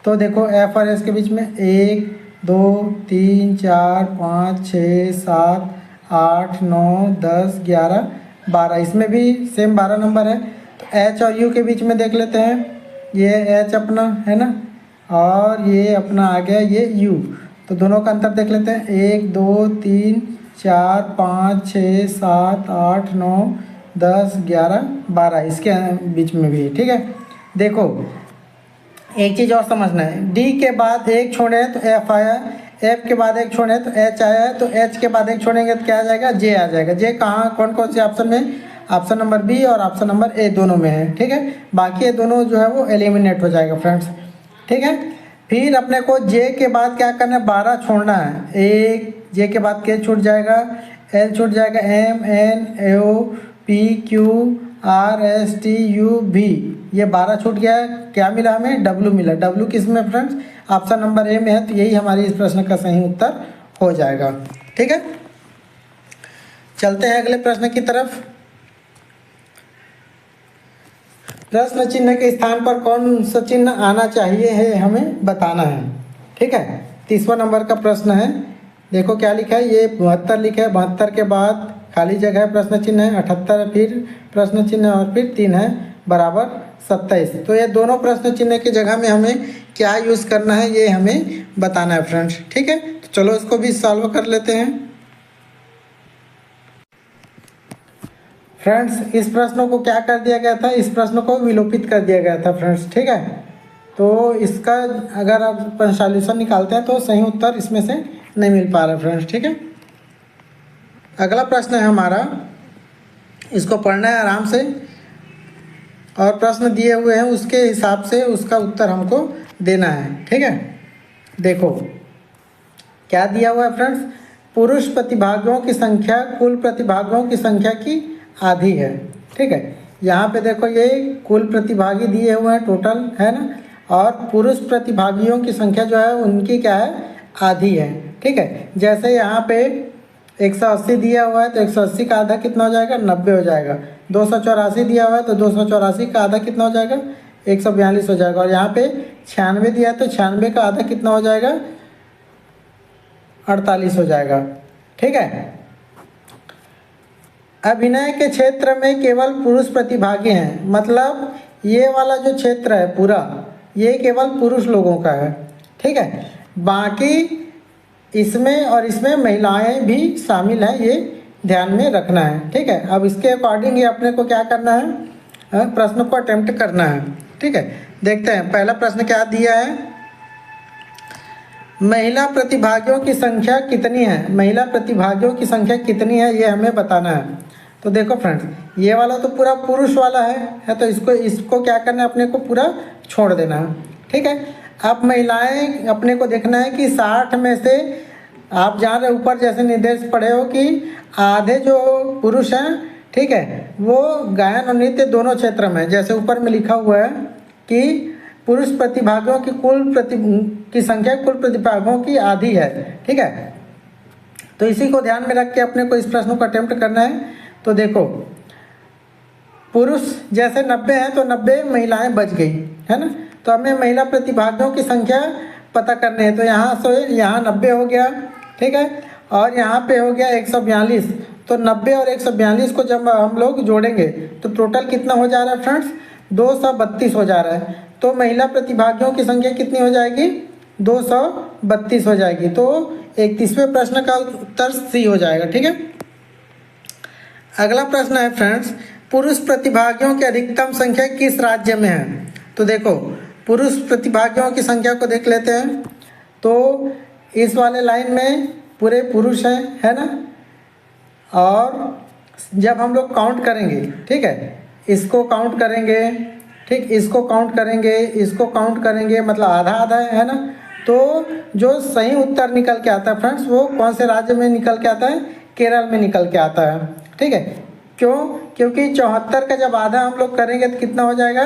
तो देखो एफ और एस के बीच में 1 2 3 4 5 6 7 8 9 10 11 12, इसमें भी सेम 12 नंबर है। तो एच और यू के बीच में देख लेते हैं, ये एच अपना है ना, और ये अपना आ गया ये यू। तो दोनों का अंतर देख लेते हैं, 1 2 3 4 5 6 7 8 9 10 11 12, इसके बीच में भी, ठीक है। देखो एक चीज़ और समझना है, डी के बाद एक छोड़े तो एफ आया, एफ के बाद एक छोड़े तो एच आया है, तो एच के बाद एक छोड़ेंगे तो क्या आ जाएगा, जे आ जाएगा। जे कहाँ कौन कौन से ऑप्शन में, ऑप्शन नंबर बी और ऑप्शन नंबर ए दोनों में है, ठीक है। बाकी ये दोनों जो है वो एलिमिनेट हो जाएगा फ्रेंड्स, ठीक है। फिर अपने को जे के बाद क्या करना है, 12 छोड़ना है। एक जे के बाद के छूट जाएगा, एल छूट जाएगा, M N O P Q R S T U V, ये 12 छूट गया है। क्या मिला हमें, डब्लू मिला। डब्लू किस में फ्रेंड्स, ऑप्शन नंबर ए में है, तो यही हमारी इस प्रश्न का सही उत्तर हो जाएगा, ठीक है। चलते हैं अगले प्रश्न की तरफ। प्रश्न चिन्ह के स्थान पर कौन सा चिन्ह आना चाहिए है हमें बताना है, ठीक है। 30वां नंबर का प्रश्न है। देखो क्या लिखा है, ये 72 लिखा है, 72 के बाद खाली जगह है, प्रश्न चिन्ह है, 78 फिर प्रश्न चिन्ह और फिर 3 है, बराबर 27। तो ये दोनों प्रश्न चिन्ह की जगह में हमें क्या यूज़ करना है ये हमें बताना है फ्रेंड्स। ठीक है, तो चलो इसको भी सॉल्व कर लेते हैं। फ्रेंड्स इस प्रश्न को क्या कर दिया गया था, इस प्रश्न को विलोपित कर दिया गया था फ्रेंड्स। ठीक है, तो इसका अगर आप सॉल्यूशन निकालते हैं तो सही उत्तर इसमें से नहीं मिल पा रहा फ्रेंड्स। ठीक है, अगला प्रश्न है हमारा, इसको पढ़ना है आराम से और प्रश्न दिए हुए हैं उसके हिसाब से उसका उत्तर हमको देना है। ठीक है, देखो क्या दिया हुआ है फ्रेंड्स, पुरुष प्रतिभागियों की संख्या कुल प्रतिभागियों की संख्या की आधी है। ठीक है, यहाँ पे देखो ये कुल प्रतिभागी दिए हुए हैं टोटल है ना, और पुरुष प्रतिभागियों की संख्या जो है उनकी क्या है, आधी है। ठीक है, जैसे यहाँ पे 180 दिया हुआ है तो 180 का आधा कितना हो जाएगा, 90 हो जाएगा। 284 दिया हुआ है तो 284 का आधा कितना हो जाएगा, 142 हो जाएगा। और यहाँ पे 96 दिया है तो 96 का आधा कितना हो जाएगा, 48 हो जाएगा। ठीक है, अभिनय के क्षेत्र में केवल पुरुष प्रतिभागी हैं, मतलब ये वाला जो क्षेत्र है पूरा ये केवल पुरुष लोगों का है। ठीक है, बाकी इसमें और इसमें महिलाएं भी शामिल हैं, ये ध्यान में रखना है। ठीक है, अब इसके अकॉर्डिंग ये अपने को क्या करना है, प्रश्न को अटेम्प्ट करना है। ठीक है, देखते हैं पहला प्रश्न क्या दिया है, महिला प्रतिभागियों की संख्या कितनी है, महिला प्रतिभागियों की संख्या कितनी है ये हमें बताना है। तो देखो फ्रेंड्स ये वाला तो पूरा पुरुष वाला है तो इसको क्या करना है, अपने को पूरा छोड़ देना है। ठीक है, अब महिलाएं अपने को देखना है कि 60 में से आप जान रहे ऊपर जैसे निर्देश पढ़े हो कि आधे जो पुरुष हैं, ठीक है, वो गायन और नृत्य दोनों क्षेत्र में, जैसे ऊपर में लिखा हुआ है कि पुरुष प्रतिभागियों की संख्या कुल प्रतिभागियों की आधी है। ठीक है, तो इसी को ध्यान में रख के अपने को इस प्रश्न को अटेम्प्ट करना है। तो देखो पुरुष जैसे 90 हैं तो 90 महिलाएं बच गई है ना, तो हमें महिला प्रतिभागियों की संख्या पता करनी है। तो यहाँ से यहाँ 90 हो गया। ठीक है, और यहाँ पे हो गया 142। तो 90 और 142 को जब हम लोग जोड़ेंगे तो टोटल कितना हो जा रहा है फ्रेंड्स, 232 हो जा रहा है। तो महिला प्रतिभागियों की संख्या कितनी हो जाएगी, 232 हो जाएगी। तो 31वें प्रश्न का उत्तर सी हो जाएगा। ठीक है, अगला प्रश्न है फ्रेंड्स, पुरुष प्रतिभागियों की अधिकतम संख्या किस राज्य में है। तो देखो पुरुष प्रतिभागियों की संख्या को देख लेते हैं। तो इस वाले लाइन में पूरे पुरुष हैं है ना, और जब हम लोग काउंट करेंगे, ठीक है, इसको काउंट करेंगे, ठीक, इसको काउंट करेंगे, इसको काउंट करेंगे, मतलब आधा आधा है ना। तो जो सही उत्तर निकल के आता है फ्रेंड्स वो कौन से राज्य में निकल के आता है, केरल में निकल के आता है। ठीक है, क्यों, क्योंकि 74 का जब आधा हम लोग करेंगे तो कितना हो जाएगा,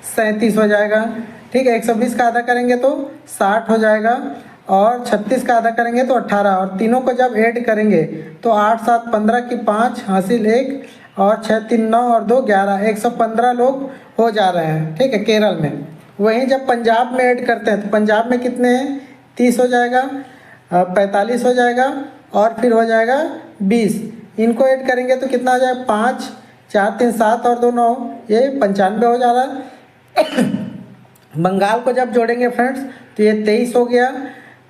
37 हो जाएगा। ठीक है, 120 का आधा करेंगे तो 60 हो जाएगा, और 36 का आधा करेंगे तो 18, और तीनों को जब ऐड करेंगे तो 8 7 15 की 5 हासिल 1, और 6 3 9 और 2 11, 115 लोग हो जा रहे हैं। ठीक है, केरल में। वहीं जब पंजाब में ऐड करते हैं तो पंजाब में कितने हैं, 30 हो जाएगा, 45 हो जाएगा, और फिर हो जाएगा 20। इनको ऐड करेंगे तो कितना हो जाएगा, 5 4 3 7 और 2 9, ये 95 हो जा रहा है। बंगाल को जब जोड़ेंगे फ्रेंड्स तो ये 23 हो गया,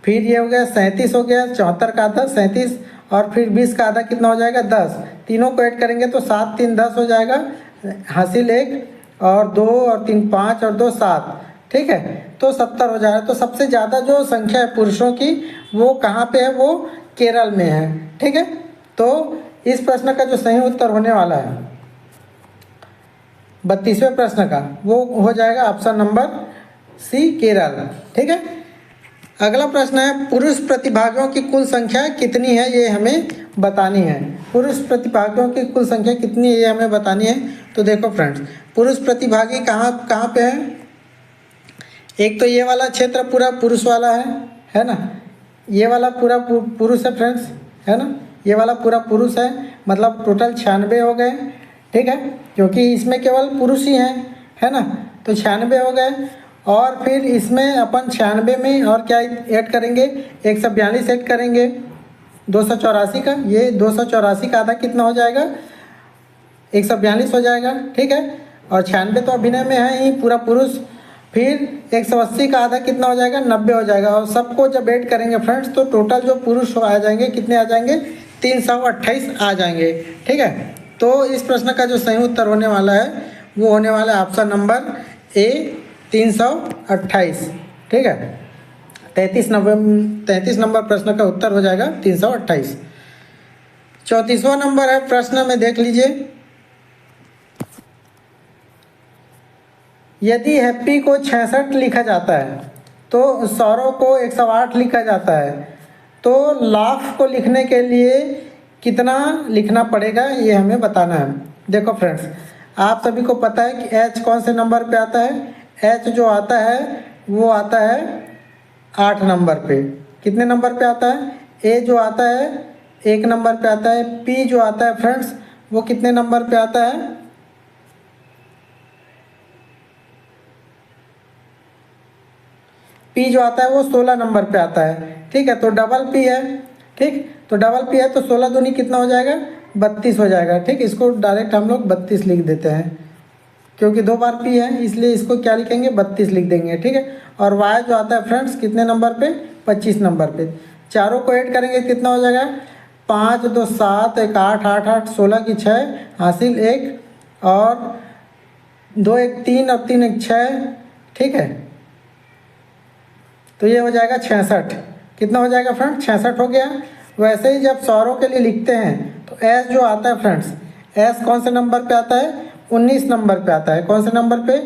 फिर ये हो गया 37 हो गया, 74 का आधा 37, और फिर 20 का आधा कितना हो जाएगा, 10। तीनों को ऐड करेंगे तो 7 3 10 हो जाएगा, हासिल 1 और 2 और 3 5 और 2 7। ठीक है, तो 70 हो जाएगा। तो सबसे ज़्यादा जो संख्या है पुरुषों की वो कहाँ पे है, वो केरल में है। ठीक है, तो इस प्रश्न का जो सही उत्तर होने वाला है 32वें प्रश्न का, वो हो जाएगा ऑप्शन नंबर सी, केरल। ठीक है, अगला प्रश्न है, पुरुष प्रतिभागियों की कुल संख्या कितनी है ये हमें बतानी है। पुरुष प्रतिभागियों की कुल संख्या कितनी है ये हमें बतानी है। तो देखो फ्रेंड्स पुरुष प्रतिभागी कहाँ पे है, एक तो ये वाला क्षेत्र पूरा पुरुष वाला है ना, ये वाला पूरा पुरुष है फ्रेंड्स, है ना, ये वाला पूरा पुरुष है, मतलब टोटल 96 हो गए। ठीक है, क्योंकि इसमें केवल पुरुष ही हैं, है ना, तो 96 हो गए। और फिर इसमें अपन 96 में और क्या ऐड करेंगे, 142 ऐड करेंगे 284 का, ये 284 का आधा कितना हो जाएगा, 142 हो जाएगा। ठीक है, और 96 तो अभिनय में है ही पूरा पुरुष। फिर 180 का आधा कितना हो जाएगा, 90 हो जाएगा। और सबको जब ऐड करेंगे फ्रेंड्स तो टोटल जो पुरुष आ जाएंगे कितने आ जाएंगे, 328 आ जाएंगे। ठीक है, तो इस प्रश्न का जो सही उत्तर होने वाला है वो होने वाला है ऑप्शन नंबर ए 328। ठीक है, 33 नंबर प्रश्न का उत्तर हो जाएगा 328। 34वां नंबर है प्रश्न में, देख लीजिए। यदि हैप्पी को 66 लिखा जाता है तो सौरव को 108 लिखा जाता है, तो लाफ को लिखने के लिए कितना लिखना पड़ेगा ये हमें बताना है। देखो फ्रेंड्स, आप सभी को पता है कि एच कौन से नंबर पे आता है। एच जो आता है वो आता है 8 नंबर पे। कितने नंबर पे आता है, ए जो आता है 1 नंबर पे आता है। पी जो आता है फ्रेंड्स वो कितने नंबर पे आता है, पी जो आता है वो 16 नंबर पे आता है। ठीक है, तो डबल पी है। ठीक, तो डबल पी है तो 16 दूनी कितना हो जाएगा, 32 हो जाएगा। ठीक, इसको डायरेक्ट हम लोग 32 लिख देते हैं, क्योंकि 2 बार पी है इसलिए इसको क्या लिखेंगे, 32 लिख देंगे। ठीक है, और वाई जो आता है फ्रेंड्स कितने नंबर पे, 25 नंबर पे। चारों को ऐड करेंगे कितना हो जाएगा, 5 2 7 1 8 8 8 16 की 6 हासिल 1 और 2 1 3 और 3 1 6। ठीक है, तो ये हो जाएगा 66। कितना हो जाएगा फ्रेंड्स, 66 हो गया। वैसे ही जब सौरों के लिए लिखते हैं तो एस जो आता है फ्रेंड्स, एस कौन से नंबर पे आता है, 19 नंबर पे आता है। कौन से नंबर पे,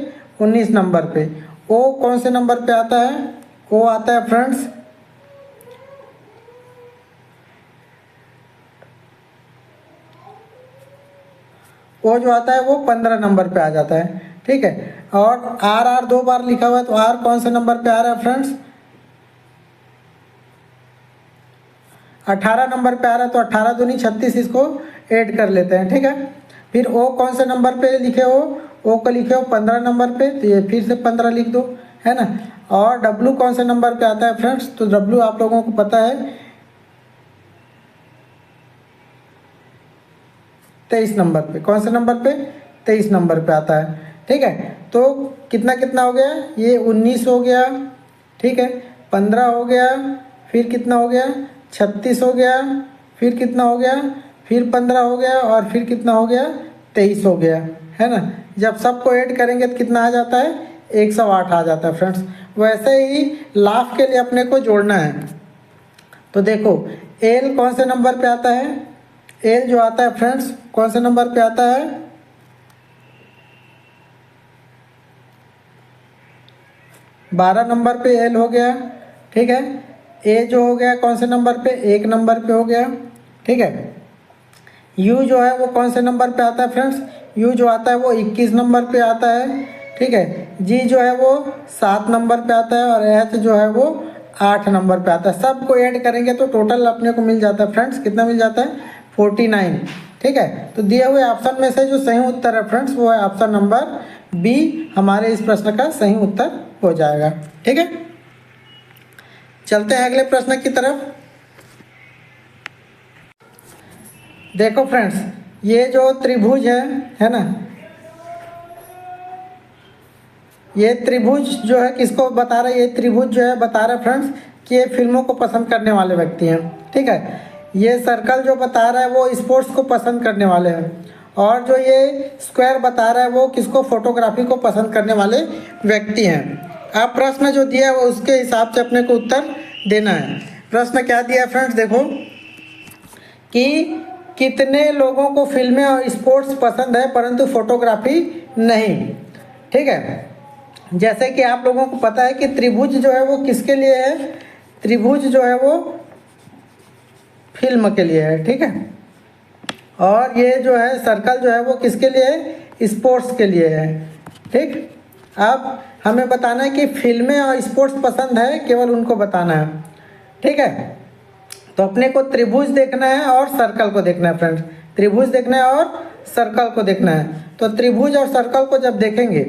19 नंबर पे। ओ कौन से नंबर पे आता है, ओ आता है फ्रेंड्स ओ जो आता है वो 15 नंबर पे आ जाता है। ठीक है, और आर आर 2 बार लिखा हुआ है तो आर कौन से नंबर पे आ रहा है फ्रेंड्स, 18 नंबर पे आ रहा है। तो 18 दूनी 36 इसको ऐड कर लेते हैं। ठीक है, फिर ओ कौन से नंबर पे लिखे हो, ओ को लिखे हो 15 नंबर पे, तो ये फिर से 15 लिख दो, है ना। और डब्लू कौन से नंबर पे आता है फ्रेंड्स, तो डब्लू आप लोगों को पता है 23 नंबर पे। कौन से नंबर पे, 23 नंबर पे आता है। ठीक है, तो कितना कितना हो गया, ये 19 हो गया। ठीक है, 15 हो गया, फिर कितना हो गया, 36 हो गया, फिर कितना हो गया, फिर 15 हो गया और फिर कितना हो गया, 23 हो गया, है ना। जब सबको ऐड करेंगे तो कितना आ जाता है, 108 आ जाता है फ्रेंड्स। वैसे ही लाफ के लिए अपने को जोड़ना है। तो देखो एल कौन से नंबर पे आता है, एल जो आता है फ्रेंड्स कौन से नंबर पे आता है, 12 नंबर पे एल हो गया। ठीक है, ए जो हो गया कौन से नंबर पे, 1 नंबर पे हो गया। ठीक है, यू जो है वो कौन से नंबर पे आता है फ्रेंड्स, यू जो आता है वो 21 नंबर पे आता है। ठीक है, जी जो है वो 7 नंबर पे आता है और एच जो है वो 8 नंबर पे आता है। सबको ऐड करेंगे तो टोटल अपने को मिल जाता है फ्रेंड्स, कितना मिल जाता है, 49। ठीक है, तो दिए हुए ऑप्शन में से जो सही उत्तर है फ्रेंड्स वो है ऑप्शन नंबर बी, हमारे इस प्रश्न का सही उत्तर हो जाएगा। ठीक है, चलते हैं अगले प्रश्न की तरफ। देखो फ्रेंड्स, ये जो त्रिभुज है ना, ये त्रिभुज जो है किसको बता रहा है, ये त्रिभुज जो है बता रहा है फ्रेंड्स कि ये फिल्मों को पसंद करने वाले व्यक्ति हैं। ठीक है, ये सर्कल जो बता रहा है वो स्पोर्ट्स को पसंद करने वाले हैं, और जो ये स्क्वायर बता रहा है वो किसको, फोटोग्राफी को पसंद करने वाले व्यक्ति हैं। अब प्रश्न जो दिया है वो उसके हिसाब से अपने को उत्तर देना है। प्रश्न क्या दिया है फ्रेंड्स, देखो कि कितने लोगों को फिल्में और स्पोर्ट्स पसंद है परंतु फोटोग्राफी नहीं। ठीक है, जैसे कि आप लोगों को पता है कि त्रिभुज जो है वो किसके लिए है, त्रिभुज जो है वो फिल्म के लिए है। ठीक है, और ये जो है सर्कल जो है वो किसके लिए है, स्पोर्ट्स के लिए है। ठीक, अब हमें बताना है कि फिल्में और स्पोर्ट्स पसंद है, केवल उनको बताना है। ठीक है, तो अपने को त्रिभुज देखना है और सर्कल को देखना है फ्रेंड्स, त्रिभुज देखना है और सर्कल को देखना है। तो त्रिभुज और सर्कल को जब देखेंगे,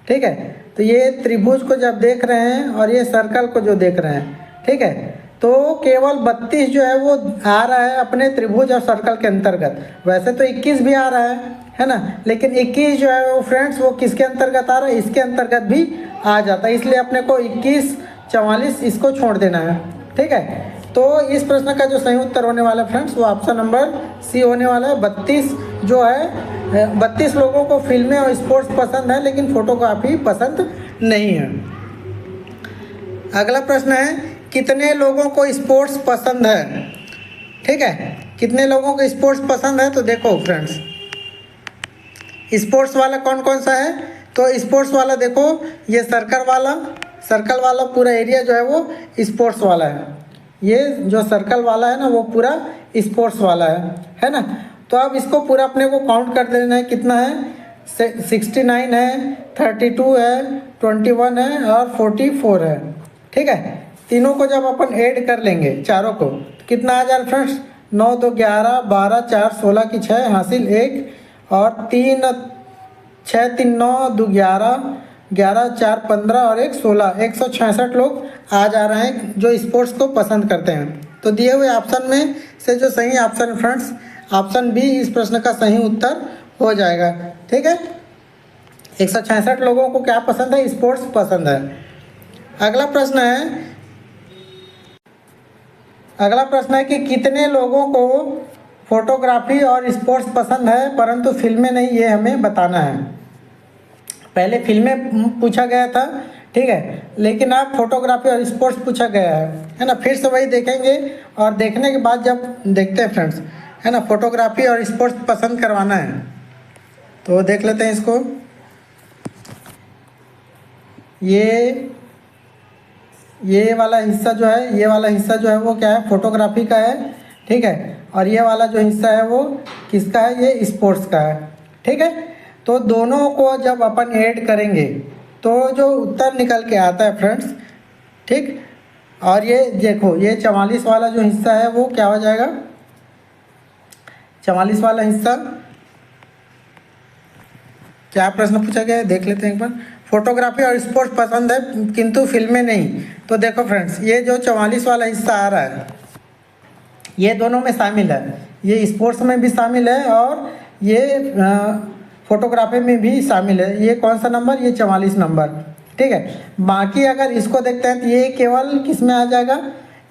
ठीक है, तो ये त्रिभुज को जब देख रहे हैं और ये सर्कल को जो देख रहे हैं, ठीक है, तो केवल 32 जो है वो आ रहा है अपने त्रिभुज और सर्कल के अंतर्गत। वैसे तो 21 भी आ रहा है ना, लेकिन 21 जो है वो फ्रेंड्स वो किसके अंतर्गत आ रहा है, इसके अंतर्गत भी आ जाता है, इसलिए अपने को 21, 44 इसको छोड़ देना है। ठीक है, तो इस प्रश्न का जो सही उत्तर होने वाला है फ्रेंड्स वो ऑप्शन नंबर सी होने वाला है। 32 जो है 32 लोगों को फिल्में और स्पोर्ट्स पसंद है लेकिन फोटोग्राफी पसंद नहीं है। अगला प्रश्न है, कितने लोगों को स्पोर्ट्स पसंद है। ठीक है, कितने लोगों को स्पोर्ट्स पसंद है, तो देखो फ्रेंड्स स्पोर्ट्स वाला कौन कौन सा है, तो स्पोर्ट्स वाला देखो ये सर्कल वाला पूरा एरिया जो है वो स्पोर्ट्स वाला है। ये जो सर्कल वाला है ना वो पूरा स्पोर्ट्स वाला है ना। तो अब इसको पूरा अपने को काउंट कर देना है, कितना है, 69 है, 32 है, 21 है और 44 है। ठीक है, तीनों को जब अपन ऐड कर लेंगे चारों को तो कितना आ जाए फ्रेंड्स, 9 2 11 12 4 16 की 6 हासिल 1 और 3 6 3 9 2 11 11 4 15 और 1 16, 166 लोग आ जा रहे हैं जो स्पोर्ट्स को पसंद करते हैं। तो दिए हुए ऑप्शन में से जो सही ऑप्शन फ्रेंड्स ऑप्शन बी इस प्रश्न का सही उत्तर हो जाएगा। ठीक है, 166 लोगों को क्या पसंद है, स्पोर्ट्स पसंद है। अगला प्रश्न है कि कितने लोगों को फोटोग्राफी और स्पोर्ट्स पसंद है परंतु फिल्में नहीं, ये हमें बताना है। पहले फिल्में पूछा गया था, ठीक है, लेकिन अब फोटोग्राफी और स्पोर्ट्स पूछा गया है ना। फिर से वही देखेंगे और देखने के बाद जब देखते हैं फ्रेंड्स, है ना, फोटोग्राफी और स्पोर्ट्स पसंद करवाना है तो देख लेते हैं इसको। ये वाला हिस्सा जो है, ये वाला हिस्सा जो है वो क्या है, फोटोग्राफी का है। ठीक है, और ये वाला जो हिस्सा है वो किसका है, ये स्पोर्ट्स का है। ठीक है, तो दोनों को जब अपन ऐड करेंगे तो जो उत्तर निकल के आता है फ्रेंड्स, ठीक, और ये देखो ये 44 वाला जो हिस्सा है वो क्या हो जाएगा, 44 वाला हिस्सा क्या प्रश्न पूछा गया है देख लेते हैं एक बार। फोटोग्राफी और स्पोर्ट्स पसंद है किंतु फिल्में नहीं। तो देखो फ्रेंड्स ये जो 44 वाला हिस्सा आ रहा है ये दोनों में शामिल है, ये स्पोर्ट्स में भी शामिल है और ये फोटोग्राफी में भी शामिल है। ये कौन सा नंबर, ये 44 नंबर। ठीक है, बाकी अगर इसको देखते हैं तो ये केवल किस में आ जाएगा,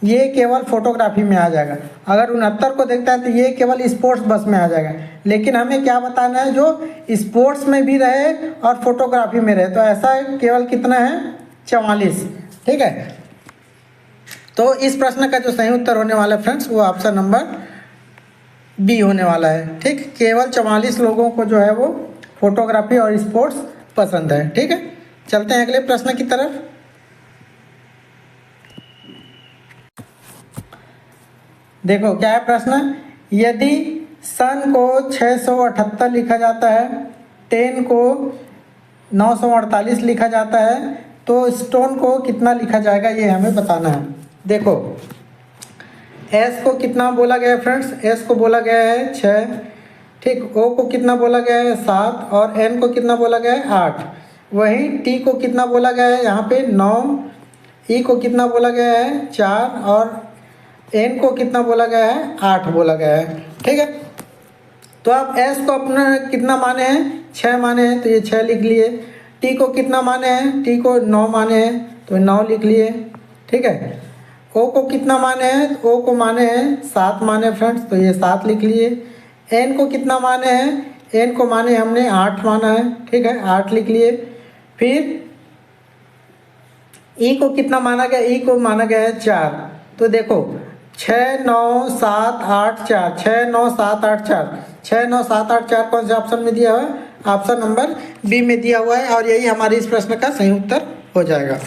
ये केवल फोटोग्राफी में आ जाएगा। अगर 69 को देखते हैं तो ये केवल स्पोर्ट्स बस में आ जाएगा। लेकिन हमें क्या बताना है, जो स्पोर्ट्स में भी रहे और फोटोग्राफी में रहे, तो ऐसा केवल कितना है, 44। ठीक है, तो इस प्रश्न का जो सही उत्तर होने वाला है फ्रेंड्स वो ऑप्शन नंबर बी होने वाला है। ठीक, केवल 44 लोगों को जो है वो फोटोग्राफी और स्पोर्ट्स पसंद है। ठीक है, चलते हैं अगले प्रश्न की तरफ। देखो क्या है प्रश्न, यदि सन को 678 लिखा जाता है, 10 को 948 लिखा जाता है, तो स्टोन को कितना लिखा जाएगा ये हमें बताना है। देखो एस को कितना बोला गया है फ्रेंड्स, एस को बोला गया है 6, ठीक, ओ को कितना बोला गया है 7 और एन को कितना बोला गया है 8। वहीं टी को कितना बोला गया है यहाँ पे 9, ई को कितना बोला गया है 4 और एन को कितना बोला गया है 8 बोला गया है। ठीक है, तो आप एस को अपना कितना माने हैं, 6 माने हैं तो ये 6 लिख लिए। टी को कितना माने हैं, टी को 9 माने हैं तो 9 लिख लिए। ठीक है, ओ को कितना माने हैं, ओ को माने हैं 7 माने फ्रेंड्स तो ये 7 लिख लिए। एन को कितना माने हैं, एन को माने हमने 8 माना है। ठीक है, 8 लिख लिए। फिर ई को कितना माना गया, ई को माना गया है 4। तो देखो 6 9 7 8 4, 6 9 7 8 4, 6 9 7 8 4 कौन से ऑप्शन में दिया हुआ है, ऑप्शन नंबर बी में दिया हुआ है और यही हमारे इस प्रश्न का सही उत्तर हो जाएगा।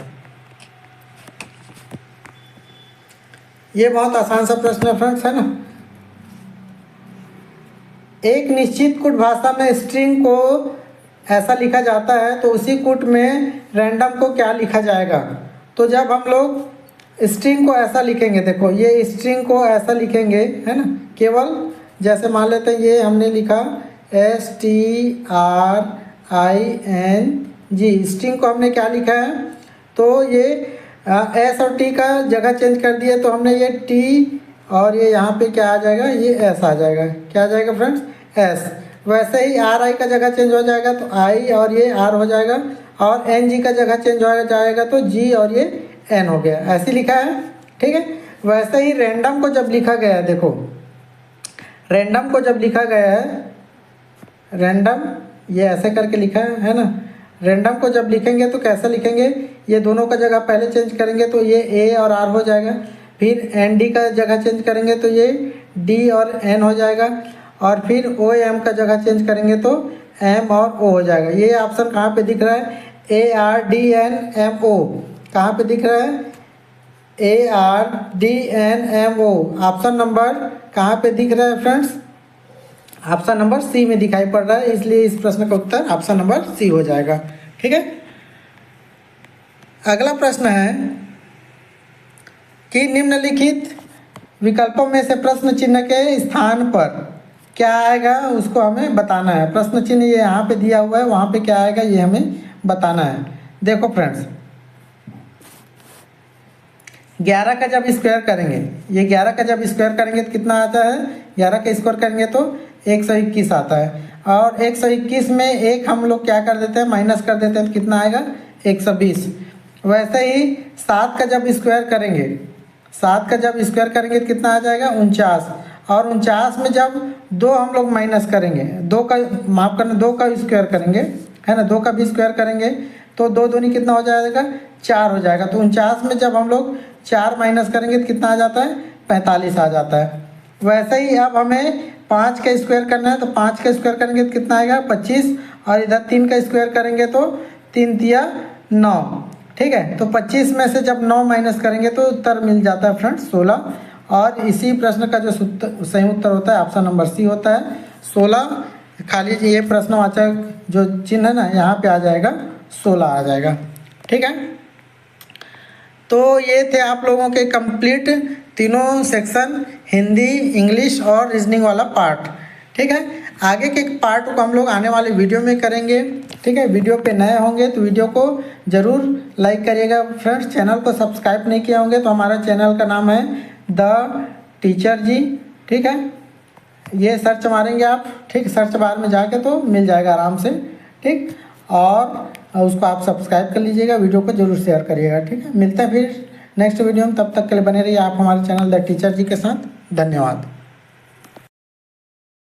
ये बहुत आसान सा प्रश्न है फ्रेंड्स, है ना। एक निश्चित कुट भाषा में स्ट्रिंग को ऐसा लिखा जाता है तो उसी कुट में रैंडम को क्या लिखा जाएगा। तो जब हम लोग स्ट्रिंग को ऐसा लिखेंगे, देखो ये स्ट्रिंग को ऐसा लिखेंगे, है ना, केवल जैसे मान लेते हैं ये हमने लिखा STRING, स्ट्रिंग को हमने क्या लिखा है, तो ये एस और टी का जगह चेंज कर दिया तो हमने ये टी और ये यहाँ पे क्या आ जाएगा, ये एस आ जाएगा। क्या आ जाएगा फ्रेंड्स, एस। वैसे ही आर आई का जगह चेंज हो जाएगा तो आई और ये आर हो जाएगा, और एन जी का जगह चेंज हो जाएगा तो जी और ये एन हो गया। ऐसे लिखा है, ठीक है। वैसे ही रैंडम को जब लिखा गया है, देखो रैंडम को जब लिखा गया है, रैंडम ये ऐसे करके लिखा है ना। रैंडम को जब लिखेंगे तो कैसे लिखेंगे, ये दोनों का जगह पहले चेंज करेंगे तो ये ए और आर हो जाएगा, फिर एन डी का जगह चेंज करेंगे तो ये डी और एन हो जाएगा, और फिर ओ एम का जगह चेंज करेंगे तो एम और ओ हो जाएगा। ये ऑप्शन कहाँ पे दिख रहा है, A R D N M O, कहाँ पे दिख रहा है, A R D N M O. Option number कहाँ पे दिख रहा है फ्रेंड्स, ऑप्शन नंबर सी में दिखाई पड़ रहा है, इसलिए इस प्रश्न का उत्तर ऑप्शन नंबर सी हो जाएगा। ठीक है। अगला प्रश्न है कि निम्नलिखित विकल्पों में से प्रश्न चिन्ह के स्थान पर क्या आएगा उसको हमें बताना है। प्रश्न चिन्ह ये यहाँ पे दिया हुआ है, वहाँ पे क्या आएगा ये हमें बताना है। देखो फ्रेंड्स, 11 का जब स्क्वायर करेंगे, ये 11 का जब स्क्वायर करेंगे तो कितना आता है, 11 का स्क्वायर करेंगे तो 121 आता है, और 121 में एक हम लोग क्या कर देते हैं, माइनस कर देते हैं तो कितना आएगा, 120। वैसे ही 7 का जब स्क्वायर करेंगे, 7 का जब स्क्वायर करेंगे तो कितना आ जाएगा, 49, और 49 में जब 2 हम लोग माइनस करेंगे, 2 का माफ करना 2 का स्क्वायर करेंगे, है ना, 2 का भी स्क्वायर करेंगे तो 2 दूनी कितना हो जाएगा, 4 हो जाएगा। तो 49 में जब हम लोग 4 माइनस करेंगे तो कितना आ जाता है, 45 आ जाता है। वैसे ही अब हमें 5 का स्क्वायर करना है, तो 5 का स्क्वायर करेंगे तो कितना आएगा, 25, और इधर 3 का स्क्वायर करेंगे तो 3 तिया 9। ठीक है, तो 25 में से जब 9 माइनस करेंगे तो उत्तर मिल जाता है फ्रेंड्स 16, और इसी प्रश्न का जो सही उत्तर होता है ऑप्शन नंबर सी होता है 16। खाली ये प्रश्नवाचक जो चिन्ह है ना यहाँ पे आ जाएगा 16 आ जाएगा। ठीक है, तो ये थे आप लोगों के कंप्लीट तीनों सेक्शन, हिंदी, इंग्लिश और रीजनिंग वाला पार्ट। ठीक है, आगे के पार्ट को हम लोग आने वाले वीडियो में करेंगे। ठीक है, वीडियो पे नए होंगे तो वीडियो को ज़रूर लाइक करिएगा फ्रेंड्स। चैनल को सब्सक्राइब नहीं किए होंगे तो हमारा चैनल का नाम है द टीचर जी। ठीक है, ये सर्च मारेंगे आप, ठीक, सर्च बार में जाके तो मिल जाएगा आराम से। ठीक, और उसको आप सब्सक्राइब कर लीजिएगा, वीडियो को जरूर शेयर करिएगा। ठीक है, मिलते हैं फिर नेक्स्ट वीडियो में, तब तक के लिए बने रहिए आप हमारे चैनल द टीचर जी के साथ। धन्यवाद।